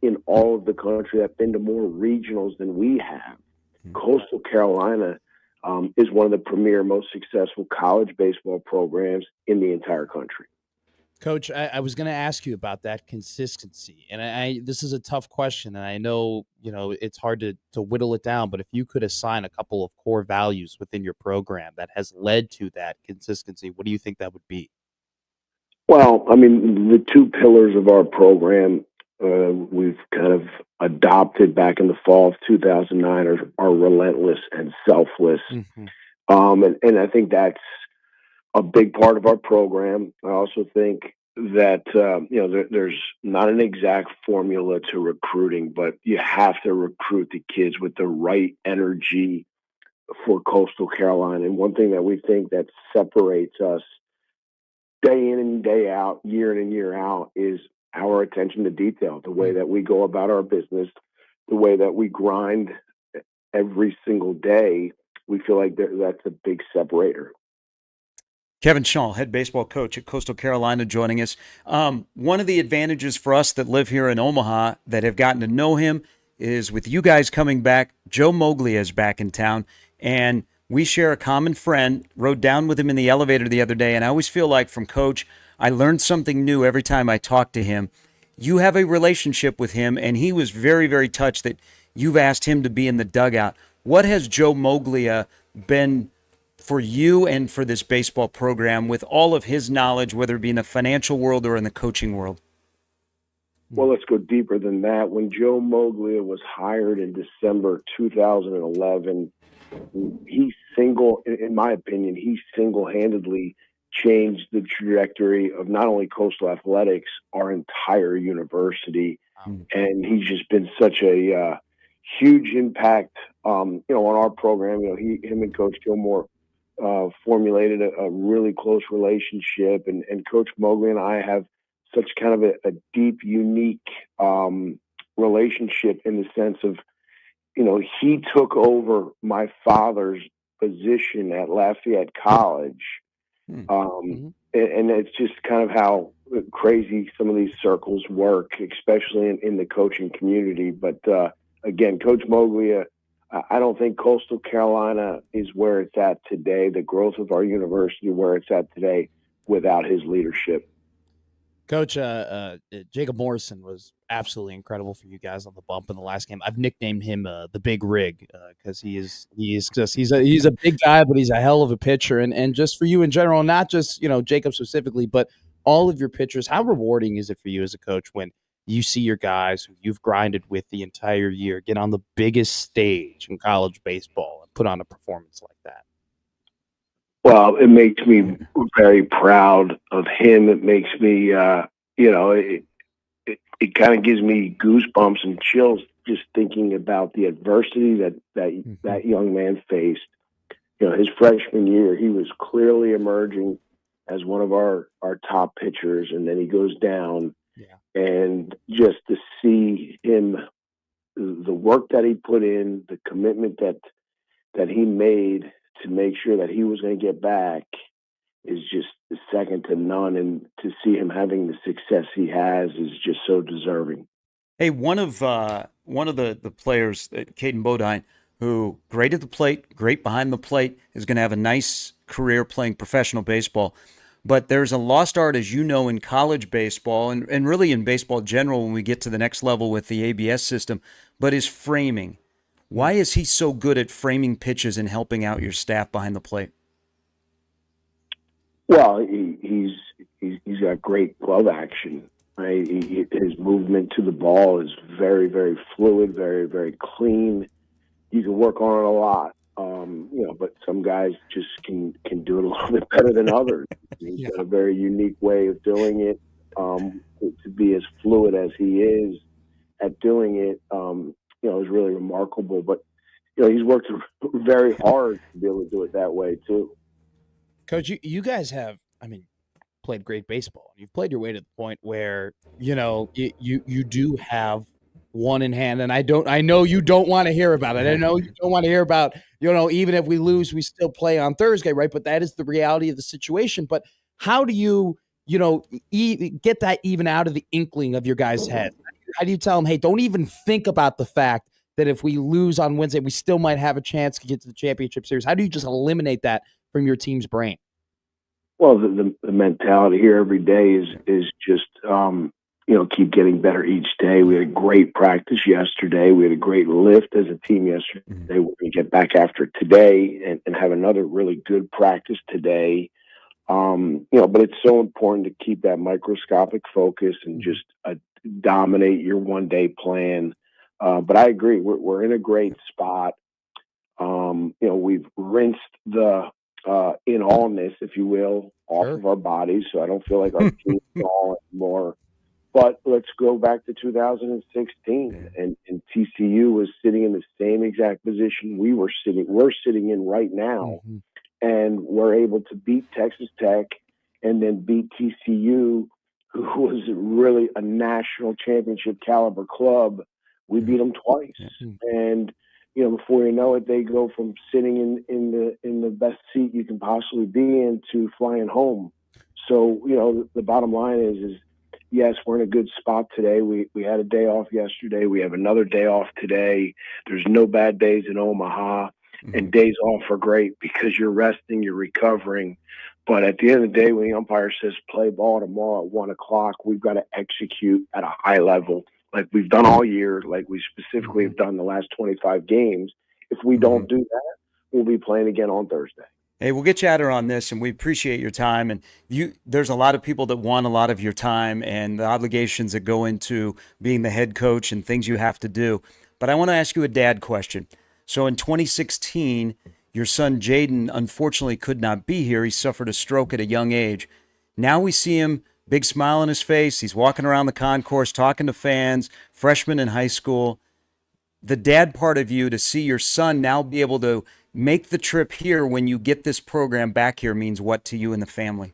in all of the country that have been to more regionals than we have. Coastal Carolina is one of the premier, most successful college baseball programs in the entire country. Coach, I was going to ask you about that consistency, and this is a tough question, and I know it's hard to whittle it down. But if you could assign a couple of core values within your program that has led to that consistency, what do you think that would be? Well, I mean, the 2 pillars of our program we've kind of adopted back in the fall of 2009 are relentless and selfless. And I think that's a big part of our program. I also think that, there's not an exact formula to recruiting, but you have to recruit the kids with the right energy for Coastal Carolina. And one thing that we think that separates us day in and day out, year in and year out, is our attention to detail, the way that we go about our business, the way that we grind every single day. We feel like that's a big separator. Kevin Schnull, head baseball coach at Coastal Carolina, joining us. One of the advantages for us that live here in Omaha that have gotten to know him is with you guys coming back, Joe Moglia is back in town, and we share a common friend. Rode down with him in the elevator the other day, and I always feel like from Coach, I learned something new every time I talk to him. You have a relationship with him, and he was very, very touched that you've asked him to be in the dugout. What has Joe Moglia been for you and for this baseball program with all of his knowledge, whether it be in the financial world or in the coaching world? Well, let's go deeper than that. When Joe Moglia was hired in December 2011, in my opinion, he single-handedly changed the trajectory of not only Coastal athletics, our entire university. And he's just been such a huge impact, on our program. Him and Coach Gilmore formulated a really close relationship, and Coach Mobley and I have such kind of a deep, unique relationship in the sense of, he took over my father's position at Lafayette College. And it's just kind of how crazy some of these circles work, especially in the coaching community. But again, Coach Mobley, I don't think Coastal Carolina is where it's at today, the growth of our university where it's at today, without his leadership. Coach, Jacob Morrison was absolutely incredible for you guys on the bump in the last game. I've nicknamed him the Big Rig because he's a big guy, but he's a hell of a pitcher. And just for you in general, not just Jacob specifically, but all of your pitchers. How rewarding is it for you as a coach when you see your guys who you've grinded with the entire year get on the biggest stage in college baseball and put on a performance like that? Well, it makes me very proud of him. It makes me, it kind of gives me goosebumps and chills just thinking about the adversity that young man faced. His freshman year, he was clearly emerging as one of our top pitchers, and then he goes down. Yeah. And just to see him, the work that he put in, the commitment that he made to make sure that he was going to get back is just second to none. And to see him having the success he has is just so deserving. Hey, one of the players, Caden Bodine, who great at the plate, great behind the plate, is going to have a nice career playing professional baseball. But there's a lost art, as you know, in college baseball and really in baseball in general when we get to the next level with the ABS system, but is framing. Why is he so good at framing pitches and helping out your staff behind the plate? Well, he's got great glove action. Right? His movement to the ball is very, very fluid, very, very clean. You can work on it a lot, but some guys just can do it a little bit better than others. He's got a very unique way of doing it. To be as fluid as he is at doing it, is really remarkable. But he's worked very hard to be able to do it that way too. Coach, you guys have, played great baseball. You've played your way to the point where you do have one in hand, and I know you don't want to hear about it. I know you don't want to hear about even if we lose, we still play on Thursday, right? But that is the reality of the situation. But how do you get that even out of the inkling of your guys' head? How do you tell them, hey, don't even think about the fact that if we lose on Wednesday, we still might have a chance to get to the championship series? How do you just eliminate that from your team's brain? Well, the mentality here every day is just, keep getting better each day. We had a great practice yesterday. We had a great lift as a team yesterday. We're going to get back after it today and have another really good practice today. But it's so important to keep that microscopic focus and just dominate your one-day plan. But I agree, we're in a great spot. We've rinsed the in allness, if you will, off of our bodies, so I don't feel like our team is all anymore. But let's go back to 2016, and TCU was sitting in the same exact position we're sitting in right now, and we're able to beat Texas Tech and then beat TCU, who was really a national championship caliber club. We beat them twice, and before you know it, they go from sitting in the best seat you can possibly be in to flying home. So the bottom line is yes, we're in a good spot today. We had a day off yesterday. We have another day off today. There's no bad days in Omaha, and days off are great because you're resting, you're recovering. But at the end of the day, when the umpire says play ball tomorrow at 1:00, we've got to execute at a high level, like we've done all year, like we specifically have done the last 25 games. If we don't do that, we'll be playing again on Thursday. Hey, we'll get you out on this, and we appreciate your time. And there's a lot of people that want a lot of your time and the obligations that go into being the head coach and things you have to do. But I want to ask you a dad question. So in 2016, Your son Jaden unfortunately could not be here. He suffered a stroke at a young age. Now we see him, big smile on his face. He's walking around the concourse, talking to fans, freshmen in high school. The dad part of you, to see your son now be able to make the trip here when you get this program back here, means what to you and the family?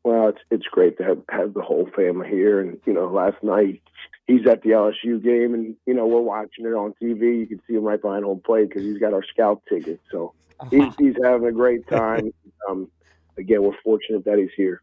Well, it's great to have the whole family here. And, last night he's at the LSU game, and, we're watching it on TV. You can see him right behind home plate because he's got our scout ticket. So he's having a great time. Again, we're fortunate that he's here.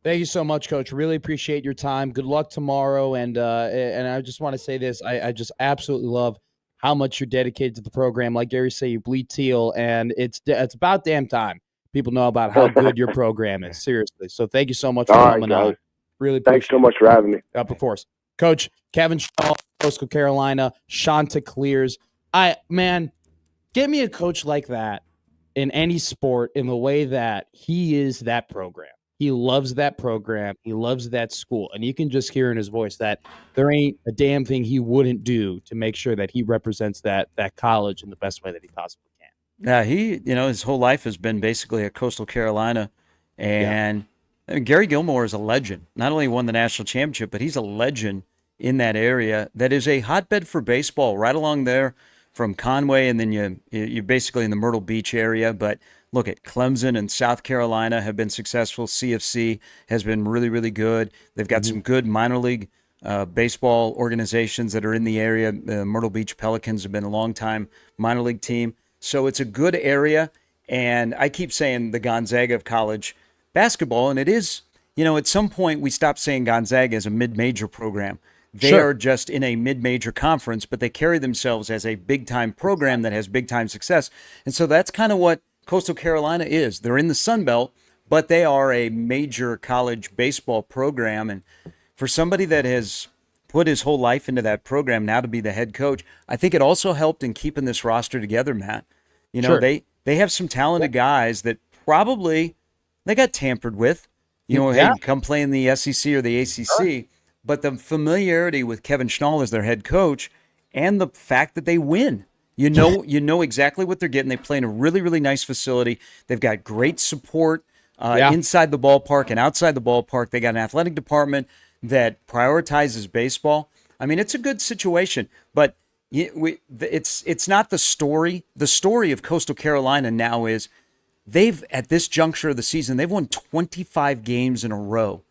Thank you so much, Coach. Really appreciate your time. Good luck tomorrow. And I just want to say this. I just absolutely love how much you're dedicated to the program. Like Gary said, you bleed teal, and it's about damn time people know about how good your program is. Seriously. So thank you so much for coming on. Really appreciate Thanks so much for having me. Of course. Coach Kevin Schnull, Coastal Carolina, Chanticleers. Get me a coach like that in any sport in the way that he is that program. He loves that program. He loves that school. And you can just hear in his voice that there ain't a damn thing he wouldn't do to make sure that he represents that college in the best way that he possibly can. Yeah, his whole life has been basically at Coastal Carolina. And Gary Gilmore is a legend. Not only won the national championship, but he's a legend in that area that is a hotbed for baseball right along there from Conway, and then you're basically in the Myrtle Beach area. But look at Clemson and South Carolina have been successful. CFC has been really, really good. They've got some good minor league baseball organizations that are in the area. The Myrtle Beach Pelicans have been a long-time minor league team. So it's a good area. And I keep saying the Gonzaga of college basketball, and it is, at some point we stopped saying Gonzaga as a mid-major program. They are just in a mid-major conference, but they carry themselves as a big-time program that has big-time success. And so that's kind of what Coastal Carolina is. They're in the Sun Belt, but they are a major college baseball program. And for somebody that has put his whole life into that program now to be the head coach, I think it also helped in keeping this roster together, Matt. They have some talented guys that probably they got tampered with. Hey, come play in the SEC or the ACC. But the familiarity with Kevin Schnull as their head coach and the fact that they win. You know exactly what they're getting. They play in a really, really nice facility. They've got great support inside the ballpark and outside the ballpark. They got an athletic department that prioritizes baseball. I mean, it's a good situation. But it's not the story. The story of Coastal Carolina now is they've, at this juncture of the season, they've won 25 games in a row.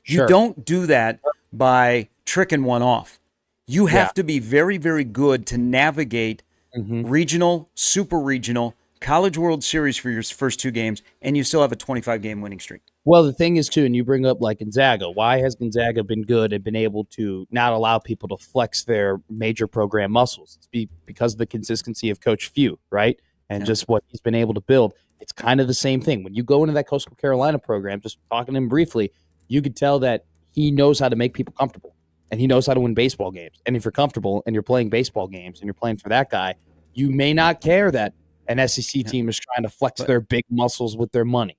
You don't do that by tricking one off. You have to be very, very good to navigate regional, super regional, College World Series for your first two games, and you still have a 25-game winning streak. Well, the thing is, too, and you bring up like Gonzaga. Why has Gonzaga been good and been able to not allow people to flex their major program muscles? It's because of the consistency of Coach Few, right? And just what he's been able to build. It's kind of the same thing. When you go into that Coastal Carolina program, just talking to him briefly, you could tell that he knows how to make people comfortable, and he knows how to win baseball games. And if you're comfortable and you're playing baseball games and you're playing for that guy, you may not care that an SEC team is trying to flex their big muscles with their money.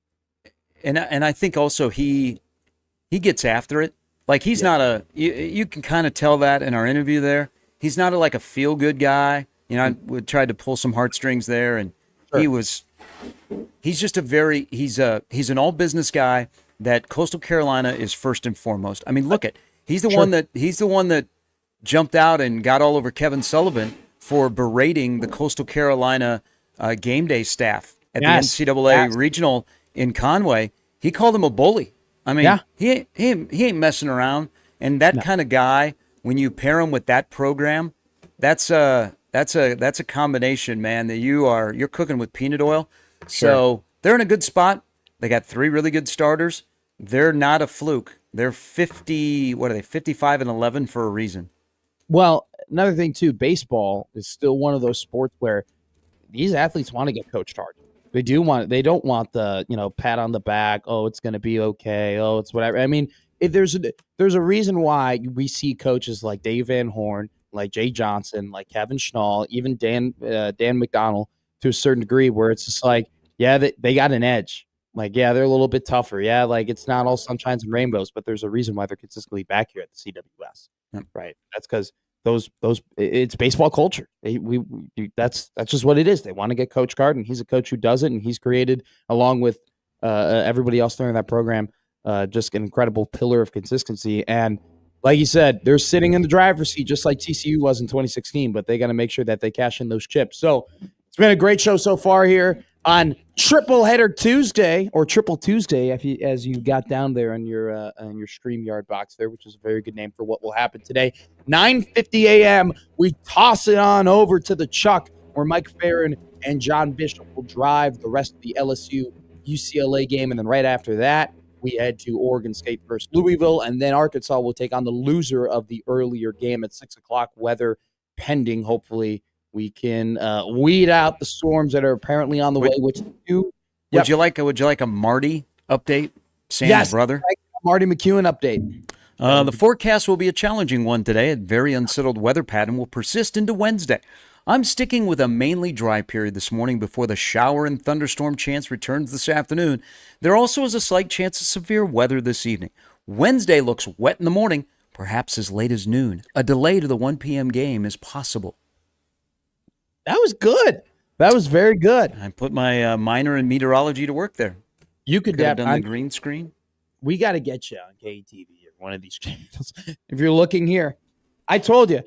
And I think also he gets after it. Like he's not a you can kind of tell that in our interview there. He's not like a feel good guy. I would try to pull some heartstrings there, and he's just he's an all business guy that Coastal Carolina is first and foremost. I mean, look at he's the one that jumped out and got all over Kevin Sullivan for berating the Coastal Carolina game day staff at the NCAA regional in Conway. He called him a bully. I mean, he ain't messing around. And that kind of guy, when you pair him with that program, that's a combination, man, that you're cooking with peanut oil. So they're in a good spot. They got three really good starters. They're not a fluke. They're 55-11 for a reason. Well, another thing too, baseball is still one of those sports where these athletes want to get coached hard. They don't want the, pat on the back. Oh, it's going to be okay. Oh, it's whatever. I mean, there's a reason why we see coaches like Dave Van Horn, like Jay Johnson, like Kevin Schnull, even Dan McDonald to a certain degree, where it's just like, they got an edge. Like, they're a little bit tougher. Yeah, like it's not all sunshines and rainbows, but there's a reason why they're consistently back here at the CWS. Right. That's because it's baseball culture. That's just what it is. They want to get Coach Carden. He's a coach who does it, and he's created, along with everybody else during that program, just an incredible pillar of consistency. And like you said, they're sitting in the driver's seat just like TCU was in 2016, but they got to make sure that they cash in those chips. So it's been a great show so far here on Triple Header Tuesday, or Triple Tuesday, as you got down there on your StreamYard box there, which is a very good name for what will happen today. 9:50 a.m., we toss it on over to the Chuck, where Mike Farron and John Bishop will drive the rest of the LSU-UCLA game, and then right after that, we head to Oregon State versus Louisville, and then Arkansas will take on the loser of the earlier game at 6 o'clock, weather pending. Hopefully, we can weed out the storms that are apparently on the way, which do. Would you like a Marty update, Sam's brother? Like Marty McKewon update. The forecast will be a challenging one today. A very unsettled weather pattern will persist into Wednesday. I'm sticking with a mainly dry period this morning before the shower and thunderstorm chance returns this afternoon. There also is a slight chance of severe weather this evening. Wednesday looks wet in the morning, perhaps as late as noon. A delay to the 1 p.m. game is possible. That was good. That was very good. I put my minor in meteorology to work there. You could have done the green screen. We got to get you on KTV or one of these channels. If you're looking here, I told you,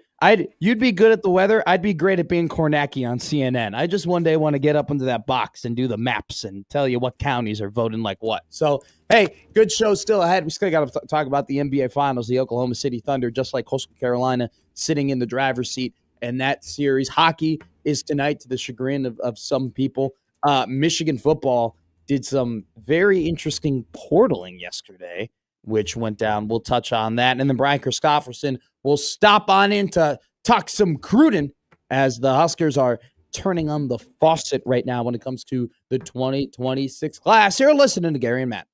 you'd be good at the weather. I'd be great at being Kornacki on CNN. I just one day want to get up into that box and do the maps and tell you what counties are voting like what. So, hey, good show still ahead. We still got to talk about the NBA Finals, the Oklahoma City Thunder, just like Coastal Carolina, sitting in the driver's seat. And that series, hockey is tonight, to the chagrin of some people. Michigan football did some very interesting portaling yesterday, which went down. We'll touch on that. And then Brian Christopherson will stop on in to talk some Cruden, as the Huskers are turning on the faucet right now when it comes to the 2026 class. You're listening to Gary and Matt.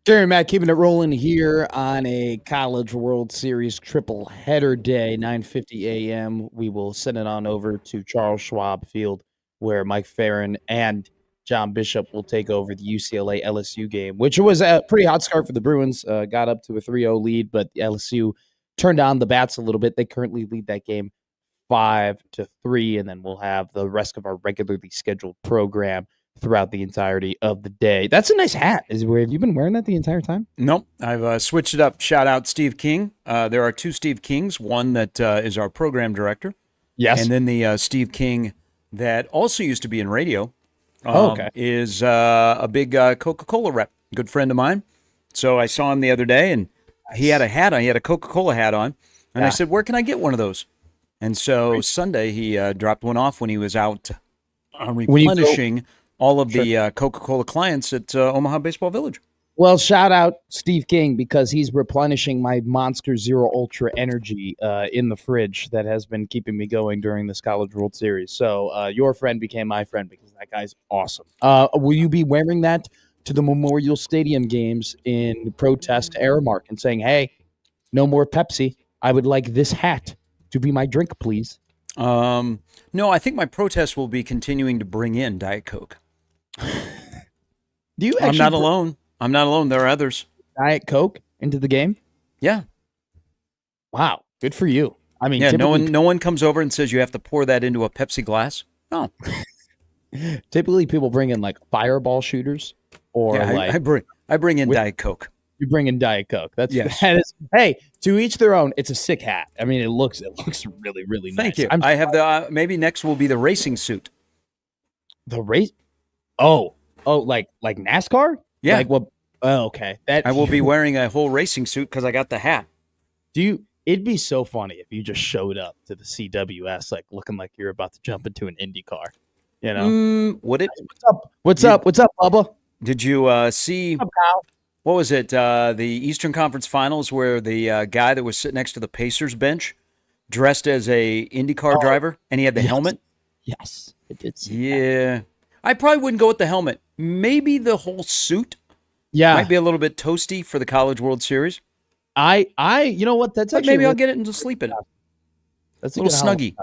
Jerry and Matt keeping it rolling here on a College World Series triple header day, 9:50 a.m. We will send it on over to Charles Schwab Field, where Mike Farron and John Bishop will take over the UCLA LSU game, which was a pretty hot start for the Bruins. Got up to a 3-0 lead, but the LSU turned on the bats a little bit. They currently lead that game 5-3, and then we'll have the rest of our regularly scheduled program throughout the entirety of the day. That's a nice hat. Have you been wearing that the entire time? Nope. I've switched it up. Shout out Steve King. There are two Steve Kings. One that is our program director. Yes. And then the Steve King that also used to be in radio is a big Coca-Cola rep. Good friend of mine. So I saw him the other day, and he had a hat on. He had a Coca-Cola hat on. And I said, where can I get one of those? And so Sunday he dropped one off when he was out replenishing all of the Coca-Cola clients at Omaha Baseball Village. Well, shout out Steve King, because he's replenishing my Monster Zero Ultra energy in the fridge that has been keeping me going during this College World Series. So your friend became my friend because that guy's awesome. Will you be wearing that to the Memorial Stadium games in protest to Aramark and saying, hey, no more Pepsi. I would like this hat to be my drink, please? No, I think my protest will be continuing to bring in Diet Coke. Do you? I'm not alone. I'm not alone. There are others. Diet Coke into the game? Yeah. Wow. Good for you. I mean, yeah. No one comes over and says you have to pour that into a Pepsi glass. No. Typically, people bring in like fireball shooters, or I bring in Diet Coke. You bring in Diet Coke. That is. Hey, to each their own. It's a sick hat. I mean, it looks really, really nice. Thank you. I have the maybe next will be the racing suit. The race. Oh, like NASCAR? Yeah. Like what? Oh, okay. I will be wearing a whole racing suit because I got the hat. It'd be so funny if you just showed up to the CWS like looking like you're about to jump into an Indy car. You know? Would it? What's up, Bubba? Did you see? What's up, pal? What was it? The Eastern Conference Finals, where the guy that was sitting next to the Pacers bench, dressed as a IndyCar driver, and he had the helmet. Yes, it did. Yeah. I probably wouldn't go with the helmet. Maybe the whole suit. Yeah, might be a little bit toasty for the College World Series. You know what? That's actually maybe I'll get it and just sleep in it. That's a little snuggie.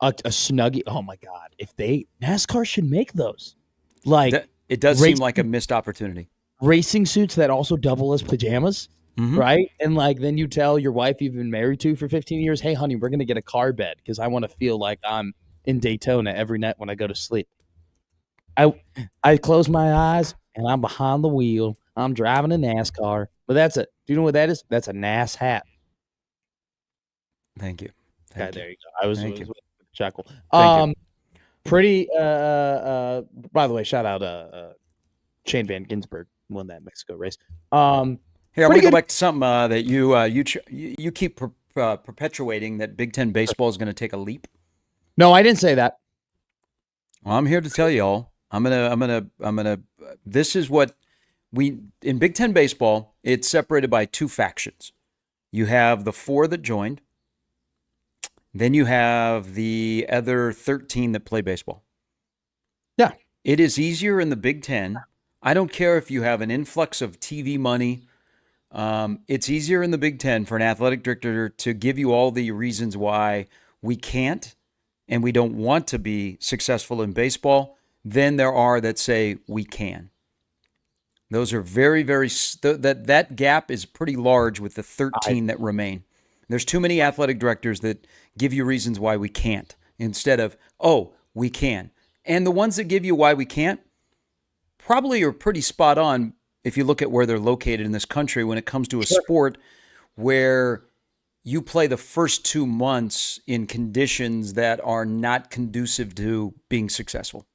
A snuggie. Oh my God! If NASCAR should make those, it does seem like a missed opportunity. Racing suits that also double as pajamas, right? And then you tell your wife you've been married to for 15 years, hey, honey, we're gonna get a car bed because I want to feel like I'm in Daytona every night when I go to sleep. I close my eyes and I'm behind the wheel. I'm driving a NASCAR. But that's it. Do you know what that is? That's a NAS hat. Thank you. There you go. I was chuckle. Thank you. Pretty. By the way, shout out Shane Van Ginsberg won that Mexico race. Hey, I want to go back to something that you keep perpetuating, that Big Ten baseball is going to take a leap. No, I didn't say that. Well, I'm here to tell you all. I'm gonna. This is what in Big Ten baseball. It's separated by two factions. You have the 4 that joined. Then you have the other 13 that play baseball. Yeah, it is easier in the Big Ten. I don't care if you have an influx of TV money. It's easier in the Big Ten for an athletic director to give you all the reasons why we can't and we don't want to be successful in baseball than there are that say we can. Those are very, very that gap is pretty large with the 13 that remain. There's too many athletic directors that give you reasons why we can't instead of, oh, we can. And the ones that give you why we can't probably are pretty spot on if you look at where they're located in this country when it comes to a sport where you play the first 2 months in conditions that are not conducive to being successful.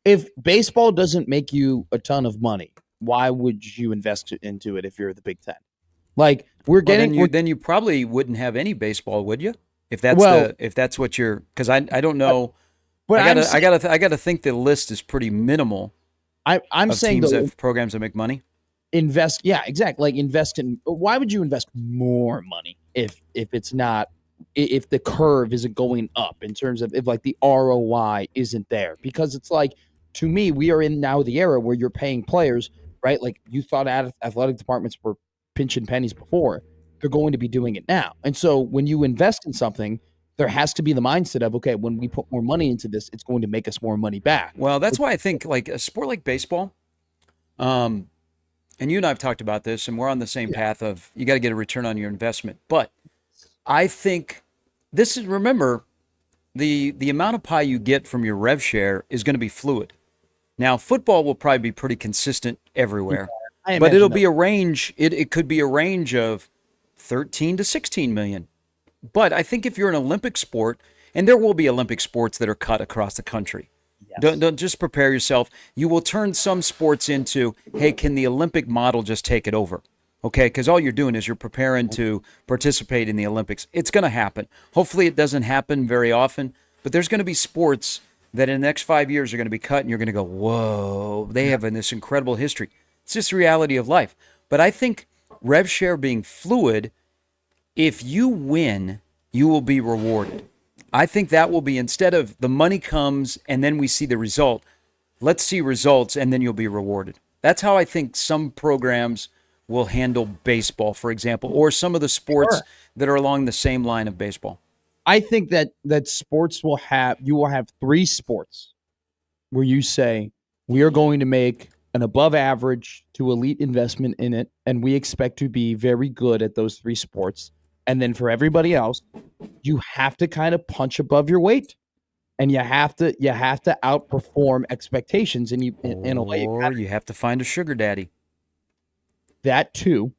If baseball doesn't make you a ton of money, why would you invest into it if you're the Big Ten? Then you probably wouldn't have any baseball, would you? If that's what you're, because I don't know. But I gotta think the list is pretty minimal. I'm saying teams that programs that make money. Invest, yeah, exactly. Invest in. Why would you invest more money if it's not, if the curve isn't going up in terms of if the ROI isn't there? Because it's to me, we are in now the era where you're paying players right? Like you thought athletic departments were pinching pennies before, they're going to be doing it now. And so when you invest in something, there has to be the mindset of, okay, when we put more money into this, it's going to make us more money back. Well, that's why I think like a sport like baseball, and you and I have talked about this, and we're on the same path of you got to get a return on your investment. But I think this is, remember, the amount of pie you get from your rev share is going to be fluid. Now, football will probably be pretty consistent everywhere, but it'll be a range. It could be a range of 13 to 16 million. But I think if you're an Olympic sport, and there will be Olympic sports that are cut across the country, don't just prepare yourself. You will turn some sports into, hey, can the Olympic model just take it over? Okay, because all you're doing is you're preparing to participate in the Olympics. It's going to happen. Hopefully it doesn't happen very often, but there's going to be sports that in the next 5 years are going to be cut, and you're going to go, whoa, they have this incredible history. It's just the reality of life. But I think rev share being fluid, if you win, you will be rewarded. I think that will be, instead of the money comes and then we see the result, let's see results and then you'll be rewarded. That's how I think some programs will handle baseball, for example, or some of the sports that are along the same line of baseball. I think that sports will have 3 sports where you say, we are going to make an above average to elite investment in it, and we expect to be very good at those 3 sports. And then for everybody else, you have to kind of punch above your weight, and you have to outperform expectations. And in a way, you have to find a sugar daddy. That too,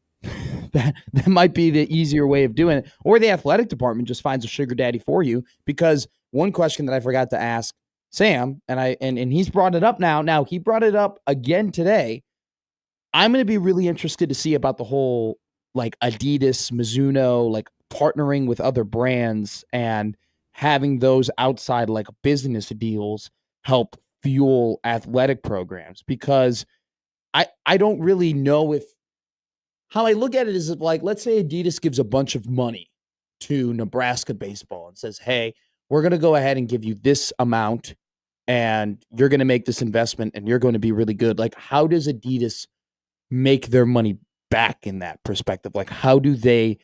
that might be the easier way of doing it. Or the athletic department just finds a sugar daddy for you. Because one question that I forgot to ask Sam, and he's brought it up now. Now he brought it up again today. I'm going to be really interested to see about the whole like Adidas, Mizuno, like partnering with other brands and having those outside like business deals help fuel athletic programs. Because I don't really know if, how I look at it is like, let's say Adidas gives a bunch of money to Nebraska baseball and says, hey, we're going to go ahead and give you this amount and you're going to make this investment and you're going to be really good. Like, how does Adidas make their money back in that perspective? Like, how do they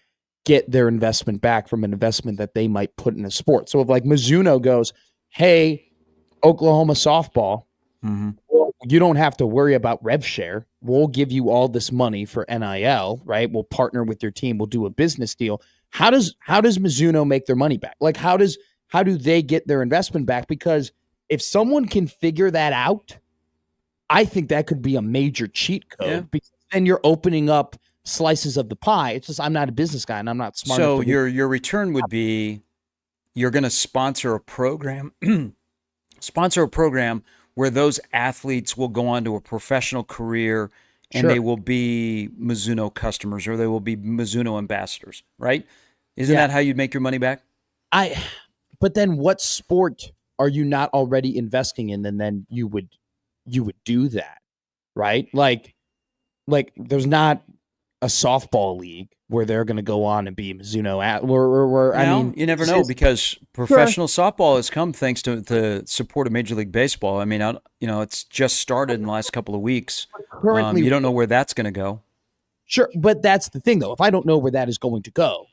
get their investment back from an investment that they might put in a sport? So if like Mizuno goes, hey, Oklahoma softball, well, you don't have to worry about rev share. We'll give you all this money for NIL, right? We'll partner with your team. We'll do a business deal. How does Mizuno make their money back? Like, how do they get their investment back? Because if someone can figure that out, I think that could be a major cheat code, because then you're opening up slices of the pie. It's just, I'm not a business guy and I'm not smart. So your return would be, you're going to sponsor a program, where those athletes will go on to a professional career and they will be Mizuno customers or they will be Mizuno ambassadors, right? Isn't that how you make your money back? But then what sport are you not already investing in? And then you would do that, right? Like there's not a softball league where they're going to go on and be Mizuno I mean, you never know, because professional softball has come thanks to the support of Major League Baseball. I mean, it's just started in the last couple of weeks. Currently, you don't know where that's going to go. Sure, but that's the thing, though. If I don't know where that is going to go,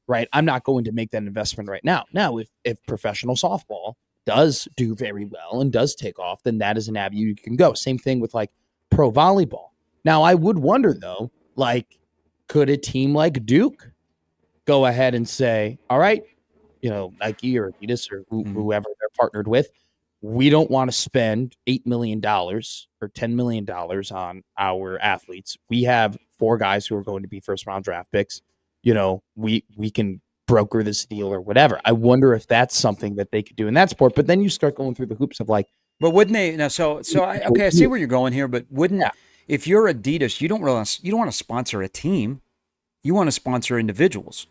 right, I'm not going to make that investment right now. Now, if professional softball does do very well and does take off, then that is an avenue you can go. Same thing with like pro volleyball. Now, I would wonder, though, like, could a team like Duke go ahead and say, all right, Nike or Adidas or whoever they're partnered with, we don't want to spend $8 million or $10 million on our athletes. We have 4 guys who are going to be first-round draft picks. We can broker this deal or whatever. I wonder if that's something that they could do in that sport. But then you start going through the hoops of like, but wouldn't they? Now, I see where you're going here, but wouldn't if you're Adidas, you don't want to sponsor a team, you want to sponsor individuals.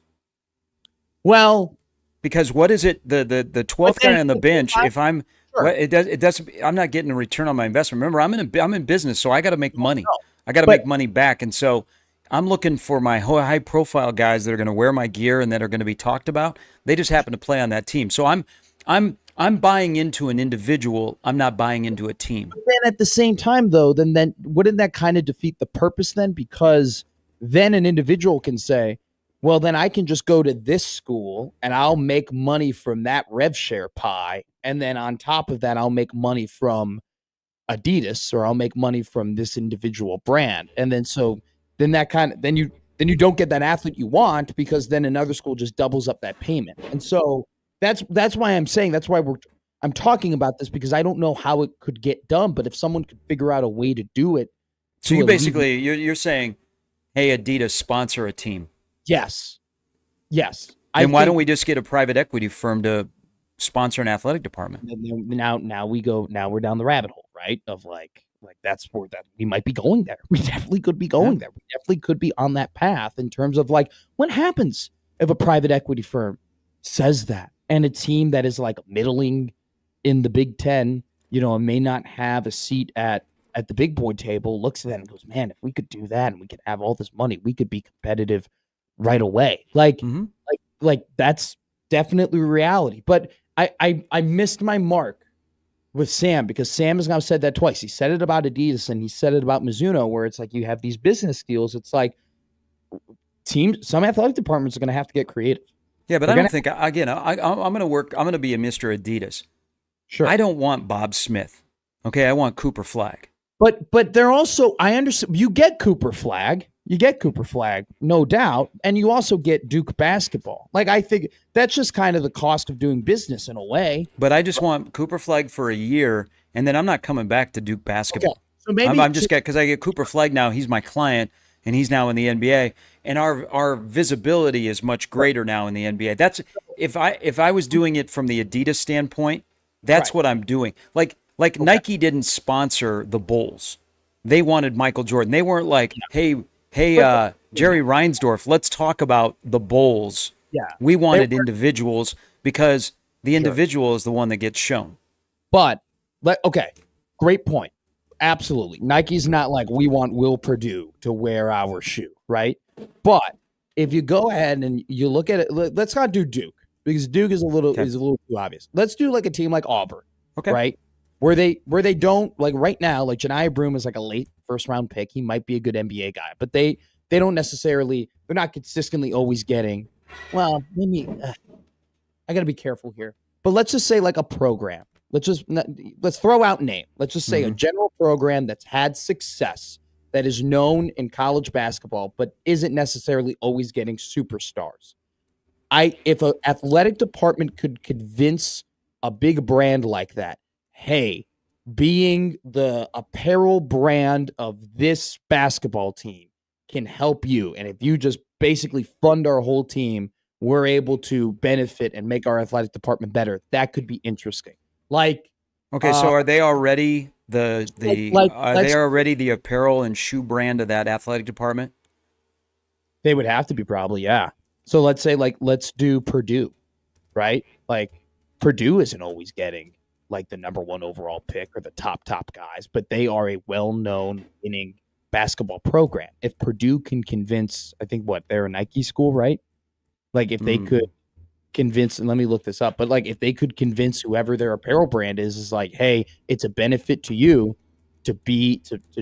Well, because what is it? The 12th guy on the bench. If I'm, I'm not getting a return on my investment. Remember, I'm in business, so I got to make money. I got to make money back, and so I'm looking for my high profile guys that are going to wear my gear and that are going to be talked about. They just happen to play on that team, so I'm I'm buying into an individual. I'm not buying into a team. But then at the same time, though, then wouldn't that kind of defeat the purpose then? Because then an individual can say, well, then I can just go to this school and I'll make money from that rev share pie. And then on top of that, I'll make money from Adidas, or I'll make money from this individual brand. And then then you don't get that athlete you want, because then another school just doubles up that payment. And so that's why I'm saying, I'm talking about this, because I don't know how it could get done, but if someone could figure out a way to do it. So you basically, you're saying, hey, Adidas, sponsor a team. Yes. Then why don't we just get a private equity firm to sponsor an athletic department? Now we're down the rabbit hole, right? Of like that's where that we might be going there. We definitely could be going there. We definitely could be on that path in terms of like, what happens if a private equity firm says that, and a team that is like middling in the Big Ten, and may not have a seat at the big boy table, looks at that and goes, man, if we could do that and we could have all this money, we could be competitive right away. Like that's definitely reality. But I missed my mark with Sam, because Sam has now said that twice. He said it about Adidas and he said it about Mizuno, where it's like you have these business deals. It's like some athletic departments are going to have to get creative. Yeah, but I don't think, again, I'm going to be a Mr. Adidas. Sure. I don't want Bob Smith. Okay, I want Cooper Flag. But they're also, I understand, you get Cooper Flag, no doubt, and you also get Duke basketball. Like, I think that's just kind of the cost of doing business in a way. But I just want Cooper Flag for a year, and then I'm not coming back to Duke basketball. Okay. So maybe I'm just because I get Cooper Flag now. He's my client, and he's now in the NBA, and our visibility is much greater now in the NBA. That's if I was doing it from the Adidas standpoint, that's what I'm doing. Like Nike didn't sponsor the Bulls. They wanted Michael Jordan. They weren't like, hey, Jerry Reinsdorf, let's talk about the Bulls. Yeah. We wanted individuals, because the individual is the one that gets shown. But, okay, great point. Absolutely. Nike's not like, we want Will Perdue to wear our shoe, right? But if you go ahead and you look at it, let's not do Duke, because Duke is a little too obvious. Let's do like a team like Auburn, right? Where they don't, like right now, like Janiah Broome is like a late first round pick. He might be a good NBA guy, but they don't necessarily, they're not consistently always getting, well, I got to be careful here. But let's just say like a program. Let's throw out name. Let's just say a general program that's had success, that is known in college basketball, but isn't necessarily always getting superstars. If an athletic department could convince a big brand like that, hey, being the apparel brand of this basketball team can help you, and if you just basically fund our whole team, we're able to benefit and make our athletic department better. That could be interesting. Like, okay, so are they already they already the apparel and shoe brand of that athletic department? They would have to be, probably, yeah. So let's say, like, let's do Purdue, right? Like, Purdue isn't always getting like the number one overall pick or the top guys, but they are a well-known winning basketball program. If Purdue can convince, I think they're a Nike school, right? Like, if they could convince, and let me look this up, but like if they could convince whoever their apparel brand is like, hey, it's a benefit to you to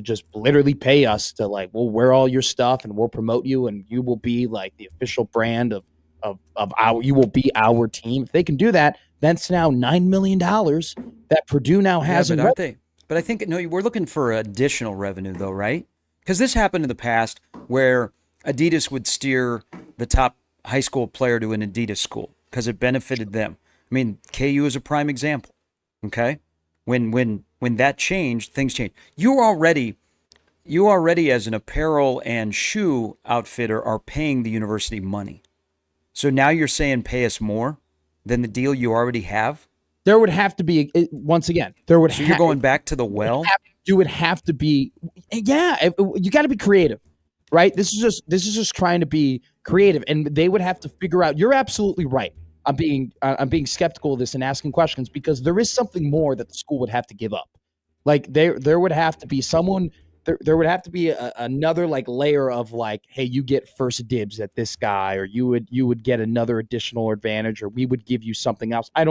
just literally pay us to, like, we'll wear all your stuff and we'll promote you, and you will be like the official brand of you will be our team. If they can do that, that's now $9 million that Purdue now has. But aren't they? But I think, no, we're looking for additional revenue though, right? Because this happened in the past where Adidas would steer the top high school player to an Adidas school because it benefited them. I mean, KU is a prime example. Okay, when that changed, things changed. You already as an apparel and shoe outfitter are paying the university money. So now you're saying pay us more than the deal you already have? There would have to be, once again, there would. So you're going back to the well? You would have to be, yeah. You got to be creative, right? This is just trying to be creative, and they would have to figure out. You're absolutely right. I'm being skeptical of this and asking questions, because there is something more that the school would have to give up. Like there would have to be someone. There would have to be another like layer of like, hey, you get first dibs at this guy, or you would get another additional advantage, or we would give you something else. I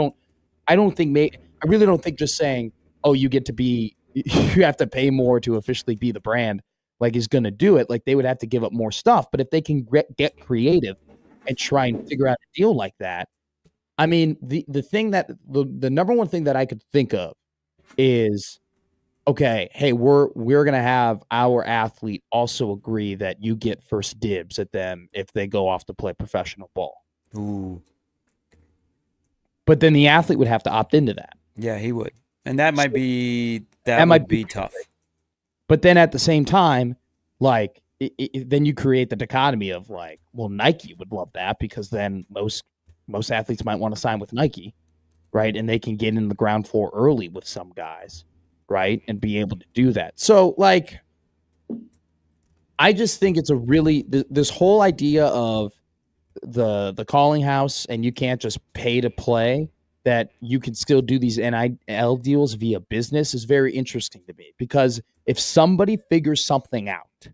I really don't think just saying, oh, you have to pay more to officially be the brand, like, is going to do it. Like, they would have to give up more stuff. But if they can get creative and try and figure out a deal like that, I mean, the thing that the number one thing that I could think of is, okay, hey, we're going to have our athlete also agree that you get first dibs at them if they go off to play professional ball. Ooh. But then the athlete would have to opt into that. Yeah, he would. And that might be tough. But then at the same time, like, then you create the dichotomy of, like, well, Nike would love that because then most athletes might want to sign with Nike, right? And they can get in the ground floor early with some guys, right? And be able to do that. So, like, I just think it's this whole idea of the calling house, and you can't just pay to play, that you can still do these NIL deals via business, is very interesting to me, because if somebody figures something out,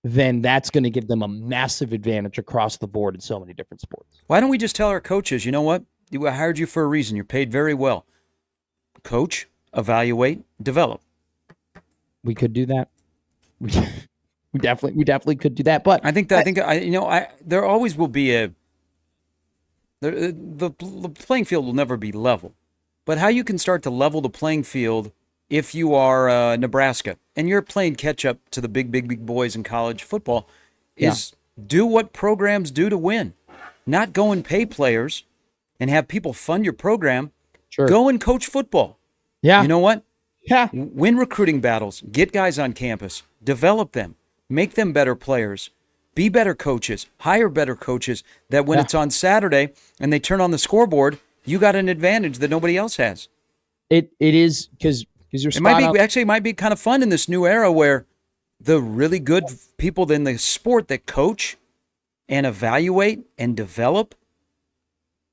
then that's going to give them a massive advantage across the board in so many different sports. Why don't we just tell our coaches, you know what? I hired you for a reason. You're paid very well. Coach, evaluate, develop. We could do that. We definitely could do that. But there always will be the playing field will never be level. But how you can start to level the playing field if you are Nebraska and you're playing catch up to the big boys in college football is do what programs do to win. Not go and pay players and have people fund your program. Sure. Go and coach football. Yeah. You know what? Yeah. Win recruiting battles. Get guys on campus. Develop them. Make them better players. Be better coaches. Hire better coaches that when it's on Saturday and they turn on the scoreboard, you got an advantage that nobody else has. It is because you're spot on. It might be kind of fun in this new era where the really good people in the sport that coach and evaluate and develop,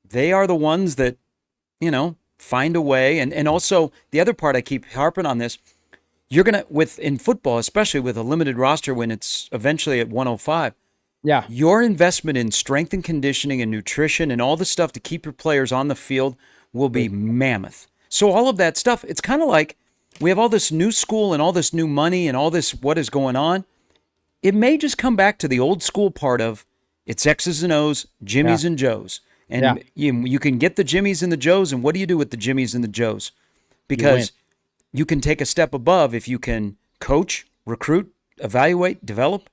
they are the ones that, find a way. And also the other part, I keep harping on this, you're going to, in football, especially with a limited roster when it's eventually at 105, your investment in strength and conditioning and nutrition and all the stuff to keep your players on the field will be mammoth. So all of that stuff, it's kind of like we have all this new school and all this new money and all this what is going on. It may just come back to the old school part of it's X's and O's, Jimmys and Joes. And you can get the Jimmys and the Joes, and what do you do with the Jimmys and the Joes? Because you can take a step above if you can coach, recruit, evaluate, develop.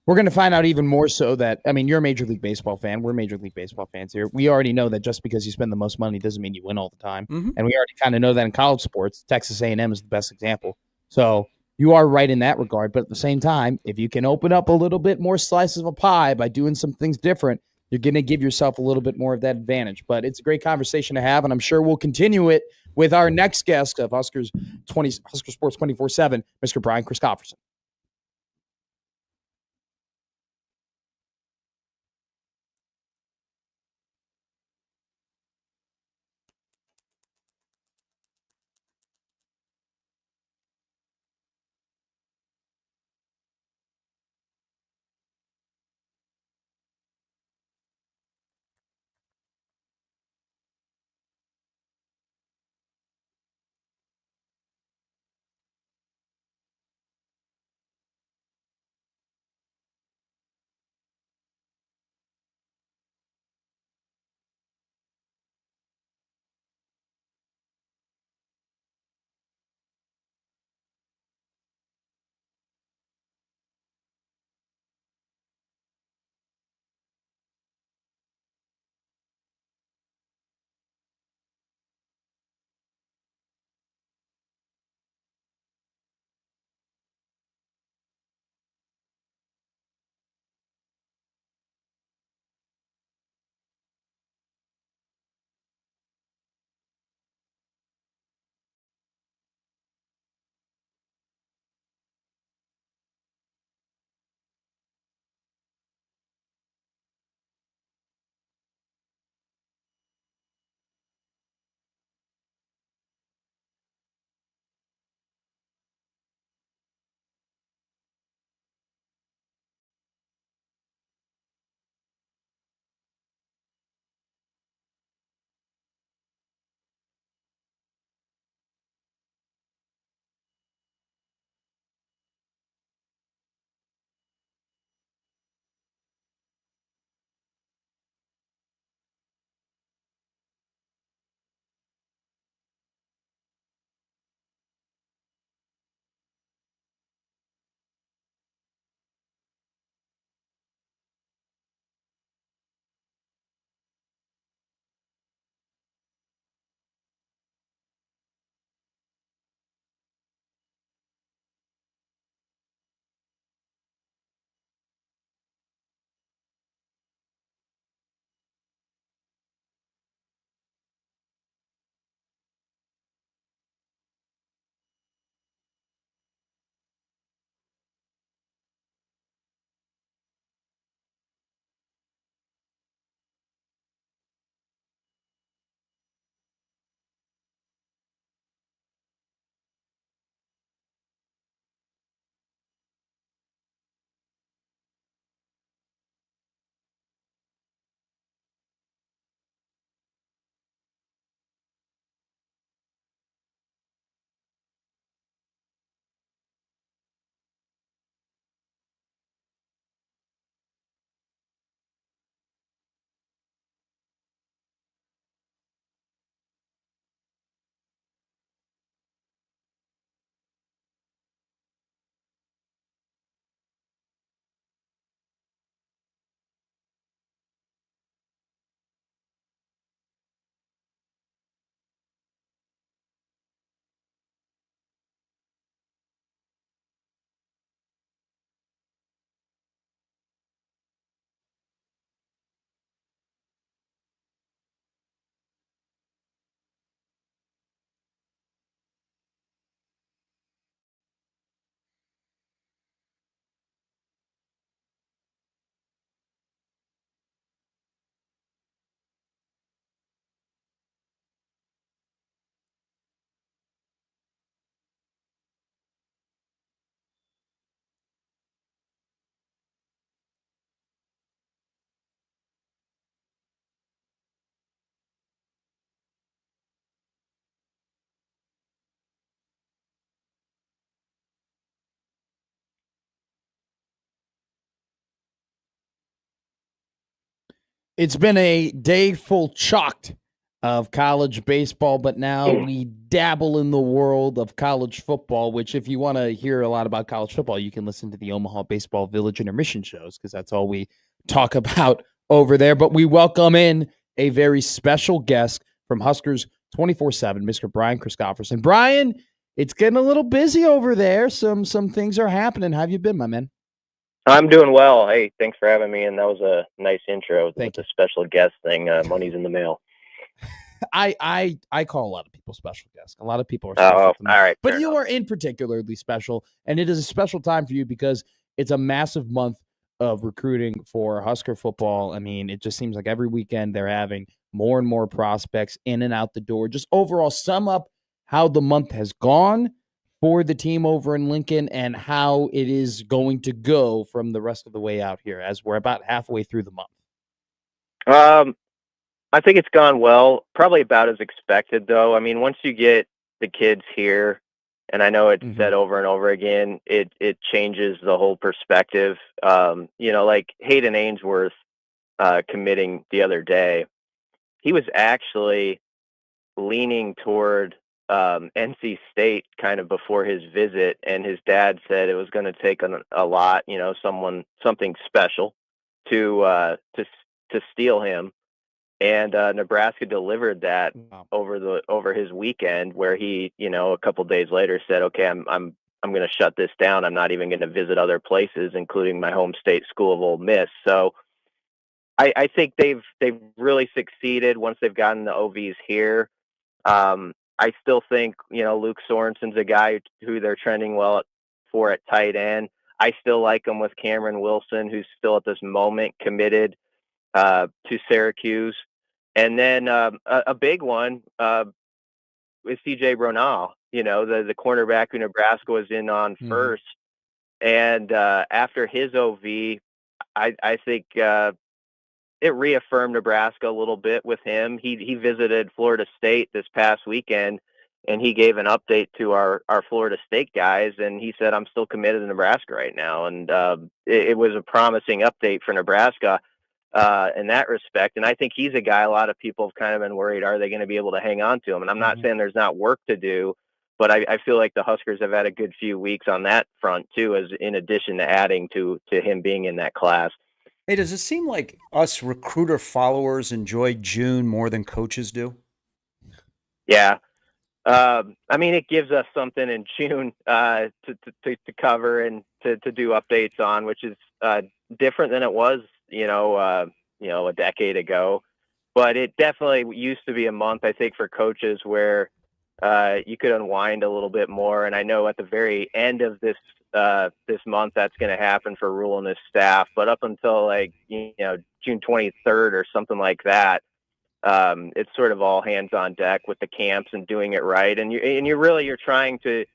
We're going to find out even more so that, I mean, you're a Major League Baseball fan. We're Major League Baseball fans here. We already know that just because you spend the most money doesn't mean you win all the time. Mm-hmm. And we already kind of know that in college sports. Texas A&M is the best example. So you are right in that regard. But at the same time, if you can open up a little bit more slices of a pie by doing some things different, you're going to give yourself a little bit more of that advantage. But it's a great conversation to have, and I'm sure we'll continue it with our next guest of Husker Sports 24/7, Mr. Brian Christopherson. It's been a day full chocked of college baseball, but now we dabble in the world of college football, which if you want to hear a lot about college football, you can listen to the Omaha Baseball Village intermission shows because that's all we talk about over there. But we welcome in a very special guest from Huskers 24/7, Mr. Brian Christopherson. Brian, it's getting a little busy over there. Some things are happening. How have you been, my man? I'm doing well. Hey, thanks for having me. And that was a nice intro Thank with the special guest thing. Money's in the mail. I call a lot of people special guests. A lot of people are special. Oh, to me. all right. But you are in particularly special, and it is a special time for you because it's a massive month of recruiting for Husker football. I mean, it just seems like every weekend they're having more and more prospects in and out the door. Just overall, sum up how the month has gone for the team over in Lincoln and how it is going to go from the rest of the way out here as we're about halfway through the month. I think it's gone well, probably about as expected, though. I mean, once you get the kids here, and I know it's said over and over again, it changes the whole perspective. Like Hayden Ainsworth committing the other day, he was actually leaning toward NC State kind of before his visit, and his dad said it was going to take a lot, something special to steal him. And Nebraska delivered that over his weekend, where he, a couple days later said, "Okay, I'm going to shut this down. I'm not even going to visit other places, including my home state school of Ole Miss." So I think they've really succeeded once they've gotten the OVs here. I still think Luke Sorensen's a guy who they're trending well for at tight end. I still like him with Cameron Wilson, who's still at this moment committed to Syracuse. And then a big one is CJ Bronal, the cornerback who Nebraska was in on first. And after his OV, I think it reaffirmed Nebraska a little bit with him. He visited Florida State this past weekend, and he gave an update to our Florida State guys, and he said, "I'm still committed to Nebraska right now." And it was a promising update for Nebraska in that respect. And I think he's a guy a lot of people have kind of been worried, are they going to be able to hang on to him? And I'm not saying there's not work to do, but I feel like the Huskers have had a good few weeks on that front too, as in addition to adding to him being in that class. Hey, does it seem like us recruiter followers enjoy June more than coaches do? Yeah. I mean, it gives us something in June to cover and to do updates on, which is different than it was, a decade ago. But it definitely used to be a month, I think, for coaches where you could unwind a little bit more. And I know at the very end of this month, that's going to happen for Rule and his staff. But up until June 23rd or something like that, it's sort of all hands on deck with the camps and doing it right. And you're trying to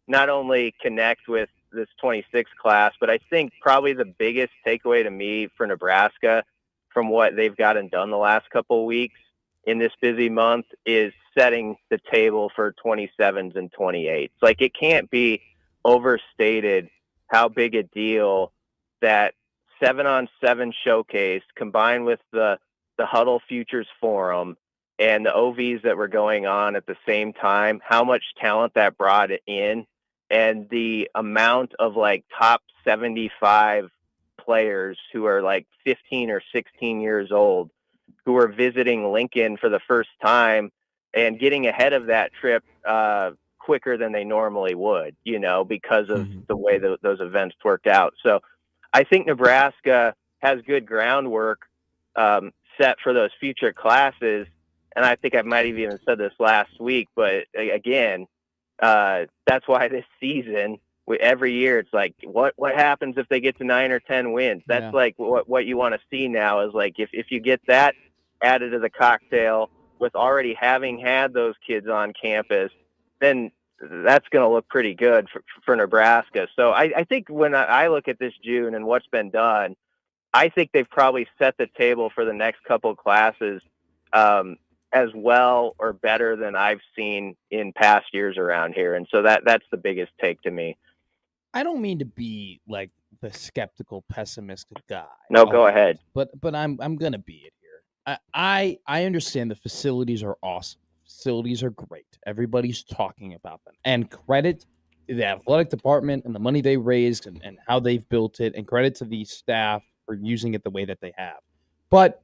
not only connect with this 26 class, but I think probably the biggest takeaway to me for Nebraska from what they've gotten done the last couple of weeks in this busy month is setting the table for 27s and 28s. Like, it can't be overstated how big a deal that 7-on-7 showcase combined with the Huddle Futures Forum and the OVs that were going on at the same time, how much talent that brought in, and the amount of top 75 players who are 15 or 16 years old who are visiting Lincoln for the first time and getting ahead of that trip quicker than they normally would, because of the way those events worked out. So I think Nebraska has good groundwork set for those future classes. And I think I might have even said this last week, but again, that's why this season, every year, it's what happens if they get to 9 or 10 wins? That's what you want to see now is if you get that added to the cocktail with already having had those kids on campus, then that's going to look pretty good for Nebraska. So I think when I look at this June and what's been done, I think they've probably set the table for the next couple of classes as well or better than I've seen in past years around here. And so that's the biggest take to me. I don't mean to be the skeptical, pessimistic guy. No, go ahead. But I'm going to be it here. I understand the facilities are awesome. Facilities are great. Everybody's talking about them. And credit to the athletic department and the money they raised and how they've built it, and credit to the staff for using it the way that they have. But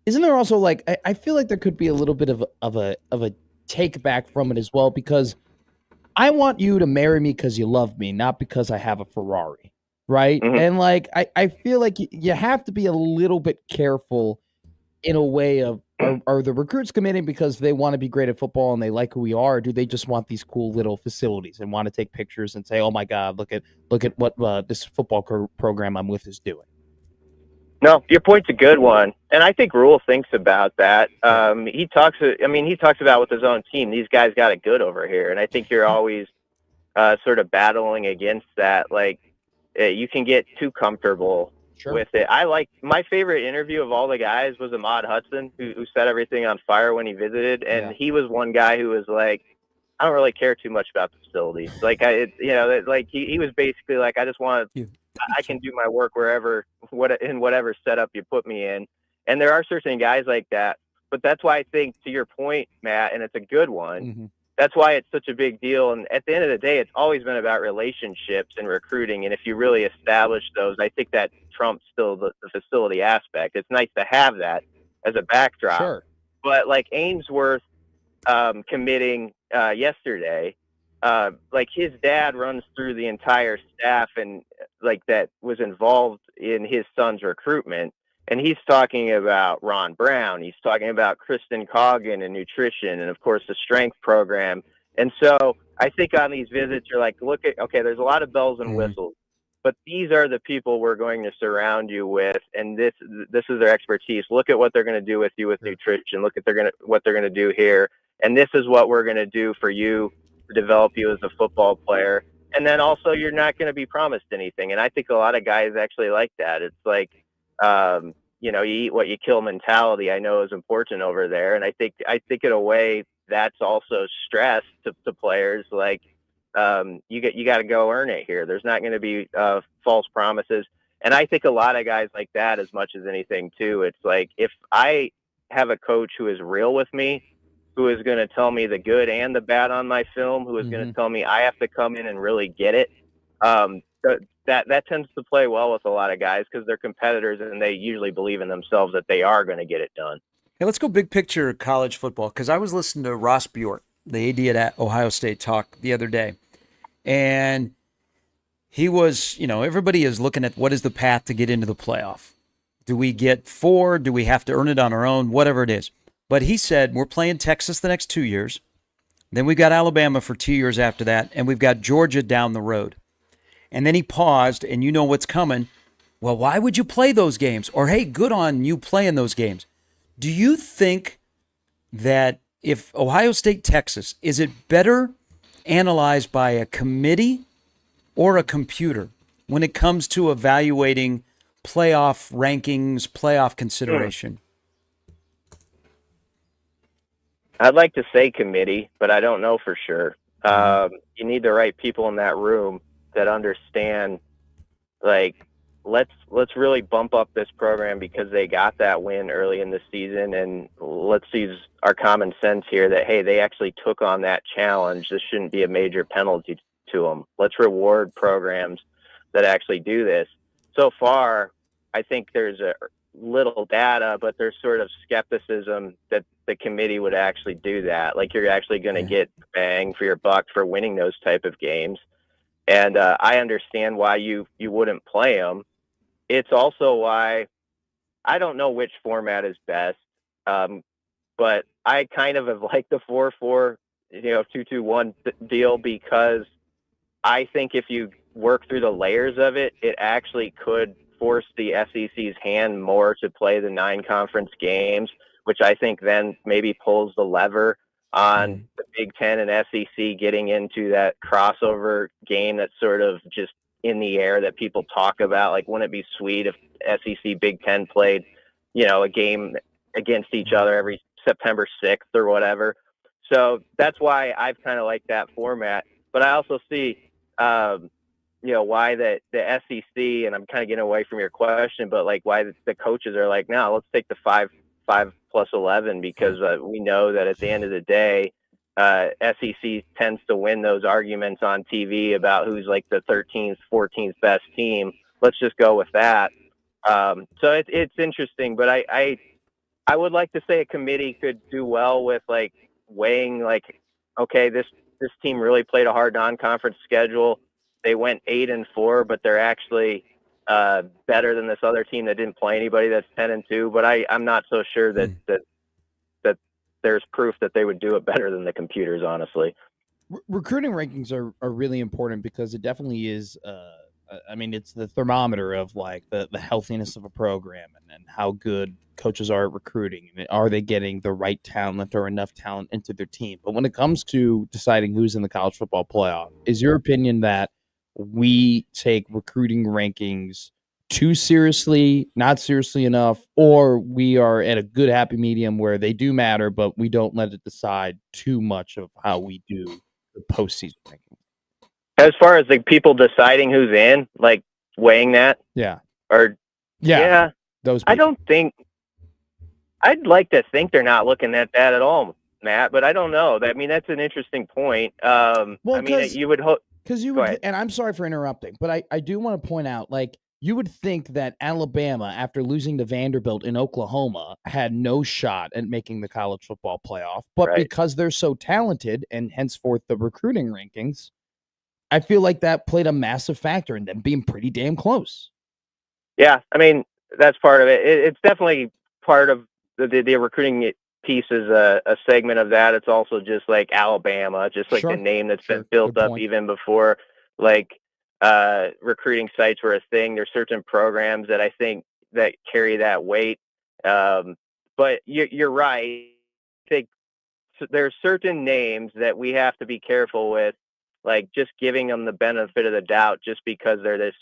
isn't there also like I feel like there could be a little bit of a take back from it as well, because I want you to marry me because you love me, not because I have a Ferrari, right? Mhm. And like I feel like you have to be a little bit careful in a way of are the recruits committing because they want to be great at football and they like who we are, or do they just want these cool little facilities and want to take pictures and say, oh my God, look at what this football program I'm with is doing? No, your point's a good one, and I think Rule thinks about that. He talks about with his own team. These guys got it good over here, and I think you're always sort of battling against that. Like you can get too comfortable with it. I like my favorite interview of all the guys was Ahmad Hudson, who set everything on fire when he visited, and he was one guy who was like, I don't really care too much about the facilities. Like he was basically like, I just want I can do my work in whatever setup you put me in. And there are certain guys like that, but that's why I think, to your point, Matt, and it's a good one. Mm-hmm. That's why it's such a big deal. And at the end of the day, it's always been about relationships and recruiting. And if you really establish those, I think that trumps still the facility aspect. It's nice to have that as a backdrop. Sure. But like Ainsworth committing yesterday, like his dad runs through the entire staff and like that was involved in his son's recruitment. And he's talking about Ron Brown. He's talking about Kristen Coggan and nutrition and, of course, the strength program. And so I think on these visits, you're like, okay, there's a lot of bells and whistles, but these are the people we're going to surround you with. And this is their expertise. Look at what they're going to do with you with nutrition. Look at what they're going to do here. And this is what we're going to do for you to develop you as a football player. And then also you're not going to be promised anything. And I think a lot of guys actually like that. It's like, you eat what you kill mentality, I know is important over there. And I think in a way that's also stress to players. Like, you got to go earn it here. There's not going to be false promises. And I think a lot of guys like that as much as anything too. It's like, if I have a coach who is real with me, who is going to tell me the good and the bad on my film, who is going to tell me I have to come in and really get it. That tends to play well with a lot of guys because they're competitors and they usually believe in themselves that they are going to get it done. Hey, let's go big picture college football, because I was listening to Ross Bjork, the AD at Ohio State, talk the other day. And he was, everybody is looking at what is the path to get into the playoff. Do we get 4? Do we have to earn it on our own? Whatever it is. But he said, we're playing Texas the next 2 years. Then we've got Alabama for 2 years after that. And we've got Georgia down the road. And then he paused, and you know what's coming. Well, why would you play those games? Or, hey, good on you playing those games. Do you think that if Ohio State, Texas, is it better analyzed by a committee or a computer when it comes to evaluating playoff rankings, playoff consideration? I'd like to say committee, but I don't know for sure. You need the right people in that room that understand, like, let's really bump up this program because they got that win early in the season, and let's use our common sense here that, hey, they actually took on that challenge. This shouldn't be a major penalty to them. Let's reward programs that actually do this. So far, I think there's a little data, but there's sort of skepticism that the committee would actually do that. Like, you're actually going to get bang for your buck for winning those type of games. And I understand why you wouldn't play them. It's also why I don't know which format is best, but I kind of have liked the 4-4, 2-2-1 deal, because I think if you work through the layers of it, it actually could force the SEC's hand more to play the 9 conference games, which I think then maybe pulls the lever on the Big Ten and SEC getting into that crossover game that's sort of just in the air that people talk about. Like, wouldn't it be sweet if SEC Big Ten played, a game against each other every September 6th or whatever? So that's why I've kind of liked that format. But I also see, why the SEC, and I'm kind of getting away from your question, but like why the coaches are like, no, let's take the 5+11 because we know that at the end of the day, SEC tends to win those arguments on TV about who's like the 13th, 14th best team. Let's just go with that. So it's interesting, but I would like to say a committee could do well with like weighing like, okay, this team really played a hard non-conference schedule. They went 8-4, but they're actually better than this other team that didn't play anybody that's 10-2. But I'm not so sure that there's proof that they would do it better than the computers, honestly. Recruiting rankings are really important because it definitely is. I mean, it's the thermometer of like the healthiness of a program and how good coaches are at recruiting. And are they getting the right talent or enough talent into their team? But when it comes to deciding who's in the college football playoff, is your opinion that we take recruiting rankings too seriously, not seriously enough, or we are at a good happy medium where they do matter, but we don't let it decide too much of how we do the postseason rankings? As far as like people deciding who's in, like weighing that, Yeah. Those people. I don't think. I'd like to think they're not looking at that at all, Matt. But I don't know. I mean, that's an interesting point. I mean, you would hope because you would. And I'm sorry for interrupting, but I do want to point out, like, you would think that Alabama, after losing to Vanderbilt in Oklahoma, had no shot at making the college football playoff, but because they're so talented and henceforth the recruiting rankings, I feel like that played a massive factor in them being pretty damn close. Yeah, I mean, that's part of it. It's definitely part of the recruiting piece is a segment of that. It's also just like Alabama, just like the name that's been built up even before like recruiting sites were a thing. There's certain programs that I think that carry that weight. But you're right. I think there's certain names that we have to be careful with, like just giving them the benefit of the doubt just because they're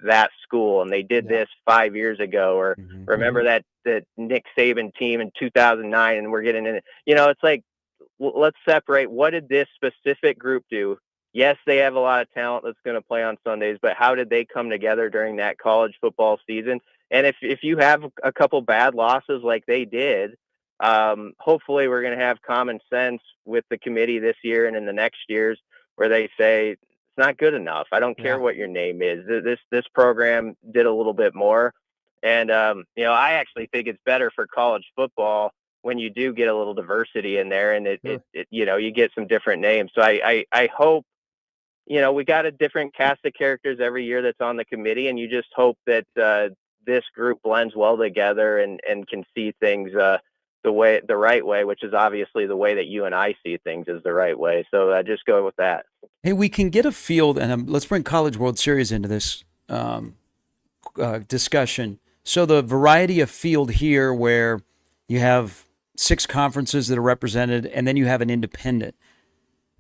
that school and they did this 5 years ago, or remember that Nick Saban team in 2009 and we're getting in it. You know, it's like, let's separate. What did this specific group do? Yes, they have a lot of talent that's going to play on Sundays, but how did they come together during that college football season? And if you have a couple bad losses like they did, hopefully we're going to have common sense with the committee this year and in the next years, where they say it's not good enough. I don't care what your name is. This program did a little bit more. And, I actually think it's better for college football when you do get a little diversity in there and you get some different names. So I hope, we got a different cast of characters every year that's on the committee, and you just hope that this group blends well together and can see things the right way, which is obviously the way that you and I see things is the right way. So just go with that. Hey, we can get a field, and let's bring College World Series into this discussion. So the variety of field here where you have 6 conferences that are represented, and then you have an independent.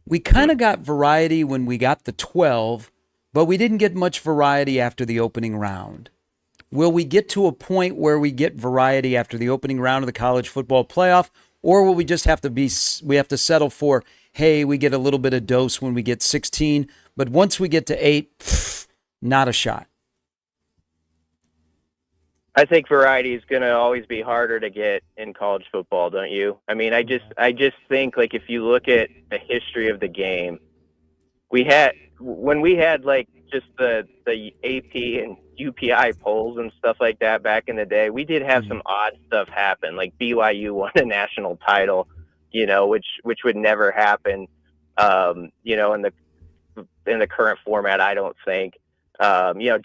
We kind of got variety when we got the 12, but we didn't get much variety after the opening round. Will we get to a point where we get variety after the opening round of the college football playoff, or will we just have to settle for, hey, we get a little bit of dose when we get 16, but once we get to 8, not a shot? I think variety is going to always be harder to get in college football, don't you? I mean, I just think, like, if you look at the history of the game, when we had like just the AP and UPI polls and stuff like that back in the day, we did have some odd stuff happen. Like BYU won a national title, which would never happen, in the current format, I don't think.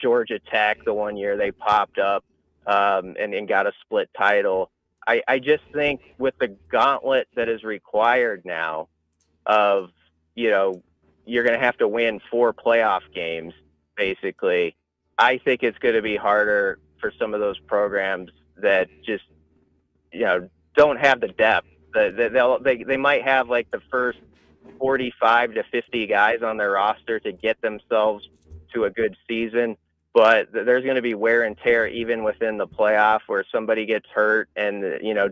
Georgia Tech, the one year they popped up and got a split title. I just think with the gauntlet that is required now of, you're going to have to win 4 playoff games, basically. I think it's going to be harder for some of those programs that just, don't have the depth. They might have like the first 45 to 50 guys on their roster to get themselves to a good season, but there's going to be wear and tear even within the playoff where somebody gets hurt and,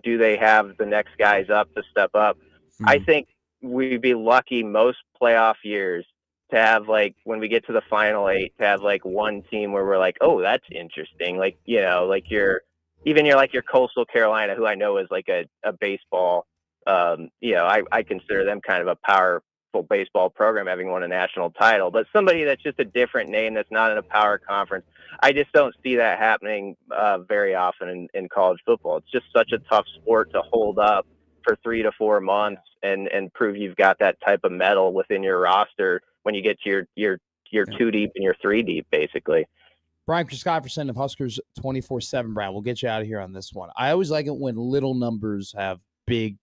do they have the next guys up to step up? I think we'd be lucky most playoff years to have, like, when we get to the final 8, to have like one team where we're like, oh, that's interesting. Like, like your even your Coastal Carolina, who I know is like a baseball, I consider them kind of a powerful baseball program, having won a national title, but somebody that's just a different name that's not in a power conference. I just don't see that happening very often in college football. It's just such a tough sport to hold up for 3 to 4 months and prove you've got that type of metal within your roster when you get to your 2 deep and your 3 deep, basically. Brian Christopherson of Huskers 24/7. Brian, we'll get you out of here on this one. I always like it when little numbers have big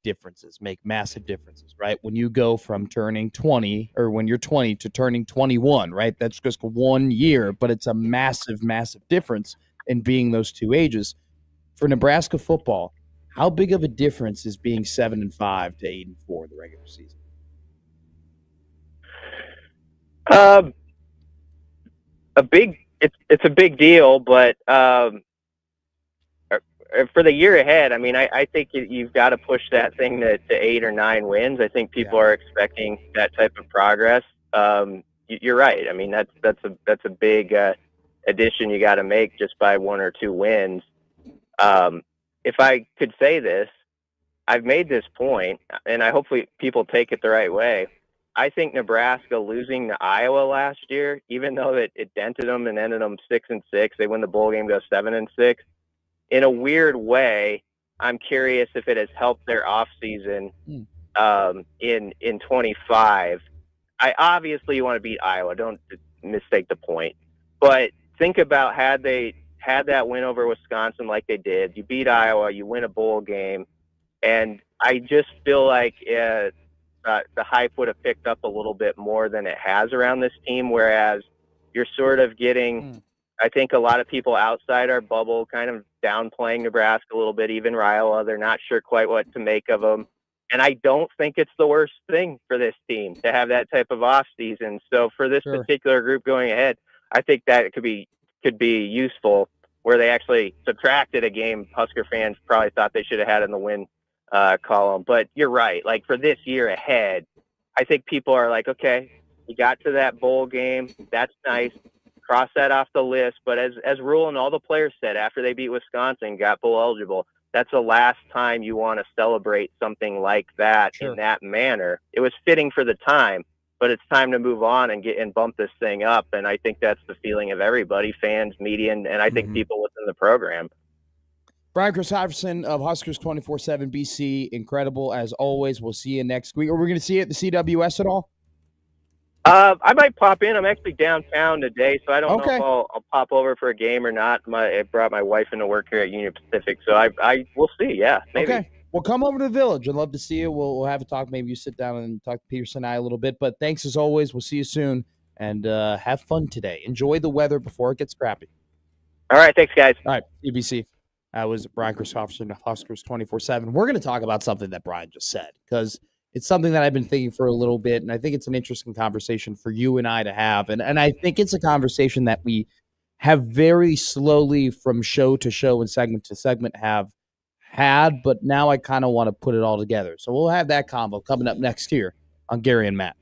differences, make massive differences, right? When you go from turning 20 or when you're 20 to turning 21, right? That's just 1 year, but it's a massive difference in being those two ages. For Nebraska football, how big of a difference is being 7-5 to 8-4 in the regular season? It's a big deal, but for the year ahead, I mean, I think you've got to push that thing to 8 or 9 wins. I think people are expecting that type of progress. You're right. I mean, that's a big addition you got to make just by 1 or 2 wins. If I could say this, I've made this point, and I hopefully people take it the right way. I think Nebraska losing to Iowa last year, even though it dented them and ended them 6-6, they win the bowl game, go 7-6. In a weird way, I'm curious if it has helped their offseason in 25. I obviously want to beat Iowa. Don't mistake the point. But think about had they had that win over Wisconsin like they did. You beat Iowa, you win a bowl game, and I just feel like the hype would have picked up a little bit more than it has around this team, whereas you're sort of getting I think a lot of people outside our bubble kind of downplaying Nebraska a little bit, even Iowa. They're not sure quite what to make of them. And I don't think it's the worst thing for this team to have that type of off season. So for this particular group going ahead, I think that it could be useful where they actually subtracted a game Husker fans probably thought they should have had in the win column. But you're right. Like for this year ahead, I think people are like, okay, you got to that bowl game. That's nice. Cross that off the list. But as Rule and all the players said after they beat Wisconsin, got bowl eligible, that's the last time you want to celebrate something like that in that manner. It was fitting for the time, but it's time to move on and bump this thing up. And I think that's the feeling of everybody, fans, media, and I think people within the program. Brian Christopherson of Huskers 24/7 BC, incredible as always. We'll see you next week. Are we going to see you at the CWS at all? I might pop in. I'm actually downtown today, so I don't know if I'll pop over for a game or not. I brought my wife into work here at Union Pacific, so I we'll see. Yeah, maybe. Okay. Well, come over to the Village. I'd love to see you. We'll have a talk. Maybe you sit down and talk to Peterson and I a little bit. But thanks as always. We'll see you soon, and have fun today. Enjoy the weather before it gets crappy. All right. Thanks, guys. All right. EBC. That was Brian Christopherson of Huskers 24/7. We're going to talk about something that Brian just said because it's something that I've been thinking for a little bit, and I think it's an interesting conversation for you and I to have. And I think it's a conversation that we have very slowly from show to show and segment to segment have had, but now I kind of want to put it all together. So we'll have that combo coming up next year on Gary and Matt.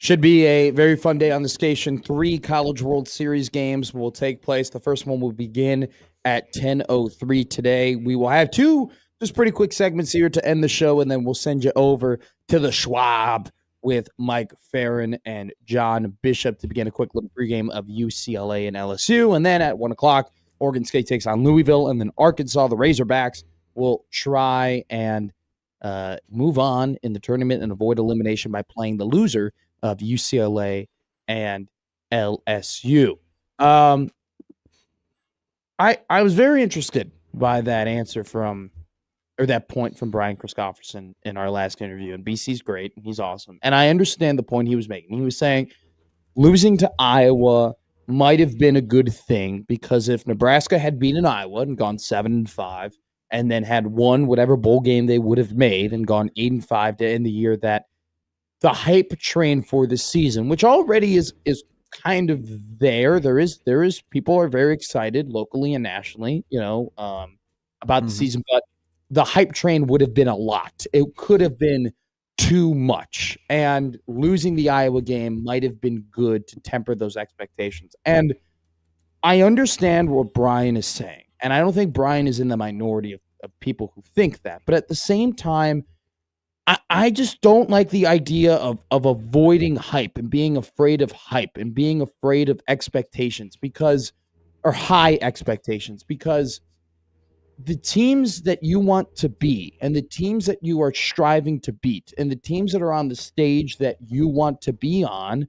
Should be a very fun day on the station. 3 College World Series games will take place. The first one will begin at 10:03 today. We will have 2 just pretty quick segments here to end the show, and then we'll send you over to the Schwab with Mike Farron and John Bishop to begin a quick little pregame of UCLA and LSU. And then at 1 o'clock, Oregon State takes on Louisville, and then Arkansas, the Razorbacks, will try and move on in the tournament and avoid elimination by playing the loser of UCLA and LSU. I was very interested by that answer or that point from Brian Christopherson in our last interview. And BC's great. He's awesome. And I understand the point he was making. He was saying losing to Iowa might have been a good thing because if Nebraska had beaten Iowa and gone 7-5 and then had won whatever bowl game they would have made and gone 8-5 to end the year, that the hype train for the season, which already is kind of there. There is people are very excited locally and nationally, about the season, but the hype train would have been a lot. It could have been too much, and losing the Iowa game might have been good to temper those expectations. And I understand what Brian is saying, and I don't think Brian is in the minority of people who think that. But at the same time, I just don't like the idea of avoiding hype and being afraid of hype and being afraid of expectations or high expectations, because the teams that you want to be and the teams that you are striving to beat and the teams that are on the stage that you want to be on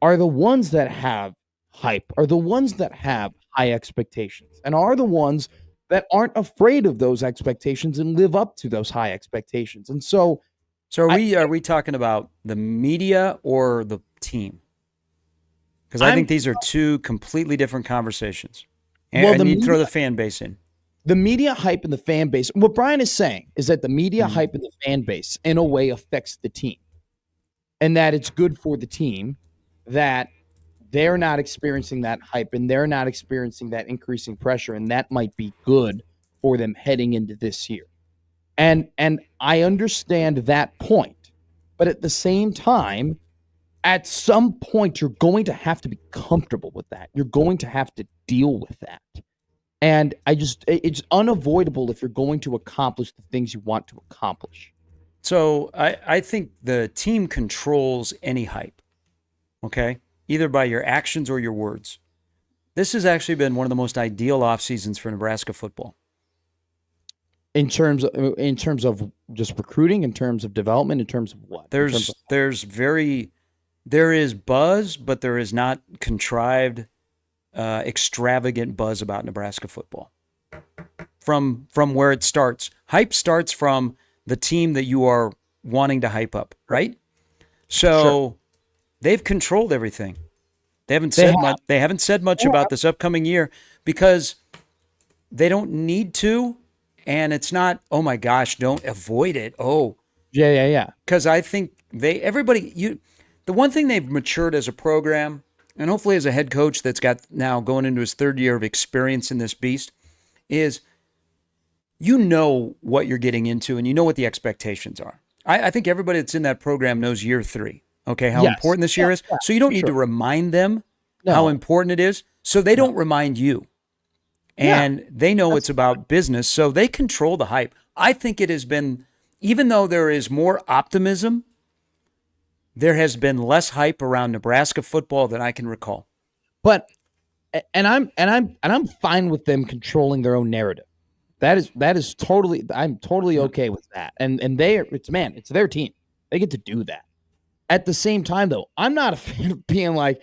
are the ones that have hype, are the ones that have high expectations, and are the ones that aren't afraid of those expectations and live up to those high expectations. And so are we talking about the media or the team? Because I think these are 2 completely different conversations. And you throw the fan base in. The media hype and the fan base. What Brian is saying is that the media hype and the fan base in a way affects the team, and that it's good for the team that they're not experiencing that hype and they're not experiencing that increasing pressure, and that might be good for them heading into this year. And I understand that point, but at the same time, at some point, you're going to have to be comfortable with that. You're going to have to deal with that. And it's unavoidable if you're going to accomplish the things you want to accomplish. So I think the team controls any hype, okay? Either by your actions or your words. This has actually been one of the most ideal off seasons for Nebraska football. In terms of just recruiting, in terms of development, in terms of what? There is buzz, but there is not contrived, extravagant buzz about Nebraska football. From where it starts, hype starts from the team that you are wanting to hype up, right? So they've controlled everything. They haven't said much about this upcoming year because they don't need to. And it's not, oh my gosh, don't avoid it. Oh, yeah. Because I think the one thing they've matured as a program, and hopefully as a head coach that's got now going into his 3rd year of experience in this beast, is you know what you're getting into and you know what the expectations are. I think everybody that's in that program knows year 3, okay, how important this year is. So you don't need to remind them how important it is, so they don't remind you. And they know it's about business, so they control the hype. I think it has been, even though there is more optimism, there has been less hype around Nebraska football than I can recall. But I'm fine with them controlling their own narrative. That is totally, I'm totally okay with that. And it's their team. They get to do that. At the same time, though, I'm not a fan of being like,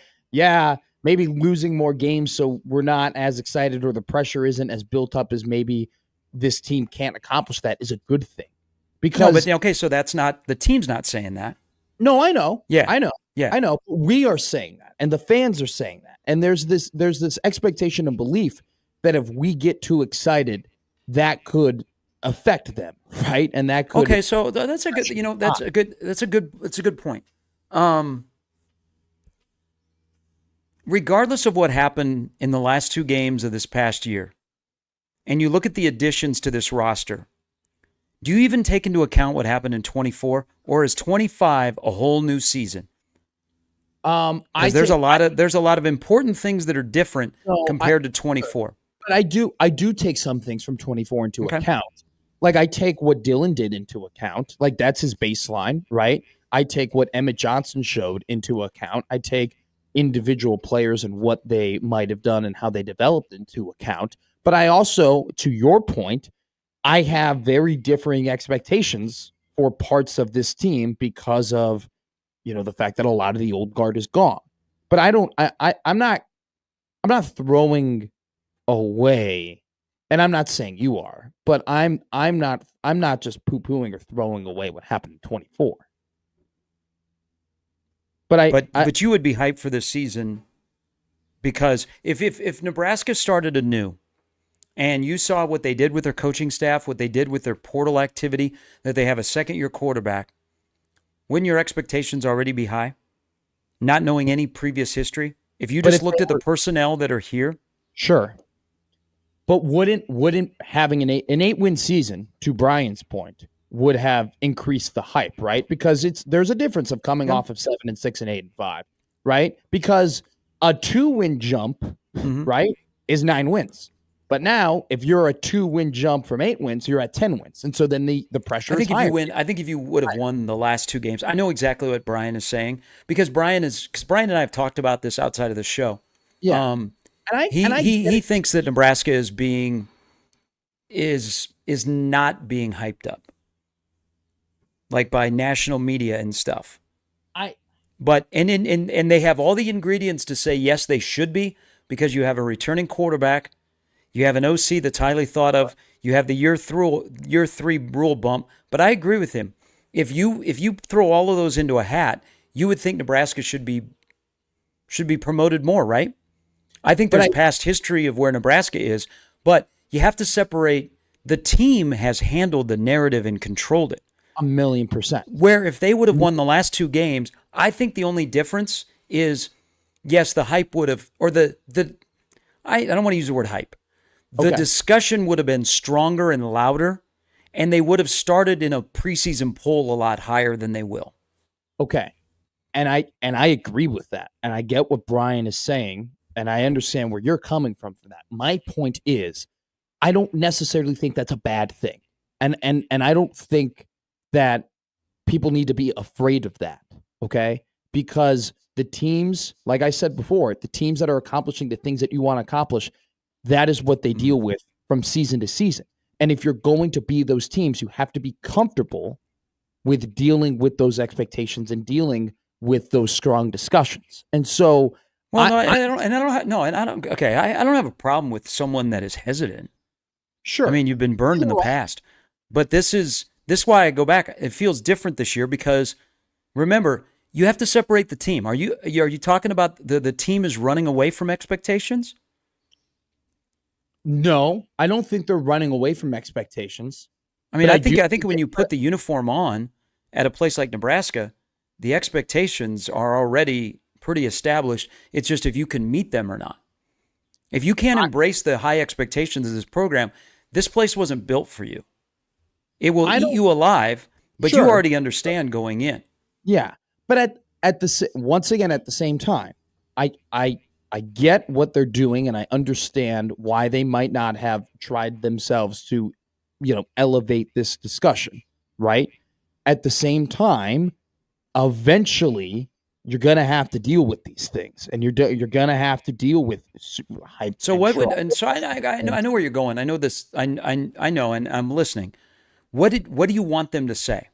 maybe losing more games so we're not as excited or the pressure isn't as built up as maybe this team can't accomplish that is a good thing. Because so that's not, the team's not saying that. No, I know. Yeah. I know. Yeah. I know. We are saying that, and the fans are saying that. And there's this expectation and belief that if we get too excited, that could affect them, right? And that could Okay, so that's a good point. Regardless of what happened in the last 2 games of this past year, and you look at the additions to this roster, do you even take into account what happened in 24, or is 25 a whole new season? Because there's a lot of important things that are different compared to 24. But I do take some things from 24 into account. Like I take what Dylan did into account. Like that's his baseline, right? I take what Emmett Johnson showed into account. I take individual players and what they might have done and how they developed into account. But I also, to your point, I have very differing expectations for parts of this team because of, the fact that a lot of the old guard is gone. But I'm not throwing away, and I'm not saying you are, but I'm not just poo-pooing or throwing away what happened in 24. But you would be hyped for this season because if Nebraska started anew and you saw what they did with their coaching staff, what they did with their portal activity, that they have a second-year quarterback, wouldn't your expectations already be high? Not knowing any previous history? If you just looked at the personnel that are here? Sure. But wouldn't having an 8-win season, to Brian's point, would have increased the hype, right? Because there's a difference of coming off of 7 and 6 and 8 and 5, right? Because a 2-win jump, right, is 9 wins. But now, if you're a 2-win jump from 8 wins, you're at 10 wins, and so then the pressure is higher. I think if you would have won the last 2 games, I know exactly what Brian is saying because Brian and I have talked about this outside of the show. Yeah, he thinks that Nebraska is not being hyped up, like by national media and stuff. But they have all the ingredients to say yes, they should be because you have a returning quarterback. You have an OC that's highly thought of. You have the year 3 rule bump. But I agree with him. If you throw all of those into a hat, you would think Nebraska should be promoted more, right? I think there's past history of where Nebraska is, but you have to separate. The team has handled the narrative and controlled it 1,000,000%. Where if they would have won the last 2 games, I think the only difference is, yes, the hype would have, or I don't want to use the word hype. The discussion would have been stronger and louder, and they would have started in a preseason poll a lot higher than they will. Okay. And I agree with that. And I get what Brian is saying, and I understand where you're coming from for that. My point is, I don't necessarily think that's a bad thing. And I don't think that people need to be afraid of that, okay? Because the teams, like I said before, the teams that are accomplishing the things that you want to accomplish, that is what they deal with from season to season. And if you're going to be those teams, you have to be comfortable with dealing with those expectations and dealing with those strong discussions. And so, I don't have a problem with someone that is hesitant. Sure. I mean, you've been burned in the past, but this is why I go back. It feels different this year because remember, you have to separate the team. Are you talking about the team is running away from expectations? No, I don't think they're running away from expectations. I mean, I think when you put the uniform on at a place like Nebraska, the expectations are already pretty established. It's just if you can meet them or not. If you can't embrace the high expectations of this program, this place wasn't built for you. It will eat you alive, but you already understand going in. Yeah, but once again at the same time, I get what they're doing, and I understand why they might not have tried themselves to, elevate this discussion, right? At the same time, eventually, you're going to have to deal with these things, and you're going to have to deal with hype. So I know where you're going. I know this. I know, and I'm listening. What do you want them to say?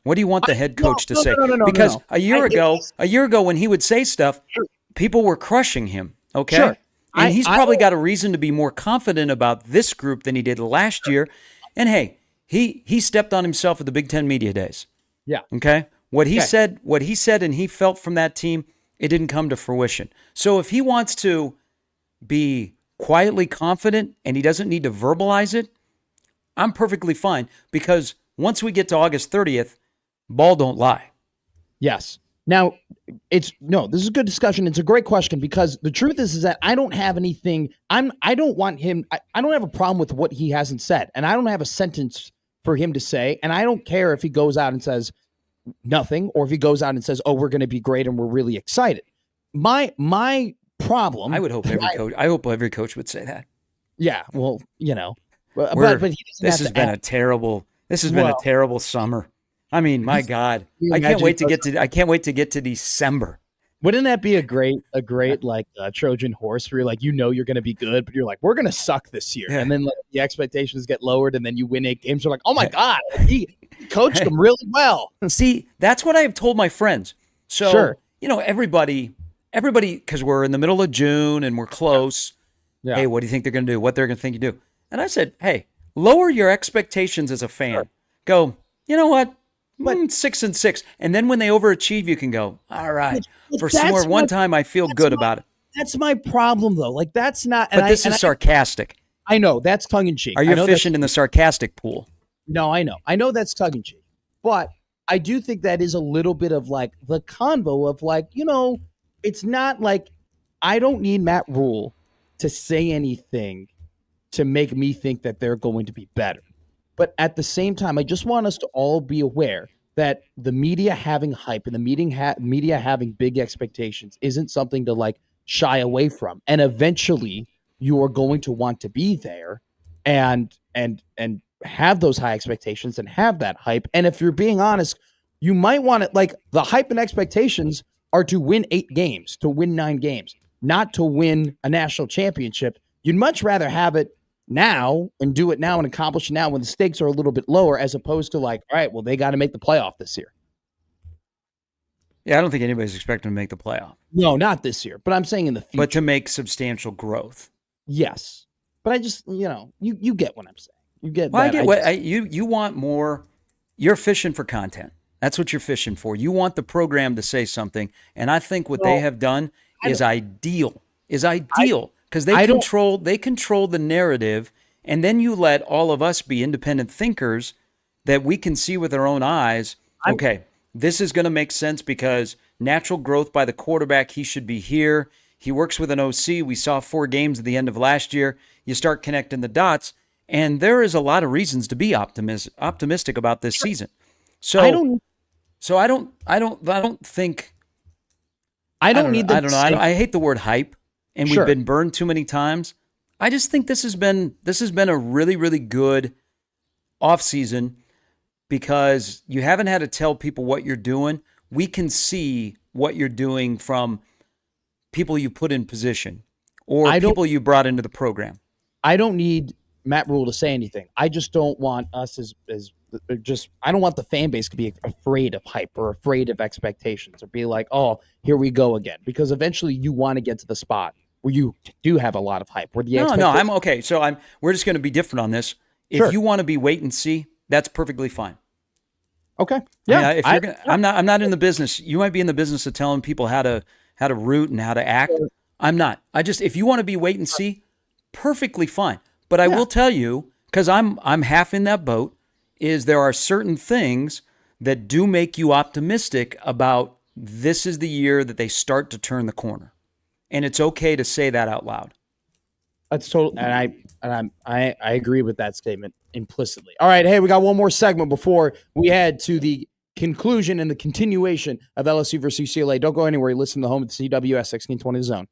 What do you want the head coach to say? Because a year ago, when he would say stuff, people were crushing him, okay? Sure. And he's probably got a reason to be more confident about this group than he did last year. And hey, he stepped on himself at the Big Ten Media Days. Yeah. Okay? What he said and he felt from that team, it didn't come to fruition. So if he wants to be quietly confident and he doesn't need to verbalize it, I'm perfectly fine because once we get to August 30th, ball don't lie. Yes. Now, this is a good discussion. It's a great question because the truth is that I don't have anything. I don't want him. I don't have a problem with what he hasn't said, and I don't have a sentence for him to say, and I don't care if he goes out and says, nothing, or if he goes out and says, "Oh, we're going to be great and we're really excited." My problem. I would hope every coach. I hope every coach would say that. Yeah, well, but he doesn't This have has to been act. a terrible. This has been a terrible summer. I mean, my God, I can't wait to get to. I can't wait to get to December. Wouldn't that be a great like Trojan horse where you're like, you're going to be good, but you're like, we're going to suck this year, and then like, the expectations get lowered, and then you win 8 games. You're like, oh my God, he coached them really well. See, that's what I've told my friends. So Sure. everybody, because we're in the middle of June and we're close. Yeah. Hey, what do you think they're going to do? What they're going to think you do? And I said, hey, lower your expectations as a fan. Sure. Go, you know what? 6-6. And then when they overachieve, you can go, all right. For one time, I feel good about it. That's my problem, though. Like, that's not. But this is sarcastic. I know. That's tongue in cheek. Are you fishing in the sarcastic pool? No, I know. I know that's tongue in cheek. But I do think that is a little bit of like the convo of like, it's not like I don't need Matt Rule to say anything to make me think that they're going to be better. But at the same time, I just want us to all be aware that the media having hype and the media having big expectations isn't something to like shy away from. And eventually you are going to want to be there and have those high expectations and have that hype. And if you're being honest, you might want it like the hype and expectations are to win 8 games, to win 9 games, not to win a national championship. You'd much rather have it now and do it now and accomplish it now when the stakes are a little bit lower, as opposed to like, all right, well, they got to make the playoff this year. Yeah, I don't think anybody's expecting to make the playoff. No, not this year, but I'm saying in the future. But to make substantial growth. Yes. But I just, you get what I'm saying. You get well, that. I get what you want more. You're fishing for content. That's what you're fishing for. You want the program to say something, and I think what they have done is ideal. Because they control the narrative, and then you let all of us be independent thinkers that we can see with our own eyes. Okay, this is going to make sense because natural growth by the quarterback, he should be here. He works with an OC. We saw 4 games at the end of last year. You start connecting the dots, and there is a lot of reasons to be optimistic about this season. So I don't think. I don't hate the word hype. And we've been burned too many times. I just think this has been a really, really good offseason because you haven't had to tell people what you're doing. We can see what you're doing from people you put in position or people you brought into the program. I don't need Matt Rule to say anything. I just don't want us I don't want the fan base to be afraid of hype or afraid of expectations or be like, oh, here we go again. Because eventually you want to get to the spot where you do have a lot of hype. Where the I'm okay. So we're just going to be different on this. If you want to be wait and see, that's perfectly fine. Okay. Yeah. I'm not in the business. You might be in the business of telling people how to root and how to act. I'm not. If you want to be wait and see, perfectly fine. But I will tell you, because I'm half in that boat, is there are certain things that do make you optimistic about this is the year that they start to turn the corner. And it's okay to say that out loud. That's total, and I agree with that statement implicitly. All right, hey, we got one more segment before we head to the conclusion and the continuation of LSU versus UCLA. Don't go anywhere. You listen to the home of the CWS 1620 Zone.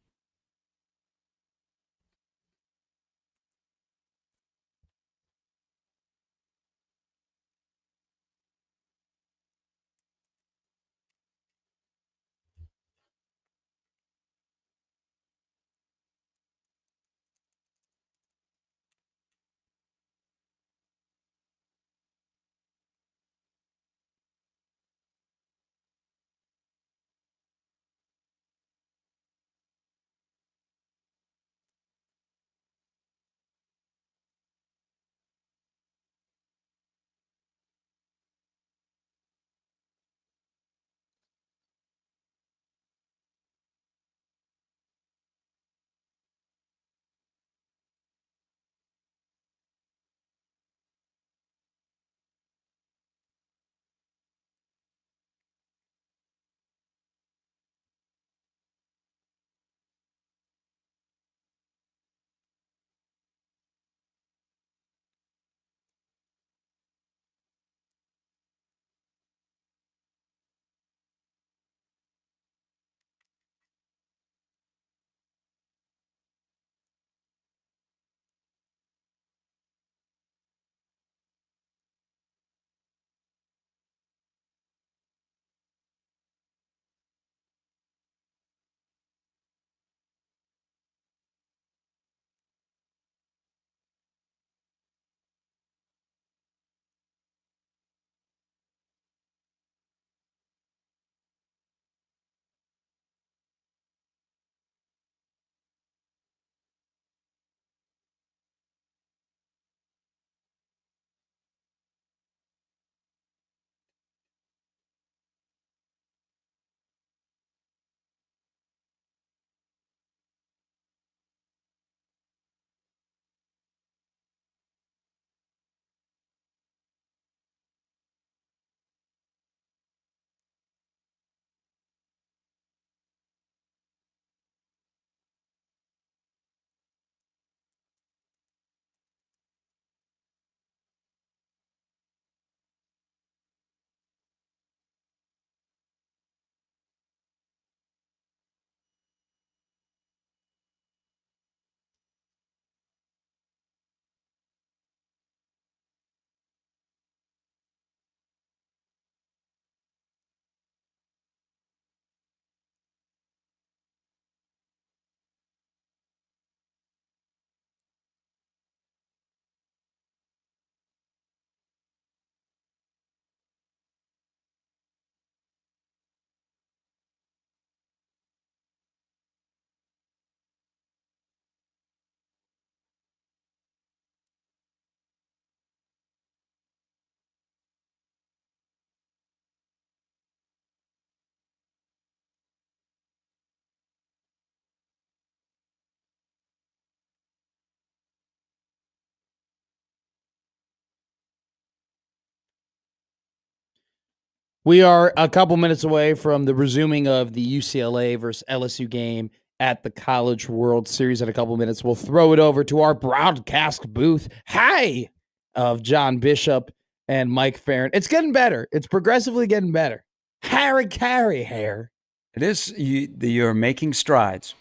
We are a couple minutes away from the resuming of the UCLA versus LSU game at the College World Series. In a couple minutes, we'll throw it over to our broadcast booth. Hi, of John Bishop and Mike Farron. It's getting better. It's progressively getting better. Harry carry hair. It is. You're making strides.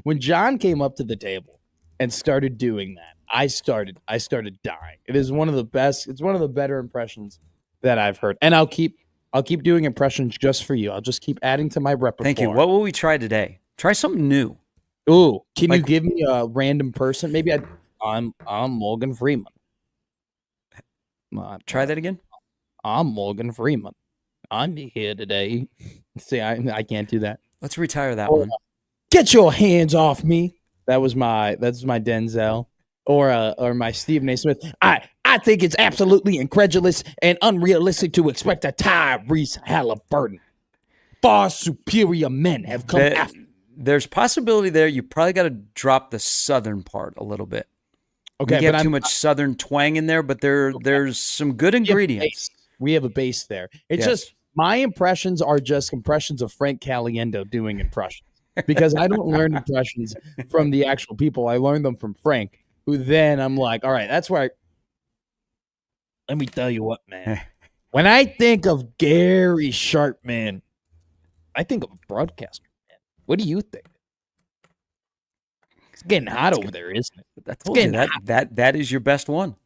When John came up to the table and started doing that, I started dying. It is one of the best. It's one of the better impressions that I've heard. And I'll keep doing impressions just for you. I'll just keep adding to my repertoire. Thank you. What will we try today? Try something new. Ooh, can you give me a random person? Maybe I'm Morgan Freeman. Try that again. I'm Morgan Freeman. I'm here today. See, I can't do that. Let's retire that one. Get your hands off me. That's my Denzel or my Stephen A. Smith. I think it's absolutely incredulous and unrealistic to expect a Tyrese Halliburton. Far superior men have come after. There's possibility there. You probably got to drop the southern part a little bit. Okay, you have too much southern twang in there, but there's some good ingredients. We have a base there. It's just my impressions are just impressions of Frank Caliendo doing impressions. Because I don't learn impressions from the actual people. I learn them from Frank, who then I'm like, all right, that's where let me tell you what, man. When I think of Gary Sharp, man, I think of a broadcaster, man. What do you think? It's getting hot over there, isn't it? I told you that is your best one.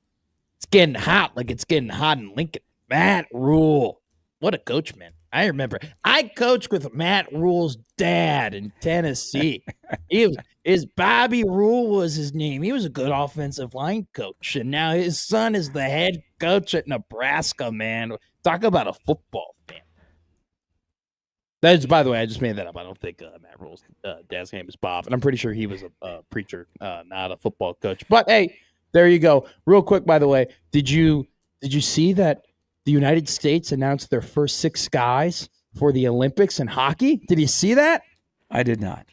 It's getting hot like it's getting hot in Lincoln. Matt Rule. What a coach, man. I remember I coached with Matt Rule's dad in Tennessee. His Bobby Rule was his name. He was a good offensive line coach. And now his son is the head coach at Nebraska, man. Talk about a football fan. That's, by the way, I just made that up. I don't think Matt Rule's dad's name is Bob. And I'm pretty sure he was a preacher, not a football coach. But, hey, there you go. Real quick, by the way, did you see that the United States announced their first 6 guys for the Olympics in hockey? Did you see that? I did not.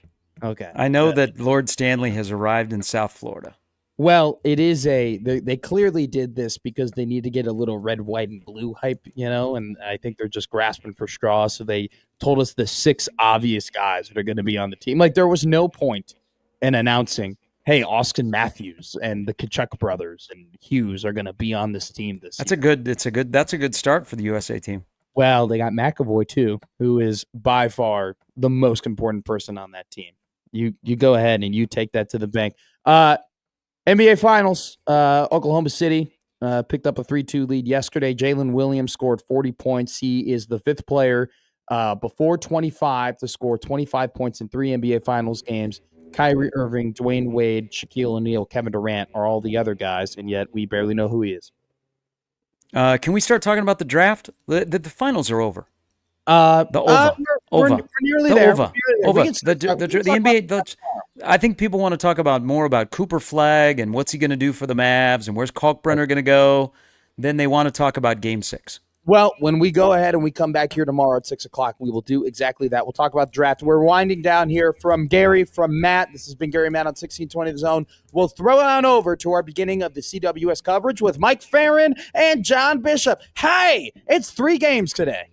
Okay. I know that Lord Stanley has arrived in South Florida. Well, it is they clearly did this because they need to get a little red, white, and blue hype, and I think they're just grasping for straws. So they told us the 6 obvious guys that are going to be on the team. Like, there was no point in announcing, hey, Austin Matthews and the Kachuk brothers and Hughes are going to be on this team this year. That's a good start for the USA team. Well, they got McAvoy too, who is by far the most important person on that team. You go ahead and you take that to the bank. NBA Finals, Oklahoma City picked up a 3-2 lead yesterday. Jalen Williams scored 40 points. He is the 5th player before 25 to score 25 points in 3 NBA Finals games. Kyrie Irving, Dwayne Wade, Shaquille O'Neal, Kevin Durant are all the other guys, and yet we barely know who he is. Can we start talking about the draft? The finals are over. The OVA. We're nearly there. OVA. The NBA. I think people want to talk more about Cooper Flagg and what's he going to do for the Mavs and where's Kalkbrenner going to go. Then they want to talk about Game 6. Well, when we go ahead and we come back here tomorrow at 6 o'clock, we will do exactly that. We'll talk about the draft. We're winding down here from Gary, from Matt. This has been Gary Matt on 1620 The Zone. We'll throw it on over to our beginning of the CWS coverage with Mike Farron and John Bishop. Hey, it's 3 games today.